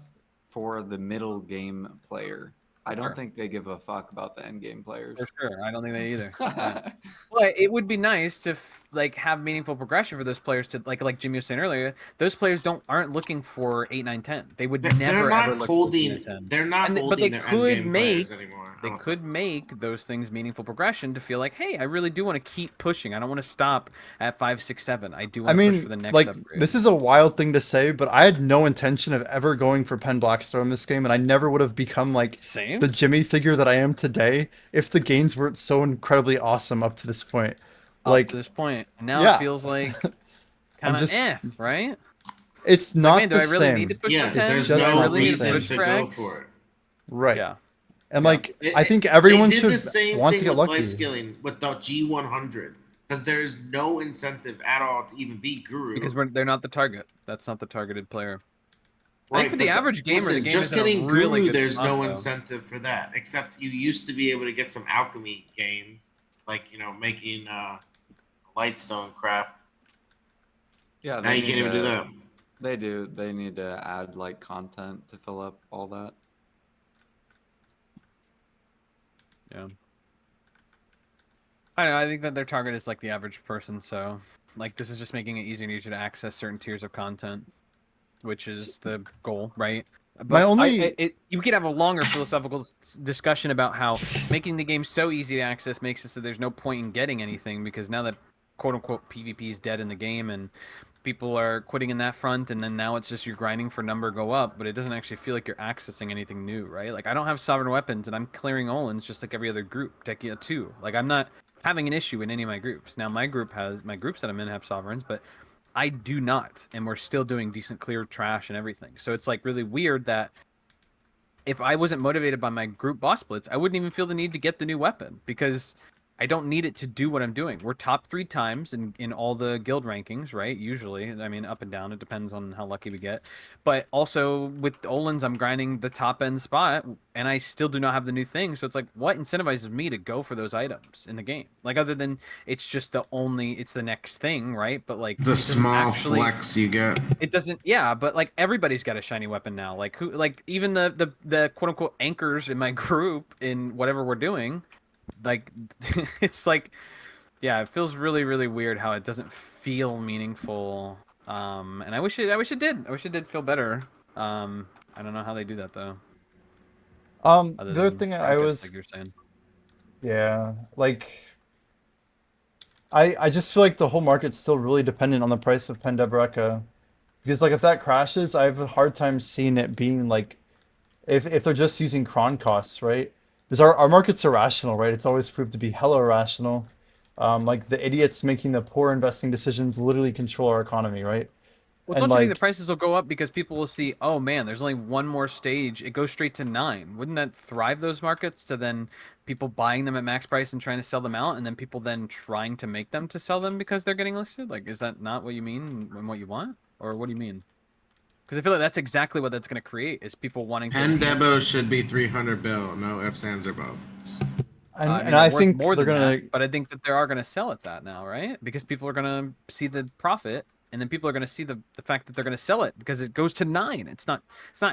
for the middle game player. I don't Sure. think they give a fuck about the end game players. For sure. I don't think they either. Yeah. But it would be nice to like have meaningful progression for those players to like Jimmy was saying earlier. Those players aren't looking for 8, 9, 10. They would They're never ever not look for 8, 9, holding. 10. They're not But holding they their end could game make players anymore. I they don't could think. make those things meaningful progression to feel like, hey, I really do want to keep pushing. I don't want to stop at 5, 6, 7. I do I want to push mean, for the next like, upgrade. this is a wild thing to say, but I had no intention of ever going for Pen Blackstar in this game, and I never would have become like Same. the Jimmy figure that I am today if the games weren't so incredibly awesome up to this point. Up Like, to this point. And now yeah. it feels like I'm kind of just, right? it's Like, not man, do the I really need to same. push Yeah, for 10? there's just Do I no not really the need to same. reason push to for go X? for it. Right. Yeah. And Yeah. like, I think everyone they did should the same want thing to get with lucky. life scaling with the G100 because there's no incentive at all to even be guru. Because they're not the target. That's not the targeted player. I Right, think for the but average gamer, listen, the game just is in a getting really guru, good there's spot, no though. incentive for that. Except you used to be able to get some alchemy gains, like making lightstone crap. Yeah, Now they you can't need even do to. that. They do. They need to add like content to fill up all that. Yeah. I don't know. I think that their target is like the average person. So, like, this is just making it easier and easier to access certain tiers of content, which is the goal, right? My But only you could have a longer philosophical discussion about how making the game so easy to access makes it so there's no point in getting anything because now that quote unquote PvP is dead in the game and people are quitting in that front, and then now it's just you're grinding for number go up, but it doesn't actually feel like you're accessing anything new, right? Like I don't have sovereign weapons and I'm clearing Olins just like every other group, Tekia 2. Like I'm not having an issue in any of my groups. Now my groups that I'm in have sovereigns, but I do not, and we're still doing decent clear trash and everything. So it's like really weird that if I wasn't motivated by my group boss splits, I wouldn't even feel the need to get the new weapon because I don't need it to do what I'm doing. We're top 3 times in all the guild rankings, right? Usually, I mean, up and down. It depends on how lucky we get. But also with Olins, I'm grinding the top end spot, and I still do not have the new thing. So it's like, what incentivizes me to go for those items in the game? Like, other than it's just it's the next thing, right? But like The small flex you get. it doesn't, yeah, but like everybody's got a shiny weapon now. Like who, like even the quote unquote anchors in my group in whatever we're doing, like it's like, yeah, it feels really really weird how it doesn't feel meaningful. And I wish it did. I wish it did feel better. I don't know how they do that though. other The other than thing I rockets, like was, you're saying. yeah, like I just feel like the whole market's still really dependent on the price of Pendebreka. Because like if that crashes, I have a hard time seeing it being like if they're just using cron costs, right? Because our market's irrational, right? It's always proved to be hella irrational. Like the idiots making the poor investing decisions literally control our economy, right? Well, And don't you think the like, prices will go up because people will see, oh man, there's only one more stage. It goes straight to 9. Wouldn't that thrive those markets to then people buying them at max price and trying to sell them out, and then people then trying to make them to sell them because they're getting listed? Like, is that not what you mean and what you want, or what do you mean? Because I feel like that's exactly what that's going to create is people wanting to Pen enhance. Debo should be 300 bill. No ifs, ands, or buts. I and mean, they're I worth think more they're than that, gonna but I think that they are going to sell at that now, right? Because people are going to see the profit, and then people are going to see the fact that they're going to sell it because it goes to 9. It's not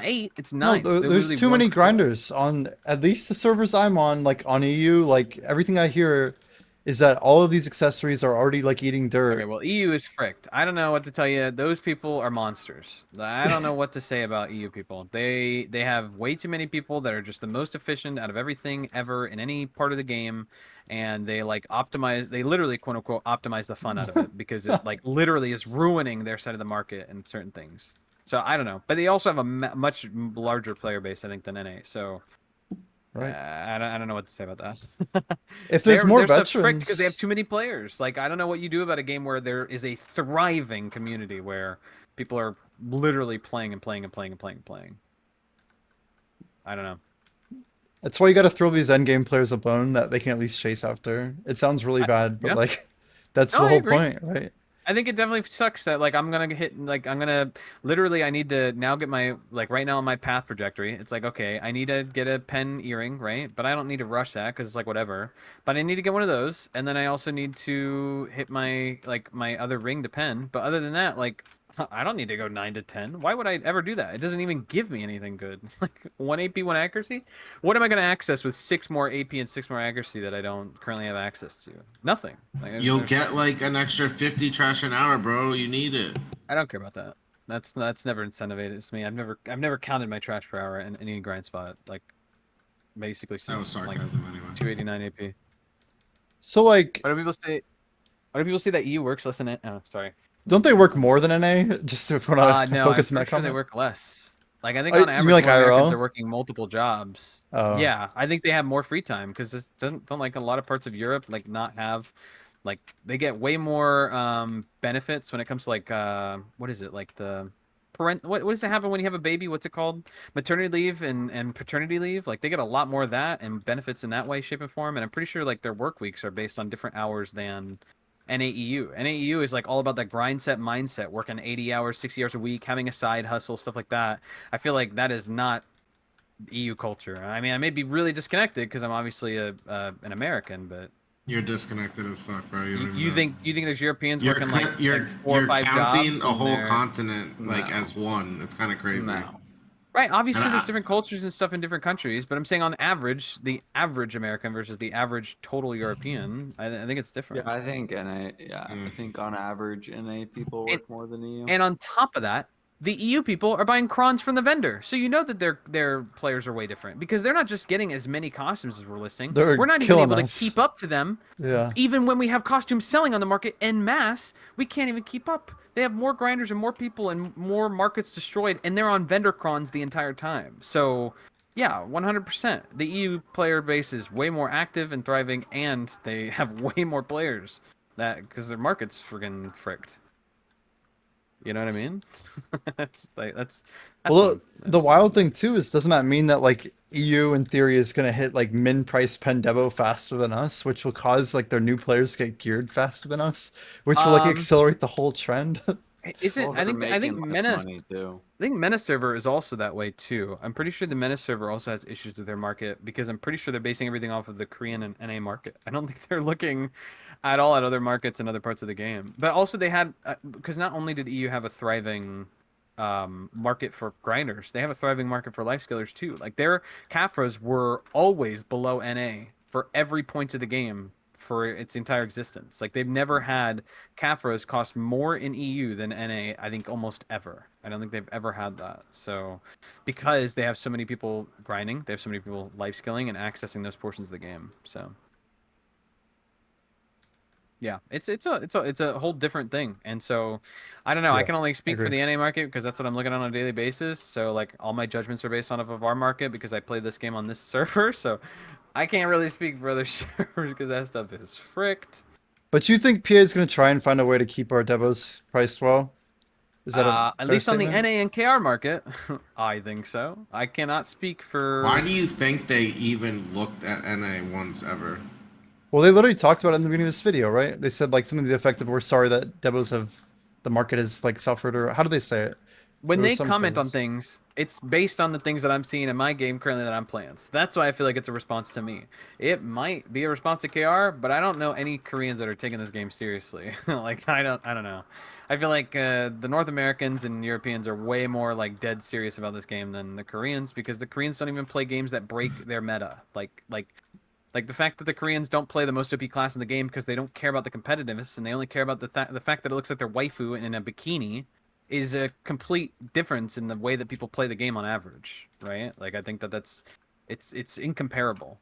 8, it's no, 9. So they there's literally too one many click away. grinders on at least the servers I'm on, like on EU. Like everything I hear is that all of these accessories are already like eating Okay, dirt. well, EU is fricked. I don't know what to tell you. Those people are monsters. I don't know what to say about EU people. They have way too many people that are just the most efficient out of everything ever in any part of the game, and they like optimize. They literally quote unquote optimize the fun out of it because it like literally is ruining their side of the market in certain things. So I don't know, but they also have a much larger player base, I think, than NA. So Right. I don't know what to say about that. If there's their more their stuff's fricked because they have veterans, too many players. Like I don't know what you do about a game where there is a thriving community where people are literally playing and playing and playing and playing and playing. I don't know. that's why you got to throw these endgame players a bone that they can at least chase after. It sounds really bad, but Yeah. like that's No, the I whole agree. point, right? I think it definitely sucks that like I'm gonna hit like I'm gonna literally I need to now get my like right now on my path trajectory. It's like okay, I need to get a pen earring, right? But I don't need to rush that because it's like whatever. But I need to get one of those, and then I also need to hit my like my other ring to pen. But other than that, like I don't need to go 9 to 10. Why would I ever do that? It doesn't even give me anything good. Like 1 AP, 1 accuracy. What am I gonna access with 6 more AP and 6 more accuracy that I don't currently have access to? Nothing. Like You'll there's get like an extra 50 trash an hour, bro. You need it. I don't care about that. That's never incentivized to me. I've never counted my trash per hour in any grind spot like basically That was since like sarcasm anyway. 289 AP. So like, Why do people say? Why do people say that EU works less than it? Oh, sorry. don't they work more than NA? Just if we want to No, I'm focus on that pretty sure they comment. work less. Like I think Oh, on you mean average, like more Americans are IRL? working multiple jobs. Oh, Yeah, I think they have more free time because this doesn't don't like a lot of parts of Europe like not have like they get way more benefits when it comes to like what is it like the what does it happen when you have a baby? What's it called? Maternity leave and paternity leave. Like they get a lot more of that and benefits in that way, shape, and form. And I'm pretty sure like their work weeks are based on different hours than NAEU. NAEU is like all about that grind set mindset, working 80 hours, 60 hours a week, having a side hustle, stuff like that. I feel like that is not EU culture. I mean, I may be really disconnected because I'm obviously an American, but You're disconnected as fuck, bro. You don't even you know. think there's Europeans You're working like you're like 4 or you're 5 counting jobs a and whole they're continent like No. as one. It's kind of crazy. No. right? And Obviously, there's different cultures and stuff in different countries, but I'm saying on average, the average American versus the average total European, I think it's Yeah, different. I think NA. Yeah, I Mm. think on average NA people And work more than EU. And on top of that, the EU people are buying crons from the vendor. So you know that their players are way different because they're not just getting as many costumes as we're listing. they're We're not even killing able to us. keep up to them. Yeah. Even when we have costumes selling on the market en masse, we can't even keep up. They have more grinders and more people and more markets destroyed, and they're on vendor crons the entire time. So, yeah, 100%. The EU player base is way more active and thriving, and they have way more players that because their market's friggin' fricked. You know what I mean? That's Well, what the I'm saying. wild thing too is doesn't that mean that like EU in theory is gonna hit like min price Pendevo faster than us, which will cause like their new players to get geared faster than us, which will like Um, accelerate the whole trend. isn't Well, they're I think making less money too. I think Mena server is also that way too. I'm pretty sure the Mena server also has issues with their market because I'm pretty sure they're basing everything off of the Korean and NA market. I don't think they're looking at all at other markets and other parts of the game. But also they had because not only did EU have a thriving market for grinders, they have a thriving market for life skillers too. Like their Kafras were always below NA for every point of the game for its entire existence. Like they've never had Caphras cost more in EU than NA, I think almost ever. I don't think they've ever had that. So because they have so many people grinding, they have so many people life skilling and accessing those portions of the game. So yeah, it's a whole different thing. And so I don't know, I Yeah, can only speak for agree. the NA market because that's what I'm looking at on a daily basis. So like all my judgments are based on of our market because I played this game on this server. So I can't really speak for other servers because that stuff is fricked. But you think PA is going to try and find a way to keep our devos priced well? Is that a At fair least on the statement? NA and KR market, I think so. I cannot speak for. Why do you think they even looked at NA once ever? Well, they literally talked about it in the beginning of this video, right? They said like something to the effect of, "We're sorry that devos have the market has like suffered," or how do they say it? When There was they some comment on phrase. things, it's based on the things that I'm seeing in my game currently that I'm playing. So that's why I feel like it's a response to me. It might be a response to KR, but I don't know any Koreans that are taking this game seriously. Like I don't know. I feel like the North Americans and Europeans are way more like dead serious about this game than the Koreans because the Koreans don't even play games that break their meta. Like the fact that the Koreans don't play the most OP class in the game because they don't care about the competitiveness and they only care about the fact that it looks like their waifu in a bikini is a complete difference in the way that people play the game on average, right? Like I think that it's incomparable.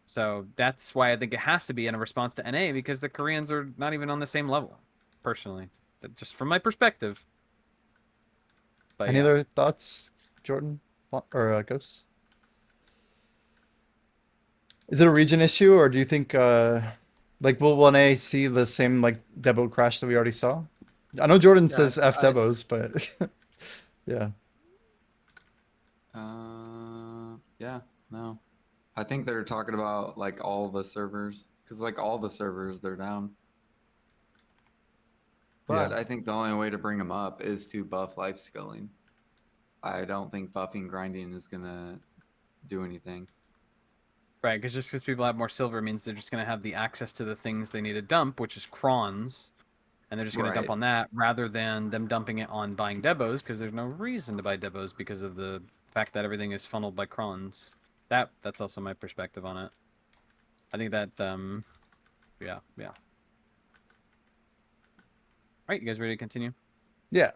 So that's why I think it has to be in a response to NA because the Koreans are not even on the same level, personally. Just from my perspective. But Any yeah. other thoughts, Jordan or Ghost? Is it a region issue, or do you think like will 1A see the same like Debo crash that we already saw? I know Jordan Yeah, says F Debos, but yeah. Yeah, no. I think they're talking about like all the servers, because like all the servers they're down. But Yeah. I think the only way to bring them up is to buff life skilling. I don't think buffing grinding is gonna do anything. Right, because just because people have more silver means they're just going to have the access to the things they need to dump, which is crons, and they're just going to dump Right. on that rather than them dumping it on buying debos because there's no reason to buy debos because of the fact that everything is funneled by crons. That's also my perspective on it. I think that yeah. All right, you guys ready to continue? Yeah.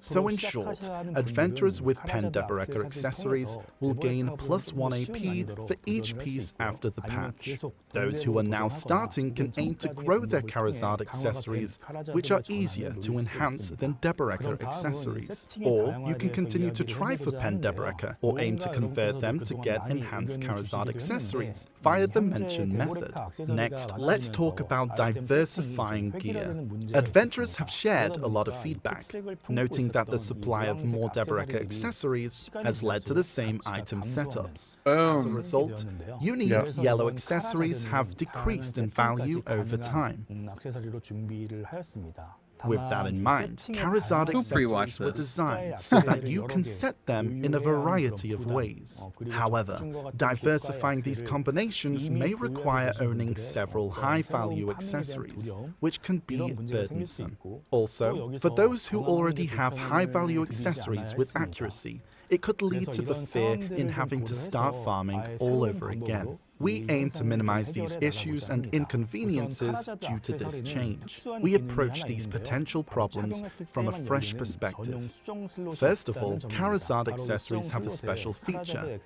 So in short, adventurers with Pendeboreka accessories will gain +1 AP for each piece after the patch. Those who are now starting can aim to grow their Charizard accessories, which are easier to enhance than Deboreka accessories. Or you can continue to try for Pendeboreka, or aim to convert them to get enhanced Charizard accessories via the mentioned method. Next, let's talk about diversifying gear. Adventurers have shared a lot of feedback, noting that the supply of more Deboreka accessories has led to the same item setups. As a result, unique yellow accessories have decreased in value over time. With that in mind, Charizard Who pre-watched accessories were this? designed so that you can set them in a variety of ways. However, diversifying these combinations may require owning several high-value accessories, which can be burdensome. Also, for those who already have high-value accessories with accuracy, it could lead to the fear in having to start farming all over again. We aim to minimize these issues and inconveniences due to this change. We approach these potential problems from a fresh perspective. First of all, Charizard accessories have a special feature,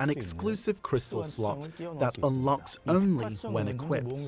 an exclusive crystal slot that unlocks only when equipped.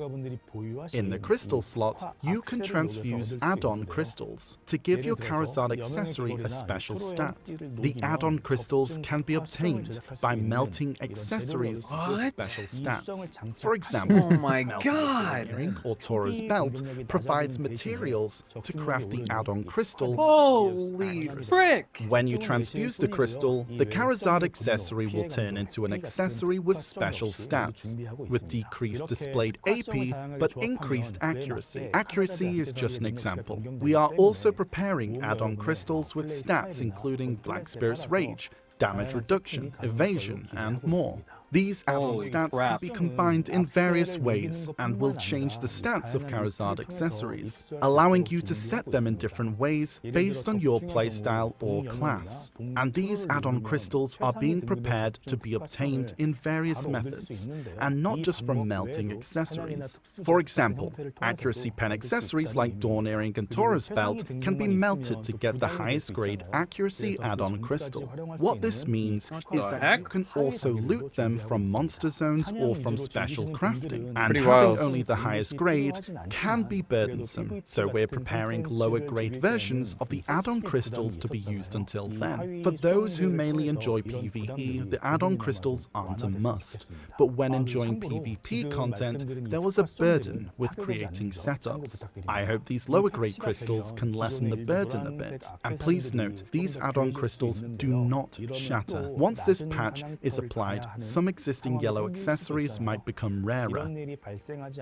In the crystal slot, you can transfuse add-on crystals to give your Charizard accessory a special stat. The add-on crystals can be obtained by melting accessories with special stats. For example, Oh my melting a god! earring or Toro's belt provides materials to craft the add-on crystal. Holy frick! When you transfuse the crystal, the Charizard accessory will turn into an accessory with special stats, with decreased displayed AP but increased accuracy. Accuracy is just an example. We are also preparing add-on crystals with stats including Black Spirit's Rage, damage reduction, evasion, and more. These add-on Holy stats can crap. be combined in various ways and will change the stats of Charizard accessories, allowing you to set them in different ways based on your playstyle or class. And these add-on crystals are being prepared to be obtained in various methods, and not just from melting accessories. For example, accuracy pen accessories like Dawn Earring and Taurus Belt can be melted to get the highest grade accuracy add-on crystal. What this means is the that heck? you can also loot them from monster zones or from special crafting, and Pretty having wild. only the highest grade can be burdensome, so we're preparing lower grade versions of the add-on crystals to be used until then. For those who mainly enjoy PvE, the add-on crystals aren't a must, but when enjoying PvP content, there was a burden with creating setups. I hope these lower grade crystals can lessen the burden a bit, and please note, these add-on crystals do not shatter. Once this patch is applied, some existing yellow accessories might become rarer.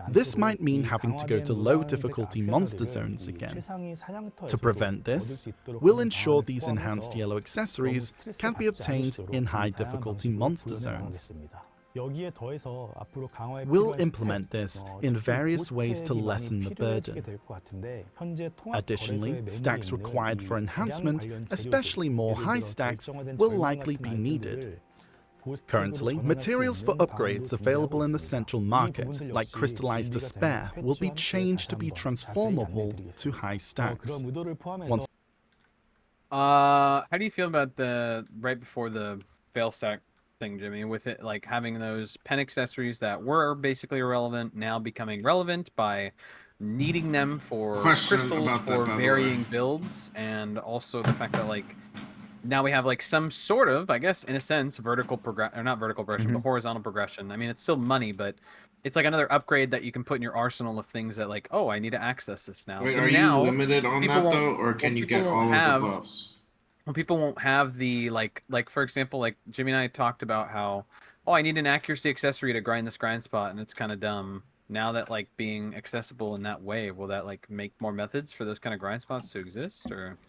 This might mean having to go to low difficulty monster zones again. To prevent this, we'll ensure these enhanced yellow accessories can be obtained in high difficulty monster zones. We'll implement this in various ways to lessen the burden. Additionally, stacks required for enhancement, especially more high stacks, will likely be needed. Currently, materials for upgrades available in the central market, like Crystallized Despair, will be changed to be transformable to high stacks. Once How do you feel about the right before the fail stack thing, Jimmy? With it like having those pen accessories that were basically irrelevant now becoming relevant by needing them for Question crystals about that, for by the varying way. builds, and also the fact that like now we have like some sort of, I guess, in a sense, vertical progression, or not vertical progression, but horizontal progression. I mean, it's still money, but it's like another upgrade that you can put in your arsenal of things that like, oh, I need to access this now. Wait, So are you now limited on people that won't, though, or can well, you people get won't all have, of the buffs? well, people won't have the like for example, like Jimmy and I talked about how, oh, I need an accuracy accessory to grind this grind spot, and it's kind of dumb. Now that like being accessible in that way, will that like make more methods for those kind of grind spots to exist, or?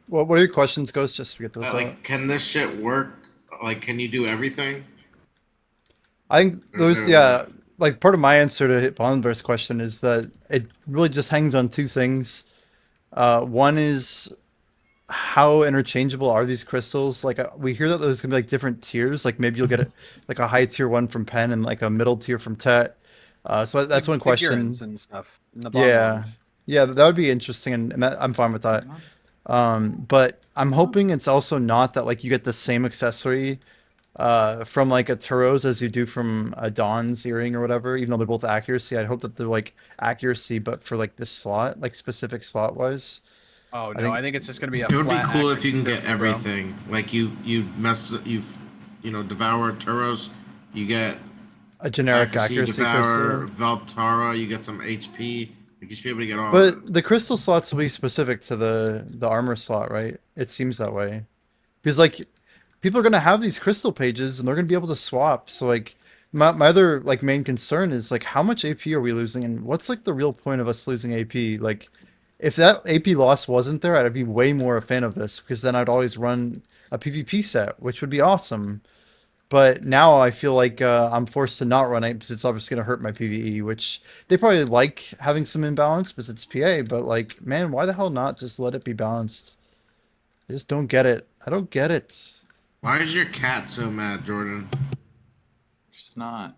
What are your questions, Ghost? Just to get those out. Like, can this shit work? Like, can you do everything? I think Or is those, there a yeah, limit? like part of my answer to Bonber's question is that it really just hangs on two things. One is how interchangeable are these crystals? Like we hear that there's gonna be like different tiers. Like maybe you'll get like a high tier one from Pen and like a middle tier from Tet. So that's Like one figurines question. and stuff in the Yeah, bonbons. yeah, that would be interesting, and that, I'm fine with that. But I'm hoping it's also not that like you get the same accessory from like a Turos as you do from a Dawn's earring or whatever, even though they're both accuracy. I'd hope that they're like accuracy, but for like this slot, like specific slot wise. Oh I no, think I think it's just gonna be a It would be flat cool if you can accuracy get curve, bro. everything. Like you devour Turos, you get a generic accuracy. accuracy Devour crystal. Veltara, you get some HP. Like you should be able to get all of But it. the crystal slots will be specific to the armor slot, right? It seems that way. Because like people are gonna have these crystal pages and they're gonna be able to swap. So like my other like main concern is like how much AP are we losing and what's like the real point of us losing AP? Like if that AP loss wasn't there, I'd be way more a fan of this because then I'd always run a PvP set, which would be awesome. But now I feel like I'm forced to not run it because it's obviously going to hurt my PvE, which they probably like having some imbalance because it's PA. But like, man, why the hell not just let it be balanced? I just don't get it. I don't get it. Why is your cat so mad, Jordan? She's not.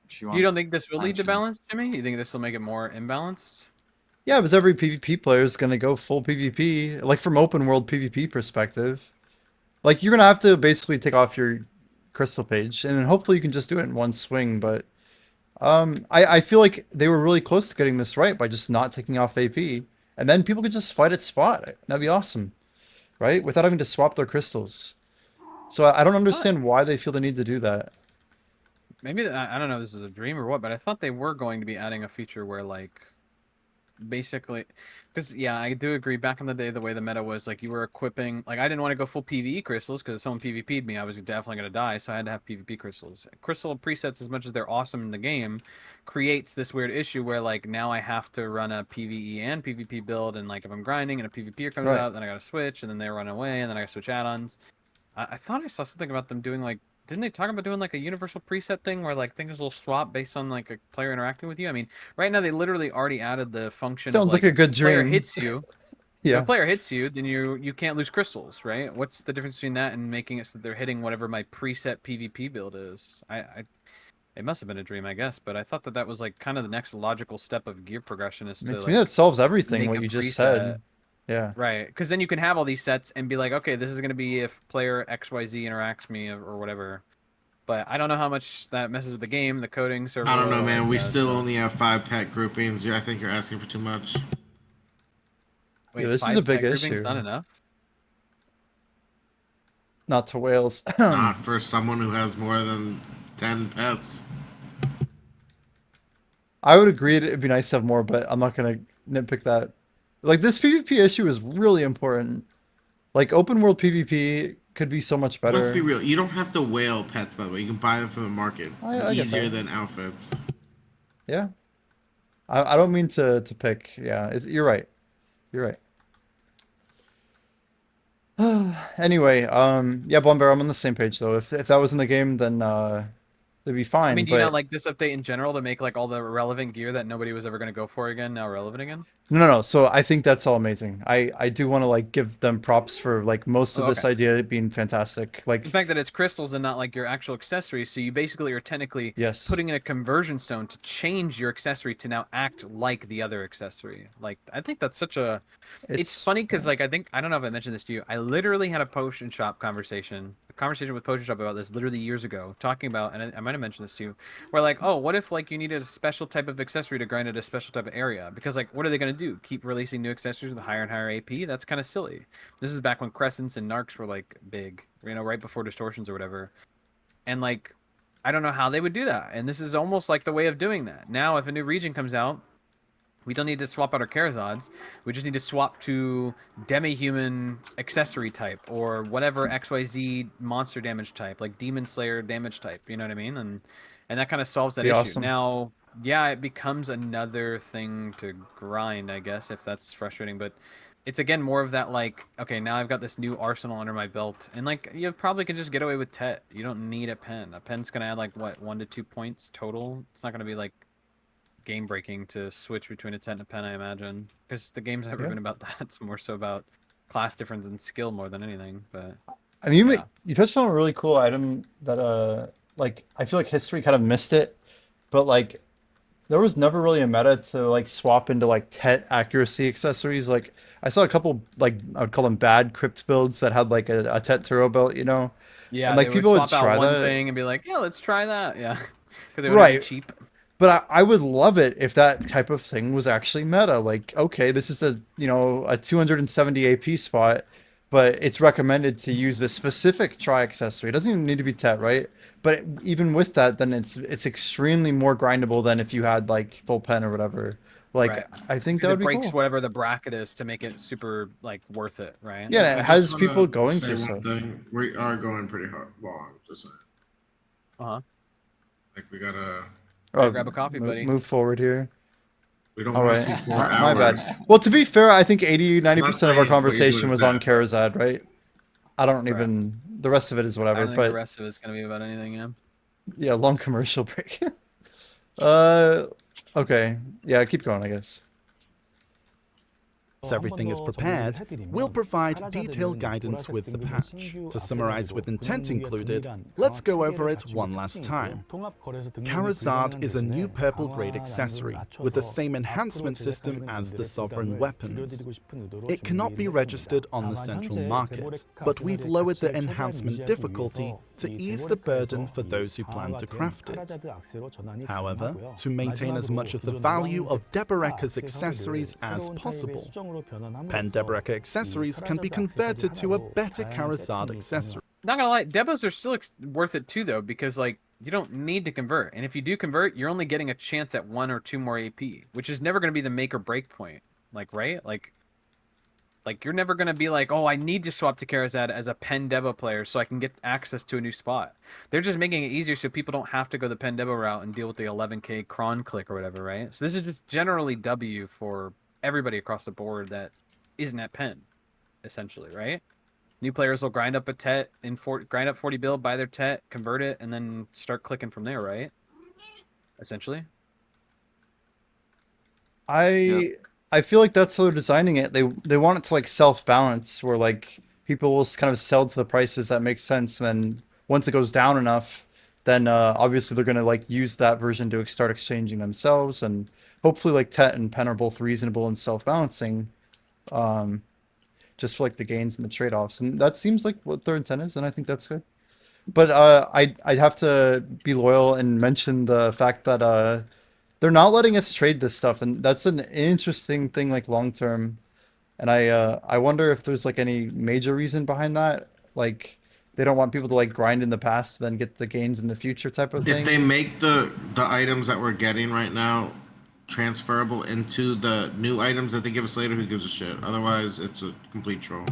She You don't wants think this will lead to action. balance, Jimmy? You think this will make it more imbalanced? Yeah, because every PvP player is going to go full PvP, like from open world PvP perspective. Like you're going to have to basically take off your crystal page, and then hopefully you can just do it in one swing. But I feel like they were really close to getting this right by just not taking off AP, and then people could just fight at spot. That'd be awesome, right? Without having to swap their crystals. So I don't understand why they feel the need to do that. Maybe I don't know if this is a dream or what, but I thought they were going to be adding a feature where like basically, because yeah, I do agree. Back in the day, the way the meta was, like you were equipping, like I didn't want to go full PvE crystals because if someone PvP'd me, I was definitely gonna die. So I had to have PvP crystals. Crystal presets, as much as they're awesome in the game, creates this weird issue where like now I have to run a PvE and PvP build, and like if I'm grinding and a PvPer comes Right. out, then I gotta switch, and then they run away, and then I gotta switch add-ons. I thought I saw something about them doing like didn't they talk about doing like a universal preset thing where like things will swap based on like a player interacting with you? I mean, right now they literally already added the function of Sounds like like a if good a player dream. hits you, if a Yeah. player hits you, then you can't lose crystals, right? What's the difference between that and making it so that they're hitting whatever my preset PvP build is? It must have been a dream, I guess, but I thought that that was like kind of the next logical step of gear progression is I mean, to to me, that like solves everything, make what a you just preset. said. Yeah. Right, because then you can have all these sets and be like, okay, this is going to be if player XYZ interacts me or whatever. But I don't know how much that messes with the game, the coding, server I don't load, know, all man. that We jazz. still So only have 5 pet groupings. I think you're asking for too much. Yeah, wait, this is a 5 big pet groupings issue. not enough? Not to whales. Not for someone who has more than 10 pets. I would agree it'd be nice to have more, but I'm not gonna nitpick that. Like this PvP issue is really important. Like open world PvP could be so much Let's be better. real. You don't have to whale pets, by the way. You can buy them from the market. I get Easier that. than outfits. Yeah. I don't mean to pick. Yeah, you're right. You're right. Anyway, yeah, Blumber, I'm on the same page though. If that was in the game, then it'd be I fine. mean, do you not But like this update in general to make like all the relevant gear that nobody was ever going to go for again now relevant again? no. So I think that's all amazing. I do want to like give them props for like most of Oh, this okay. idea being fantastic. The Like fact that it's crystals and not like your actual accessories, so you basically are technically yes, putting in a conversion stone to change your accessory to now act like the other accessory. Like, I think that's such a it's it's funny because yeah. like I don't know if I mentioned this to you. I literally had a potion shop a conversation with potion shop about this literally years ago, talking about, and I might have mentioned this to you, where like, oh, what if like you needed a special type of accessory to grind at a special type of area? Because like, what are they gonna do? Keep releasing new accessories with higher and higher AP? That's kind of silly. This is back when crescents and narcs were like big, you know, right before distortions or whatever. And like, I don't know how they would do that. And this is almost like the way of doing that. Now, if a new region comes out, we don't need to swap out our Karazods. We just need to swap to demi-human accessory type or whatever XYZ monster damage type, like Demon Slayer damage type. You know what I mean? And that kind of solves that Be issue. awesome. Now, yeah, it becomes another thing to grind, I guess, if that's frustrating. But it's again more of that like, okay, now I've got this new arsenal under my belt, and like you probably can just get away with Tet. You don't need a pen. A pen's gonna add like what 1 to 2 points total. It's not gonna be like game breaking to switch between a tent and a pen, I imagine, because the game's never Yeah. been about that. It's more so about class difference and skill more than anything. But I mean, yeah, you touched on a really cool item that like I feel like history kind of missed it, but like there was never really a meta to like swap into like Tet accuracy accessories. Like I saw a couple like I would call them bad crypt builds that had like a Tet turbo belt, you know, and yeah, like they would people would swap out try one that. thing and be like, yeah, let's try that, yeah, because they wanted to be Right. cheap. But I would love it if that type of thing was actually meta. Like, okay, this is a, you know, a 270 AP spot, but it's recommended to use this specific tri accessory. It doesn't even need to be Tet, right? But even with that, then it's extremely more grindable than if you had like full pen or whatever. Like, Right, I think because that would it be breaks cool. whatever the bracket is to make it super like worth it, right? Yeah, and I it just has want people to going say through one stuff. thing. We are going pretty hard, long. Just saying. Uh-huh. Like, we gotta. Gotta Oh, grab a coffee, buddy. move forward here. We don't All want to right. keep All 4 right. My bad. hours. Well, to be fair, I think 80, I'm not 90% of our saying what you're doing conversation is was on bad, but Karazad, right? I don't Correct. even, the rest of it is I whatever, don't think the but rest of it's gonna be about anything, yeah. yeah, long commercial break. Uh, okay. Yeah, keep going, I guess. Once everything is prepared, we'll provide detailed guidance with the patch. To summarize with intent included, let's go over it one last time. Karazad is a new purple-grade accessory with the same enhancement system as the Sovereign weapons. It cannot be registered on the central market, but we've lowered the enhancement difficulty to ease the burden for those who plan to craft it. However, to maintain as much of the value of Deboreka's accessories as possible, Pen Deboreka accessories can be converted to a better Karazad accessory. Not gonna lie, Debos are still worth it too, though, because like you don't need to convert, and if you do convert, you're only getting a chance at 1 or 2 more AP, which is never gonna be the make or break point. Like, right? Like you're never gonna be like, oh, I need to swap to Karazad as a Pen Devo player so I can get access to a new spot. They're just making it easier so people don't have to go the Pen Devo route and deal with the 11k cron click or whatever, right? So this is just generally W for everybody across the board that isn't at Penn, essentially, right? New players will grind up a tet grind up 40 build, buy their tet, convert it, and then start clicking from there, right? Essentially. I I feel like that's how they're designing it. They want it to like self balance, where like people will kind of sell to the prices that make sense. And then once it goes down enough, then obviously they're gonna like use that version to start exchanging themselves, and hopefully like Tet and Pen are both reasonable and self balancing, um, just for like the gains and the trade offs. And that seems like what their intent is, and I think that's good. But I'd have to be loyal and mention the fact that they're not letting us trade this stuff, and that's an interesting thing, like long term. And I wonder if there's like any major reason behind that, like they don't want people to like grind in the past, then get the gains in the future type of If they thing. make the items that we're getting right now transferable into the new items that they give us later, who gives a shit? Otherwise, it's a complete troll.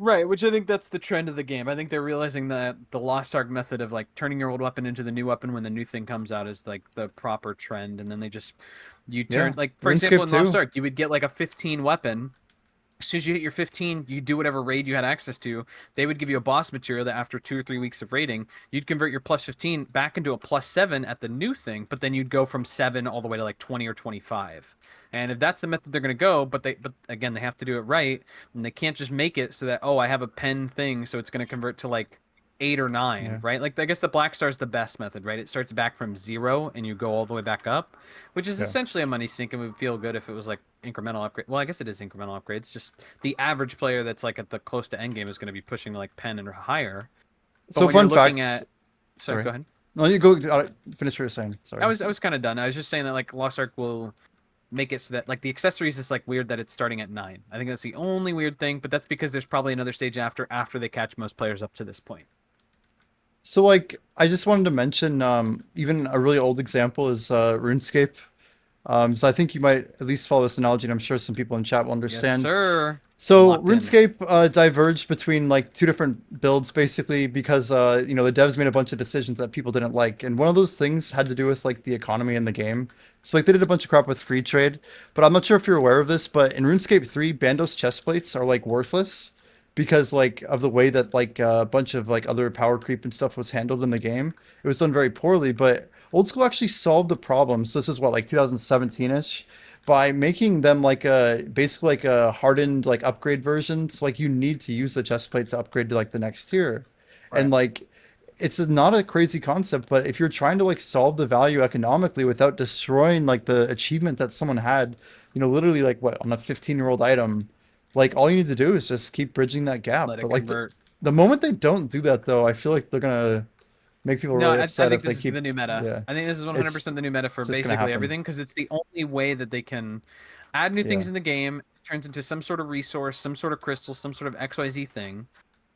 Right, which I think that's the trend of the game. I think they're realizing that the Lost Ark method of like turning your old weapon into the new weapon when the new thing comes out is like the proper trend, and then they just you turn Yeah, like for example RuneScape in Lost too. Ark, you would get like a 15 weapon. As soon as you hit your 15, you do whatever raid you had access to. They would give you a boss material that after 2 or 3 weeks of raiding, you'd convert your plus 15 back into a plus 7 at the new thing, but then you'd go from 7 all the way to like 20 or 25. And if that's the method they're going to go, but again, they have to do it right, and they can't just make it so that, oh, I have a pen thing, so it's going to convert to like 8 or 9, Yeah. right? Like I guess the Black Star is the best method, right? It starts back from 0 and you go all the way back up, which is Yeah. essentially a money sink, and would feel good if it was like incremental upgrade. Well, I guess it is incremental upgrades. Just the average player that's like at the close to end game is going to be pushing like pen and higher. But So when you're fun looking facts. at, sorry, Sorry. go ahead. No, you go finish what you're saying. Sorry. I was kind of done. I was just saying that like Lost Ark will make it so that like the accessories is like weird that it's starting at 9. I think that's the only weird thing, but that's because there's probably another stage after they catch most players up to this point. So like I just wanted to mention even a really old example is RuneScape. So I think you might at least follow this analogy, and I'm sure some people in chat will Yes, understand. sir. So Locked in. RuneScape diverged between like two different builds basically because you know the devs made a bunch of decisions that people didn't like, and one of those things had to do with like the economy in the game. So like they did a bunch of crap with free trade, but I'm not sure if you're aware of this, but in RuneScape 3, Bandos chest plates are like worthless because like of the way that like a bunch of like other power creep and stuff was handled in the game. It was done very poorly, but Old School actually solved the problem. So this is what, like 2017ish, by making them like a basically like a hardened like upgrade version. So like you need to use the chest plate to upgrade to like the next tier. Right. And like not a crazy concept, but if you're trying to like solve the value economically without destroying like the achievement that someone had, you know, literally like what on a 15-year-old item, like all you need to do is just keep bridging that gap. Let it But like convert. the moment they don't do that though, I feel like they're gonna make people No, really I upset think if they this is keep, the new meta. yeah, I think this is it's 100% the new meta for it's just gonna basically happen. everything because it's the only way that they can add new Yeah. things in the game, turns into some sort of resource, some sort of crystal, some sort of XYZ thing,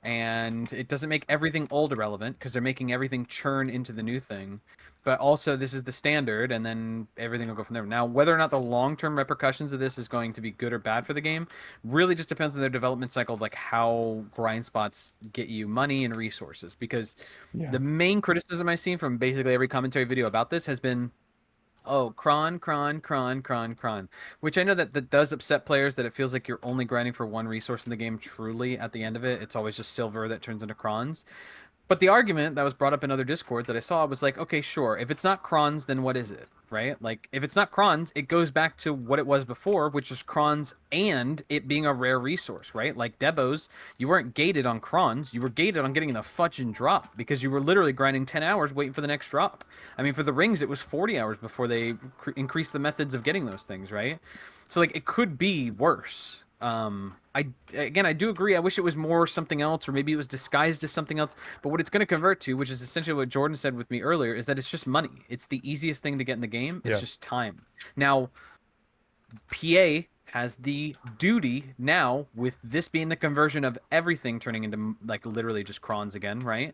and it doesn't make everything old irrelevant because they're making everything churn into the new thing. But also, this is the standard, and then everything will go from there. Now, whether or not the long-term repercussions of this is going to be good or bad for the game really just depends on their development cycle of like how grind spots get you money and resources. Because Yeah. the main criticism I've seen from basically every commentary video about this has been, oh, cron, which I know that does upset players, that it feels like you're only grinding for one resource in the game. Truly, at the end of it, it's always just silver that turns into crons. But the argument that was brought up in other discords that I saw was like, okay, sure, if it's not crons, then what is it, right? Like, if it's not crons, it goes back to what it was before, which was crons and it being a rare resource, right? Like Debos, you weren't gated on crons, you were gated on getting the fudging drop because you were literally grinding 10 hours waiting for the next drop. I mean, for the rings, it was 40 hours before they increased the methods of getting those things, right? So, like, it could be worse. I do agree. I wish it was more something else, or maybe it was disguised as something else. But what it's going to convert to, which is essentially what Jordan said with me earlier, is that it's just money. It's the easiest thing to get in the game. It's Yeah. just time. Now, PA has the duty now, with this being the conversion of everything turning into like literally just crons again, right?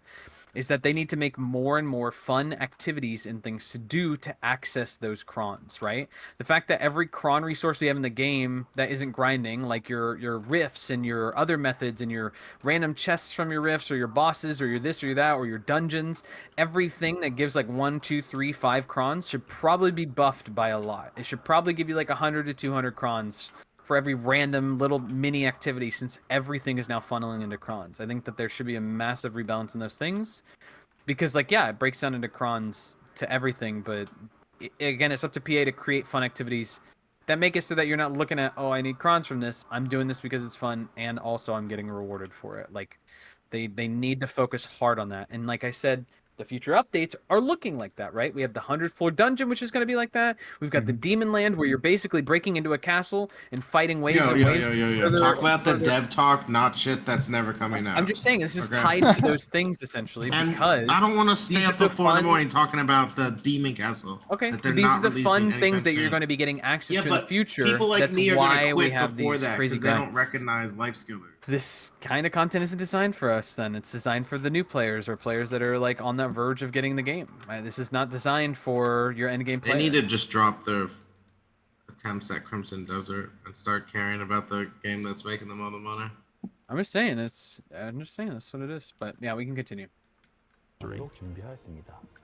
Is that they need to make more and more fun activities and things to do to access those crons, right? The fact that every cron resource we have in the game that isn't grinding, like your rifts and your other methods and your random chests from your rifts or your bosses or your this or your that or your dungeons, everything that gives like 1, 2, 3, 5 crons should probably be buffed by a lot. It should probably give you like 100 to 200 crons for every random little mini activity, since everything is now funneling into crons. I think that there should be a massive rebalance in those things, because like yeah, it breaks down into crons to everything, but again, it's up to PA to create fun activities that make it so that you're not looking at, oh, I need crons from this. I'm doing this because it's fun, and also I'm getting rewarded for it. Like they need to focus hard on that. And like I said, the future updates are looking like that, right? We have the 100th floor dungeon, which is going to be like that. We've got the Demon Land, where you're basically breaking into a castle and fighting waves and waves. Talk about the dev talk, not shit that's never coming out. I'm just saying this is tied to those things essentially, And because I don't want to stay up till 4 in the fun- morning talking about the Demon Castle. Okay, that they're these are not the fun releasing things that anytime you're soon. going to be getting access Yeah, to in the but future. people like That's me are why gonna we quit have before these that crazy because they grind. don't recognize life skillers. This kind of content isn't designed for us. Then it's designed for the new players or players that are like on that verge of getting the game. This is not designed for your end game player. They need to just drop their attempts at Crimson Desert and start caring about the game that's making them all the money. I'm just saying that's what it is. But yeah, we can continue.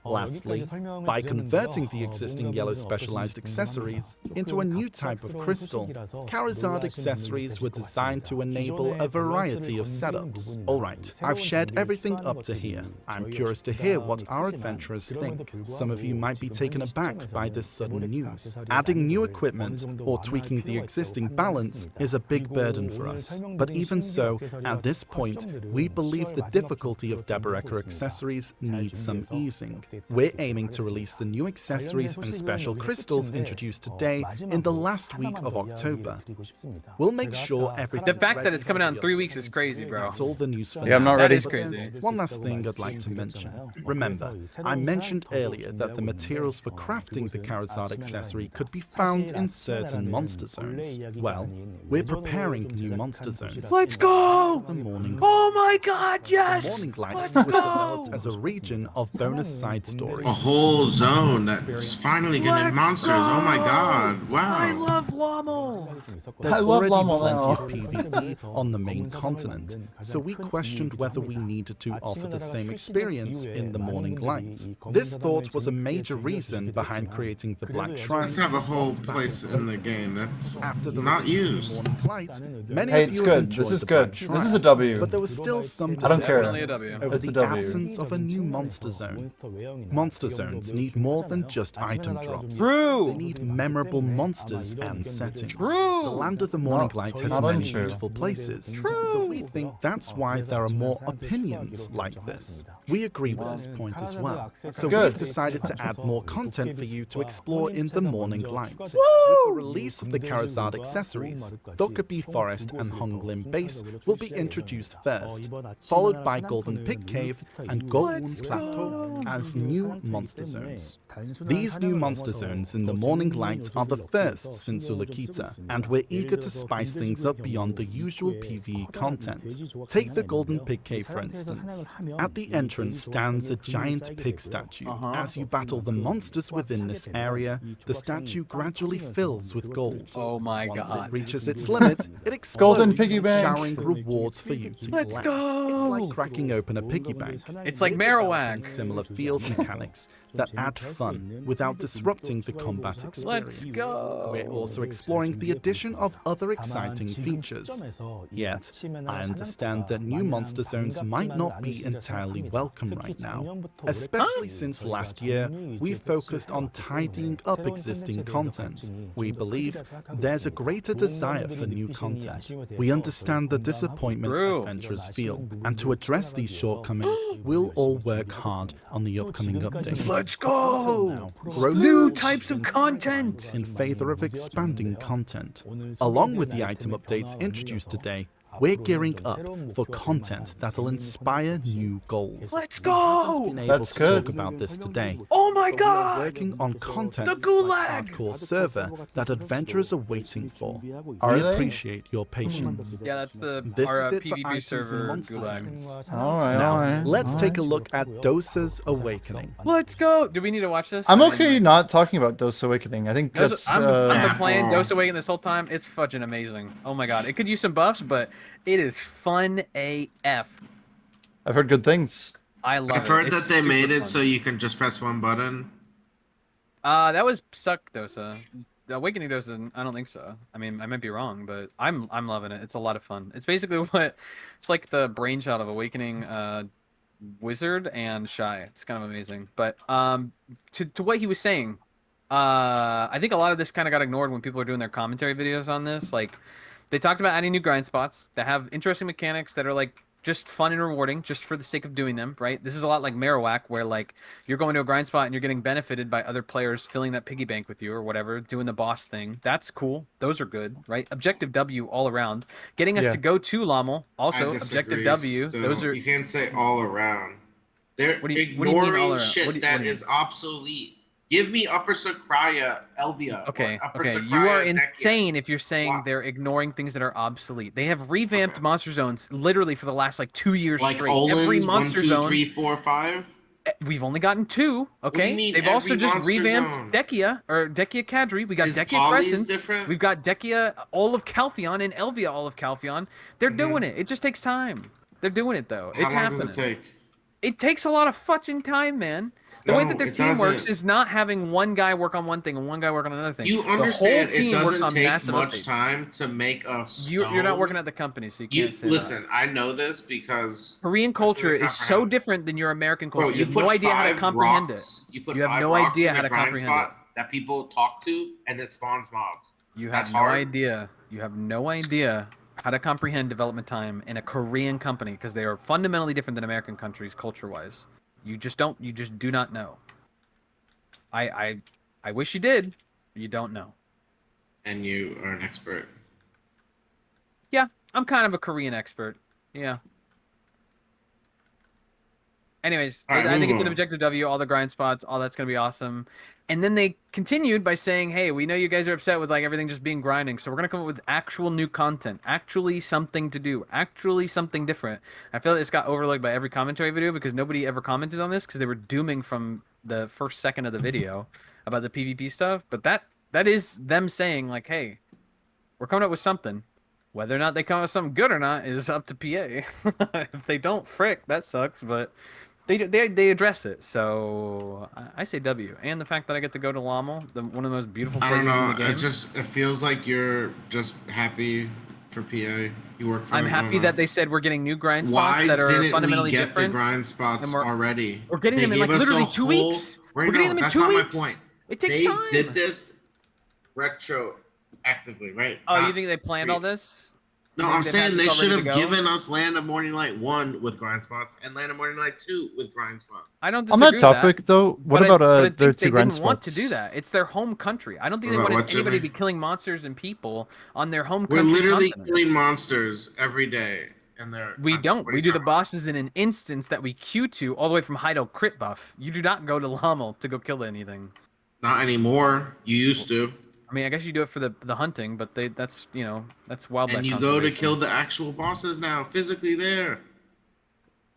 Lastly, by converting the existing yellow specialized accessories into a new type of crystal, Charizard accessories were designed to enable a variety of setups. Alright, I've shared everything up to here. I'm curious to hear what our adventurers think. Some of you might be taken aback by this sudden news. Adding new equipment or tweaking the existing balance is a big burden for us. But even so, at this point, we believe the difficulty of Deboreka accessories needs some easing. We're aiming to release the new accessories and special crystals introduced today in the last week of October. We'll make sure everything. The fact that it's coming out in 3 weeks is crazy, bro. That's all the news for Yeah, I'm now. not That ready. is crazy. There's one last thing I'd like to mention. Remember, I mentioned earlier that the materials for crafting the Charizard accessory could be found in certain monster zones. Well, we're preparing new monster zones. Let's go! The Morning Oh my God, yes! Morning Light was developed as a region of bonus side stories. A whole zone that's finally getting monsters. Oh my god! Wow. I love Lommel! There's I love already Lommel plenty now. of PvE on the main continent, so we questioned whether we needed to offer the same experience in the Morning Light. This thought was a major reason behind creating the Black Shrine. Let's have a whole place in the game that's After the not release of used. Morning Light, many Hey, of it's you have good. This enjoyed is the good. Black This is a Shrine, W. but there was still some I don't care. Definitely a W. over It's a the W. absence of a new monster zone. Monster zones need more than just item drops. True! They need memorable monsters and settings. True! The Land of the Morning Light has not many untrue. beautiful places, so we think that's why there are more opinions like this. We agree with this point as well. So Good. we've decided to add more content for you to explore in the Morning Light. With the release of the Charizard accessories, Dokkaebi Forest and Honglim Base will be introduced first, followed by Golden Pig Cave and Golden Plateau as new monster zones. These new monster zones in the Morning Light are the first since Ulukita, and we're eager to spice things up beyond the usual PvE content. Take the Golden Pig Cave for instance. At the entrance stands a giant pig statue. As you battle the monsters within this area, the statue gradually fills with gold. Oh my Once God. it reaches its limit, it explodes, Golden piggy bank. showering rewards for you to Let's collect. go! It's like cracking open a piggy bank. It's like We're developing Marowak. similar field mechanics that add fun without disrupting the combat experience. Let's go! We're also exploring the addition of other exciting features. Yet, I understand that new monster zones might not be entirely welcome right now, especially since last year we focused on tidying up existing content. We believe there's a greater desire for new content. We understand the disappointment True. adventurers feel, and to address these shortcomings, we'll all work hard on the upcoming updates. Let's go! Now, grow New the types of patience content! in favor of expanding content. Along with the item updates introduced today, we're gearing up for content that'll inspire new goals. Let's We haven't go! been able That's to good. talk about this today. Oh my But we are God! working on content The like Gulag! hardcore server that adventurers are waiting for. Are We they? appreciate your patience. Yeah, that's the This our is it for PvP items and server monster Gulag. zones. All right, Now, all right. let's all take a right. look at Dosa's Awakening. Let's go! Do we need to watch this? I'm I mean, okay not talking about Dose Awakening. I think that's. I've been playing Oh. Dose Awaken this whole time. It's fudging amazing. Oh my God. It could use some buffs, but it is fun AF. I've heard good things. I love it. I've heard It's that they super made it fun. so you can just press one button. That was Suck Dosa. Awakening doesn't. I don't think so. I mean, I might be wrong, but I'm loving it. It's a lot of fun. It's basically what it's like the brainchild of Awakening Wizard and Shy. It's kind of amazing. But to what he was saying, I think a lot of this kind of got ignored when people are doing their commentary videos on this. Like, they talked about adding new grind spots that have interesting mechanics that are like just fun and rewarding, just for the sake of doing them. Right? This is a lot like Marowak, where like you're going to a grind spot and you're getting benefited by other players filling that piggy bank with you or whatever, doing the boss thing. That's cool. Those are good, right? Objective W all around. Getting us Yeah. to go to Lommel, also I objective disagree. W. Still. Those are. You can't say all around. They're What do you mean all ignoring around? shit What do that you is obsolete. Give me Upper Sakraya, Elvia. Okay, or Upper okay. Sakraya, You are Dekia. insane if you're saying Wow. they're ignoring things that are obsolete. They have revamped Okay. monster zones literally for the last like 2 years Like straight. Every Olin's monster 1, 2, zone, 3, 4, 5. we've only gotten 2. Okay, do you mean they've also every just monster revamped zone? Dekia or Dekia Kadri. We got Is Dekia Polly's Crescents. different? We've got Dekia all of Calpheon and Elvia all of Calpheon. They're Mhm. doing it. It just takes time. They're doing it though. How It's long happening. does it take? It takes a lot of fucking time, man. The way No, that their it team works doesn't. is not having one guy work on one thing and one guy work on another thing. You The whole understand it team works doesn't on take massive much updates. time to make a stone. You're not working at the company, so you can't say listen, that. I know this because Korean this culture isn't is so comprehend- different than your American culture. Bro, you you have put no idea how to 5 comprehend rocks. You put You have 5 no rocks idea in how a to grind comprehend spot that people talk to, and it spawns mobs. it. You That's have no hard. idea. You have no idea how to comprehend development time in a Korean company because they are fundamentally different than American countries culture-wise. You just don't. You just do not know. I wish you did. You don't know. And you are an expert. Yeah, I'm kind of a Korean expert. Yeah. Anyways, All right, I think move it's an on. objective W, all the grind spots, all that's going to be awesome. And then they continued by saying, hey, we know you guys are upset with like everything just being grinding, so we're going to come up with actual new content, actually something to do, actually something different. I feel like this got overlooked by every commentary video because nobody ever commented on this because they were dooming from the first second of the video about the PvP stuff. But that is them saying like, hey, we're coming up with something. Whether or not they come up with something good or not is up to PA. If they don't, frick, that sucks. But they address it, so I say W. And the fact that I get to go to Lommel, one of the most beautiful I don't places in the know. game. It feels like you're just happy for PA. You work for I'm them. I don't happy know. that they said we're getting new grind spots Why that are didn't fundamentally we get different. the grind spots and we're- already? We're getting They them in gave like us literally a 2 whole- weeks. Right, We're getting no, them in that's 2 not weeks. my point. It takes They time. did this retroactively, right? Oh, you Not think they planned pre- all this? No, You think I'm they've had saying this they all should ready to have go? given us Land of Morning Light 1 with grind spots and Land of Morning Light 2 with grind spots. I don't On disagree that with topic, though, what But about I their think they 2 grind didn't want to spots? do that. It's their home country. I don't think What they about wanted what, anybody to Jimmy? be killing monsters and people on their home We're country literally continent. killing monsters every day, and they're We don't. What are We you do the talking about? bosses in an instance that we queue to all the way from Heido crit buff. You do not go to Lommel to go kill anything. Not anymore. You used to. I mean, I guess you do it for the hunting, but that's that's wildlife. And you go to conservation. kill the actual bosses now, physically there.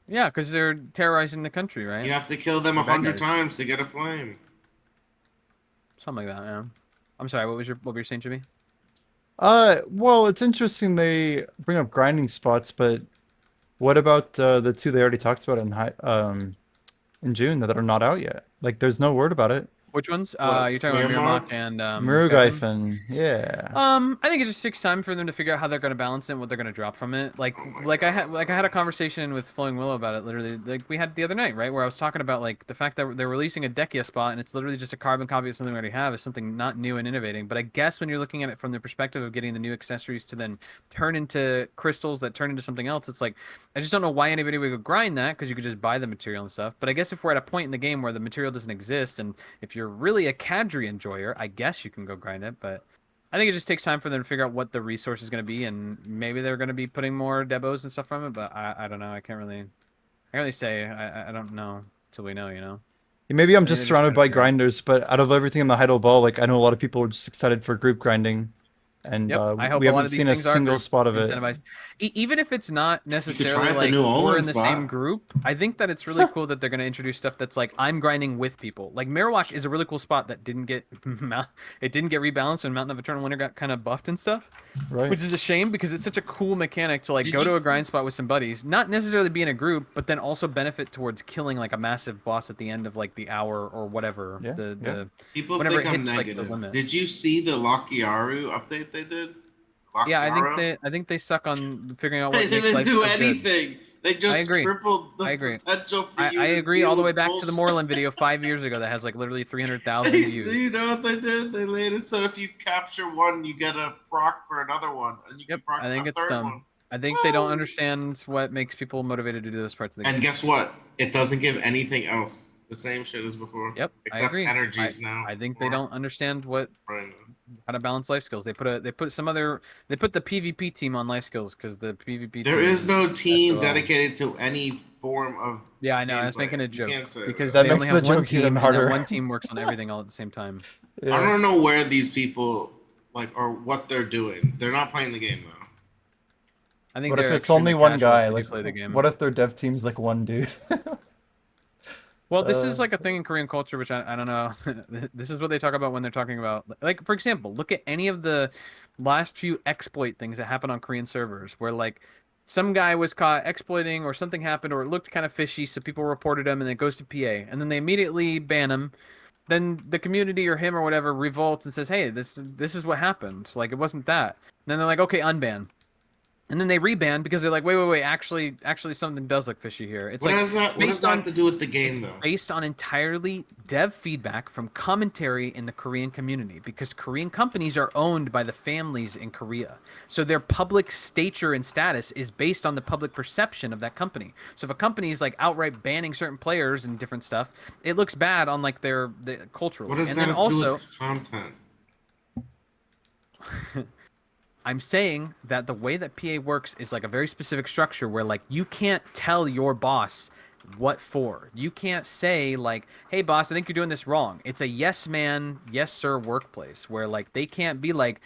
Yeah, because they're terrorizing the country, right? You have to kill them The bad 100 guys. times to get a flame. Something like that. Yeah. I'm sorry. What were you saying, Jimmy? Well, it's interesting they bring up grinding spots, but what about the 2 they already talked about in June that are not out yet? Like, there's no word about it. Which ones? What, You're talking about Miramar? Miramar and Gaifen? Murugaifen, yeah. I think it just takes time for them to figure out how they're going to balance it and what they're going to drop from it. Like, Oh my like I God. had a conversation with Flowing Willow about it. Literally, like we had the other night, right, where I was talking about like the fact that they're releasing a Dekia spot and it's literally just a carbon copy of something we already have is something not new and innovating. But I guess when you're looking at it from the perspective of getting the new accessories to then turn into crystals that turn into something else, it's like I just don't know why anybody would go grind that because you could just buy the material and stuff. But I guess if we're at a point in the game where the material doesn't exist and if you're really a Cadre enjoyer, I guess you can go grind it, but I think it just takes time for them to figure out what the resource is going to be, and maybe they're going to be putting more debos and stuff from it. But I don't know. I can't really say. I don't know till we know. You know. Maybe I'm Maybe just they're surrounded trying to by figure out- grinders, but out of everything in the Heidel Ball, like I know a lot of people are just excited for group grinding. and Yep, I hope we a lot haven't of these seen a things are single group spot of it. incentivized. Even if it's not You could necessarily try at the like New we're Orleans in the spot. same group, I think that it's really cool that they're going to introduce stuff that's like I'm grinding with people. Like Marowak is a really cool spot that didn't get it didn't get rebalanced when Mountain of Eternal Winter got kind of buffed and stuff, Right. which is a shame because it's such a cool mechanic to like Did go you- to a grind spot with some buddies, not necessarily be in a group, but then also benefit towards killing like a massive boss at the end of like the hour or whatever. Yeah, The People whenever think it I'm hits like the negative. limit. Did you see the Lakiaru update they did? Yeah, Lakiaru? I think they suck on figuring out They what makes didn't life do so good. anything. They just agree. tripled the I agree. potential for you I to agree deal all the way with back to the bullshit. Moreland video 5 years ago that has like literally 300,000 Do views. you know what they did? They made it so if you capture one, you get a proc for another one, and you Yep, can proc I think a it's third dumb. one. I think they don't Woo! understand what makes people motivated to do those parts of the game. And guess what? It doesn't give anything else. The same shit as before. Yep, I Except agree. energies now. I think they Or- don't understand what Right. how to balance life skills. They put the PvP team on life skills because the PvP There team is no team SOL. dedicated to any form of. Yeah, I know. I was gameplay. making a You joke can't say because That they makes only have the one joke team even and harder. that one team works on everything all at the same time. I don't know where these people like or what they're doing. They're not playing the game though. I think What if they're it's only extremely one casual if guy? they do Like, play the game. what if their dev team's like one dude? Well, this is Uh, like a thing in Korean culture, which I don't know. This is what they talk about when they're talking about, like, for example, look at any of the last few exploit things that happen on Korean servers, where like some guy was caught exploiting, or something happened, or it looked kind of fishy, so people reported him, and it goes to PA, and then they immediately ban him. Then the community or him or whatever revolts and says, "Hey, this is what happened. Like, it wasn't that." And then they're like, "Okay, unban." And then they reban because they're like, wait, actually, something does look fishy here. It's What like does that? What does based that on have to do with the it's game though? based on entirely dev feedback from commentary in the Korean community because Korean companies are owned by the families in Korea. So their public stature and status is based on the public perception of that company. So if a company is like outright banning certain players and different stuff, it looks bad on like the culturally. What does And that then have to do also with content? I'm saying that the way that PA works is like a very specific structure where like you can't tell your boss what for. You can't say like, "Hey boss, I think you're doing this wrong." It's a yes man, yes sir workplace where like they can't be like,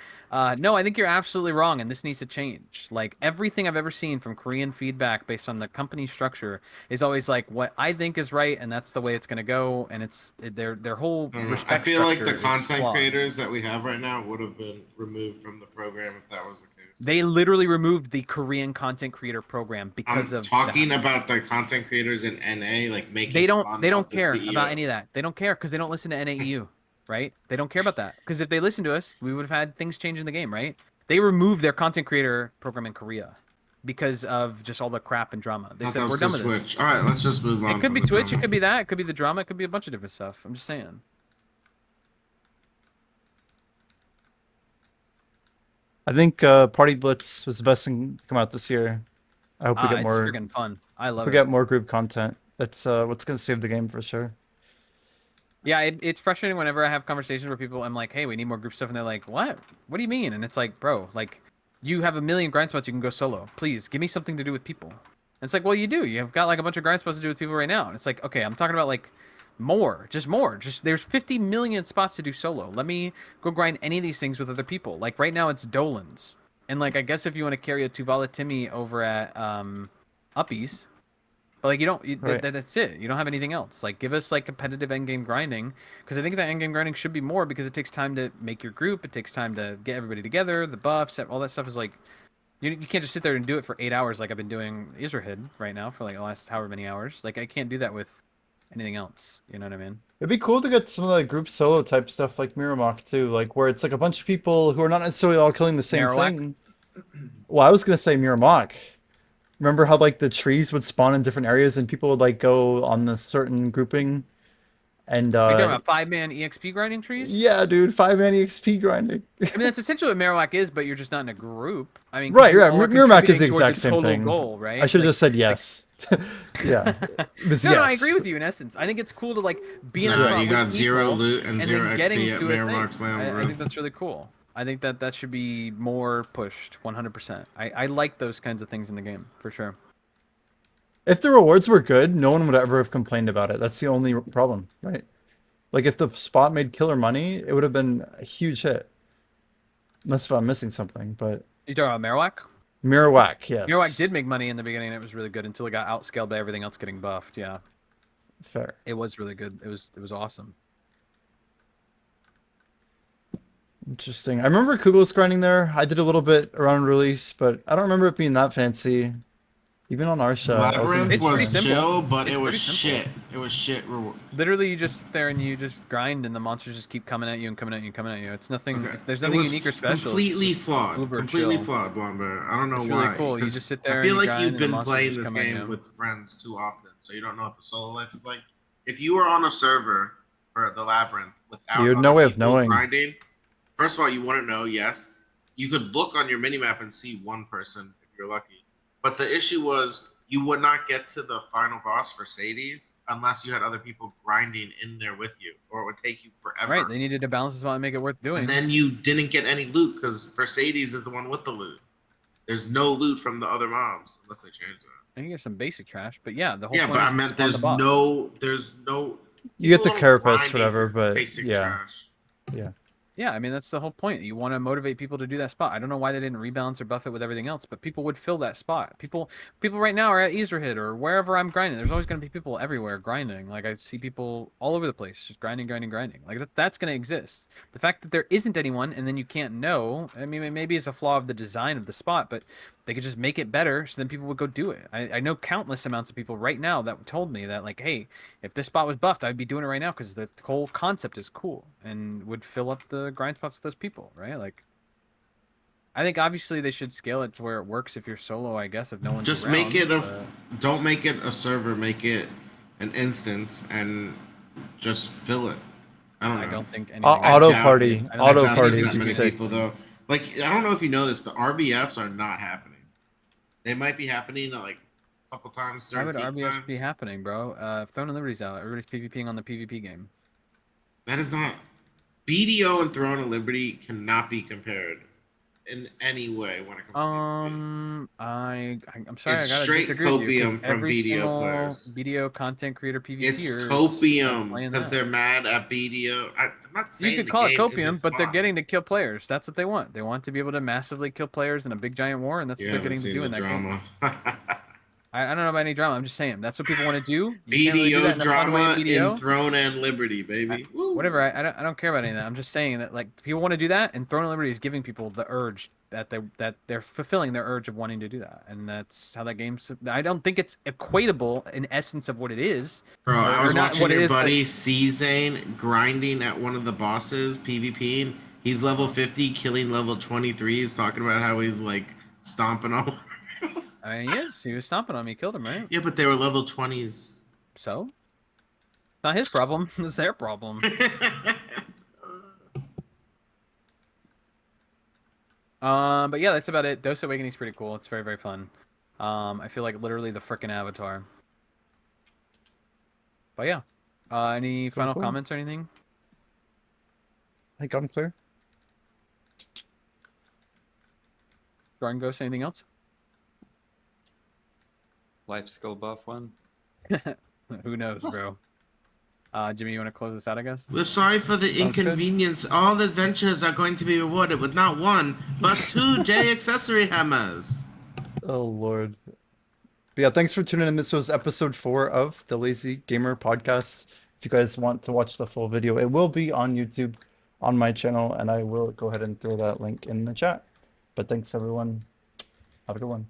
"No, I think you're absolutely wrong and this needs to change." Like everything I've ever seen from Korean feedback based on the company structure is always like what I think is right and that's the way it's going to go, and it's their whole I don't know. I respect feel like the structure is content flawed. creators that we have right now would have been removed from the program if that was the case. They literally removed the Korean content creator program because I'm of talking that. about the content creators in NA, like making. They fun don't of the care CEO. about any of that. They don't care because they don't listen to NAEU, right? They don't care about that because if they listened to us, we would have had things change in the game, right? They removed their content creator program in Korea because of just all the crap and drama. They Thought said that was we're done with 'cause this. Twitch. All right, let's just move on. It could from be the Twitch, it drama. could be that, it could be the drama, it could be a bunch of different stuff. I'm just saying. I think Party Blitz was the best thing to come out this year. I hope we get It's more. freaking fun. I love We it. get more group content. That's what's gonna save the game for sure. Yeah, it's frustrating whenever I have conversations where people, I'm like, "Hey, we need more group stuff," and they're like, "What? What do you mean?" And it's like, "Bro, like, you have a million grind spots you can go solo. Please give me something to do with people." And it's like, "Well, you do. You've got like a bunch of grind spots to do with people right now." And it's like, "Okay, I'm talking about like more. Just there's 50 million spots to do solo. Let me go grind any of these things with other people. Like right now, it's Dolan's, and like I guess if you want to carry a Tuvala Timmy over at Uppies." But like you don't, Right. that's it. You don't have anything else. Like give us like competitive endgame grinding, because I think that endgame grinding should be more because it takes time to make your group. It takes time to get everybody together. The buffs, all that stuff is like, you can't just sit there and do it for 8 hours like I've been doing Israhid right now for like the last however many hours. Like I can't do that with anything else. You know what I mean? It'd be cool to get some of the group solo type stuff like Miramok too, like where it's like a bunch of people who are not necessarily all killing the same Marowak? thing. Well, I was gonna say Miramok. Remember how like the trees would spawn in different areas and people would like go on the certain grouping, and Are you talking about 5-man EXP grinding trees? yeah, dude, 5-man EXP grinding. I mean, that's essentially what Marowak is, but you're just not in a group. I mean, 'cause Right, you right. all are Miramok is the contributing towards exact a same total thing. goal, right? I should have Like, just said yes. Yeah. It was no, I yes. agree with you in essence. I think it's cool to like be in a Nah, spot you with got zero people loot and and zero then getting XP at to a Mirror thing. Slam, I bro. think that's really cool. I think that should be more pushed, 100%. I like those kinds of things in the game for sure. If the rewards were good, no one would ever have complained about it. That's the only problem, right? Like if the spot made killer money, it would have been a huge hit. Unless if I'm missing something, but You talking about Marowak? Marowak, yes. Marowak did make money in the beginning, and it was really good until it got outscaled by everything else getting buffed. Yeah, Fair. it was really good. It was awesome. Interesting. I remember Kugel's grinding there. I did a little bit around release, but I don't remember it being that fancy. Even on Arsha, I wasn't. Labyrinth It's pretty was simple. chill, but It's it was pretty simple. shit. It was shit. Literally, you just sit there and you just grind, and the monsters just keep coming at you and coming at you and coming at you. It's nothing. Okay. There's It nothing was unique or special. completely It's just flawed. uber Completely chill. flawed, Blomber. I don't know It's why. really cool. You 'cause just sit there I feel and you like grind, you've and the been monsters playing just this come at game you. with friends too often, so you don't know what the solo life is like. If you were on a server for the Labyrinth without You had other no way of people knowing. grinding, first of all, you wouldn't know. Yes, you could look on your minimap and see one person if you're lucky. But the issue was you would not get to the final boss for Sadie's unless you had other people grinding in there with you, or it would take you forever. Right. They needed to balance this out and make it worth doing. And then you didn't get any loot because Mercedes is the one with the loot. There's no loot from the other mobs unless they change that. I think there's some basic trash, but yeah, the whole Yeah, point but is I meant to spawn the there's boss. no. You get the People carapace, grinding whatever, for but basic yeah. trash. Yeah, I mean that's the whole point. You want to motivate people to do that spot. I don't know why they didn't rebalance or buff it with everything else, but people would fill that spot. People right now are at Ezrahid or wherever I'm grinding. There's always going to be people everywhere grinding. Like I see people all over the place just grinding. Like that's going to exist. The fact that there isn't anyone and then you can't know. I mean, maybe it's a flaw of the design of the spot, but they could just make it better so then people would go do it. I know countless amounts of people right now that told me that like, hey, if this spot was buffed, I'd be doing it right now because the whole concept is cool and would fill up the grind spots with those people, right? Like, I think obviously they should scale it to where it works if you're solo, I guess, if no one's Just around, make it but... don't make it a server, make it an instance and just fill it. I don't know. I don't think anything... Auto doubt party. it. Auto I doubt party there's would that be many sick. people though. Like I don't know if you know this, but RBFs are not happening. They might be happening like a couple times Why during would peak RBS times. be happening, bro? Throne and Liberty's out. Everybody's PvPing on the PvP game. That is not BDO and Throne of Liberty cannot be compared in any way when it comes to PvP. I'm sorry, It's I gotta straight disagree with you, 'cause copium from every BDO single players. BDO content creator PvPers It's are copium playing because that. they're mad at BDO. I'm not saying You could the call it game copium, isn't but they're fun. getting to kill players. That's what they want. They want to be able to massively kill players in a big giant war, and that's You what they're haven't getting to seen do the in that game. drama. I don't know about any drama. I'm just saying that's what people want to do. You can't really do that BDO in a fun way in drama in BDO. Throne and Liberty, baby. Woo. Whatever. I don't care about any of that. I'm just saying that like people want to do that, and Throne of Liberty is giving people the urge that they're fulfilling their urge of wanting to do that, and that's how that game's. I don't think it's equatable in essence of what it is. Bro, I or was not watching what it your is, but- buddy C-Zane grinding at one of the bosses, PvPing. He's level 50, killing level 23s, talking about how he's like stomping all. I mean, he was stomping on me, killed him, right? Yeah, but they were level 20s. So, it's not his problem. It's their problem. But yeah, that's about it. Dose Awakening is pretty cool. It's very, very fun. I feel like literally the frickin' Avatar. But yeah, any final cool. comments or anything? I think I'm clear. Garden Ghost, anything else? Life skill buff one. Who knows, bro? Jimmy, you want to close this out, I guess? We're sorry for the Sounds good. inconvenience. All adventures are going to be rewarded with not one, but 2 J accessory hammers. Oh Lord. But yeah, thanks for tuning in. This was episode 4 of the Lazy Gamer Podcast. If you guys want to watch the full video, it will be on YouTube on my channel, and I will go ahead and throw that link in the chat. But thanks everyone. Have a good one.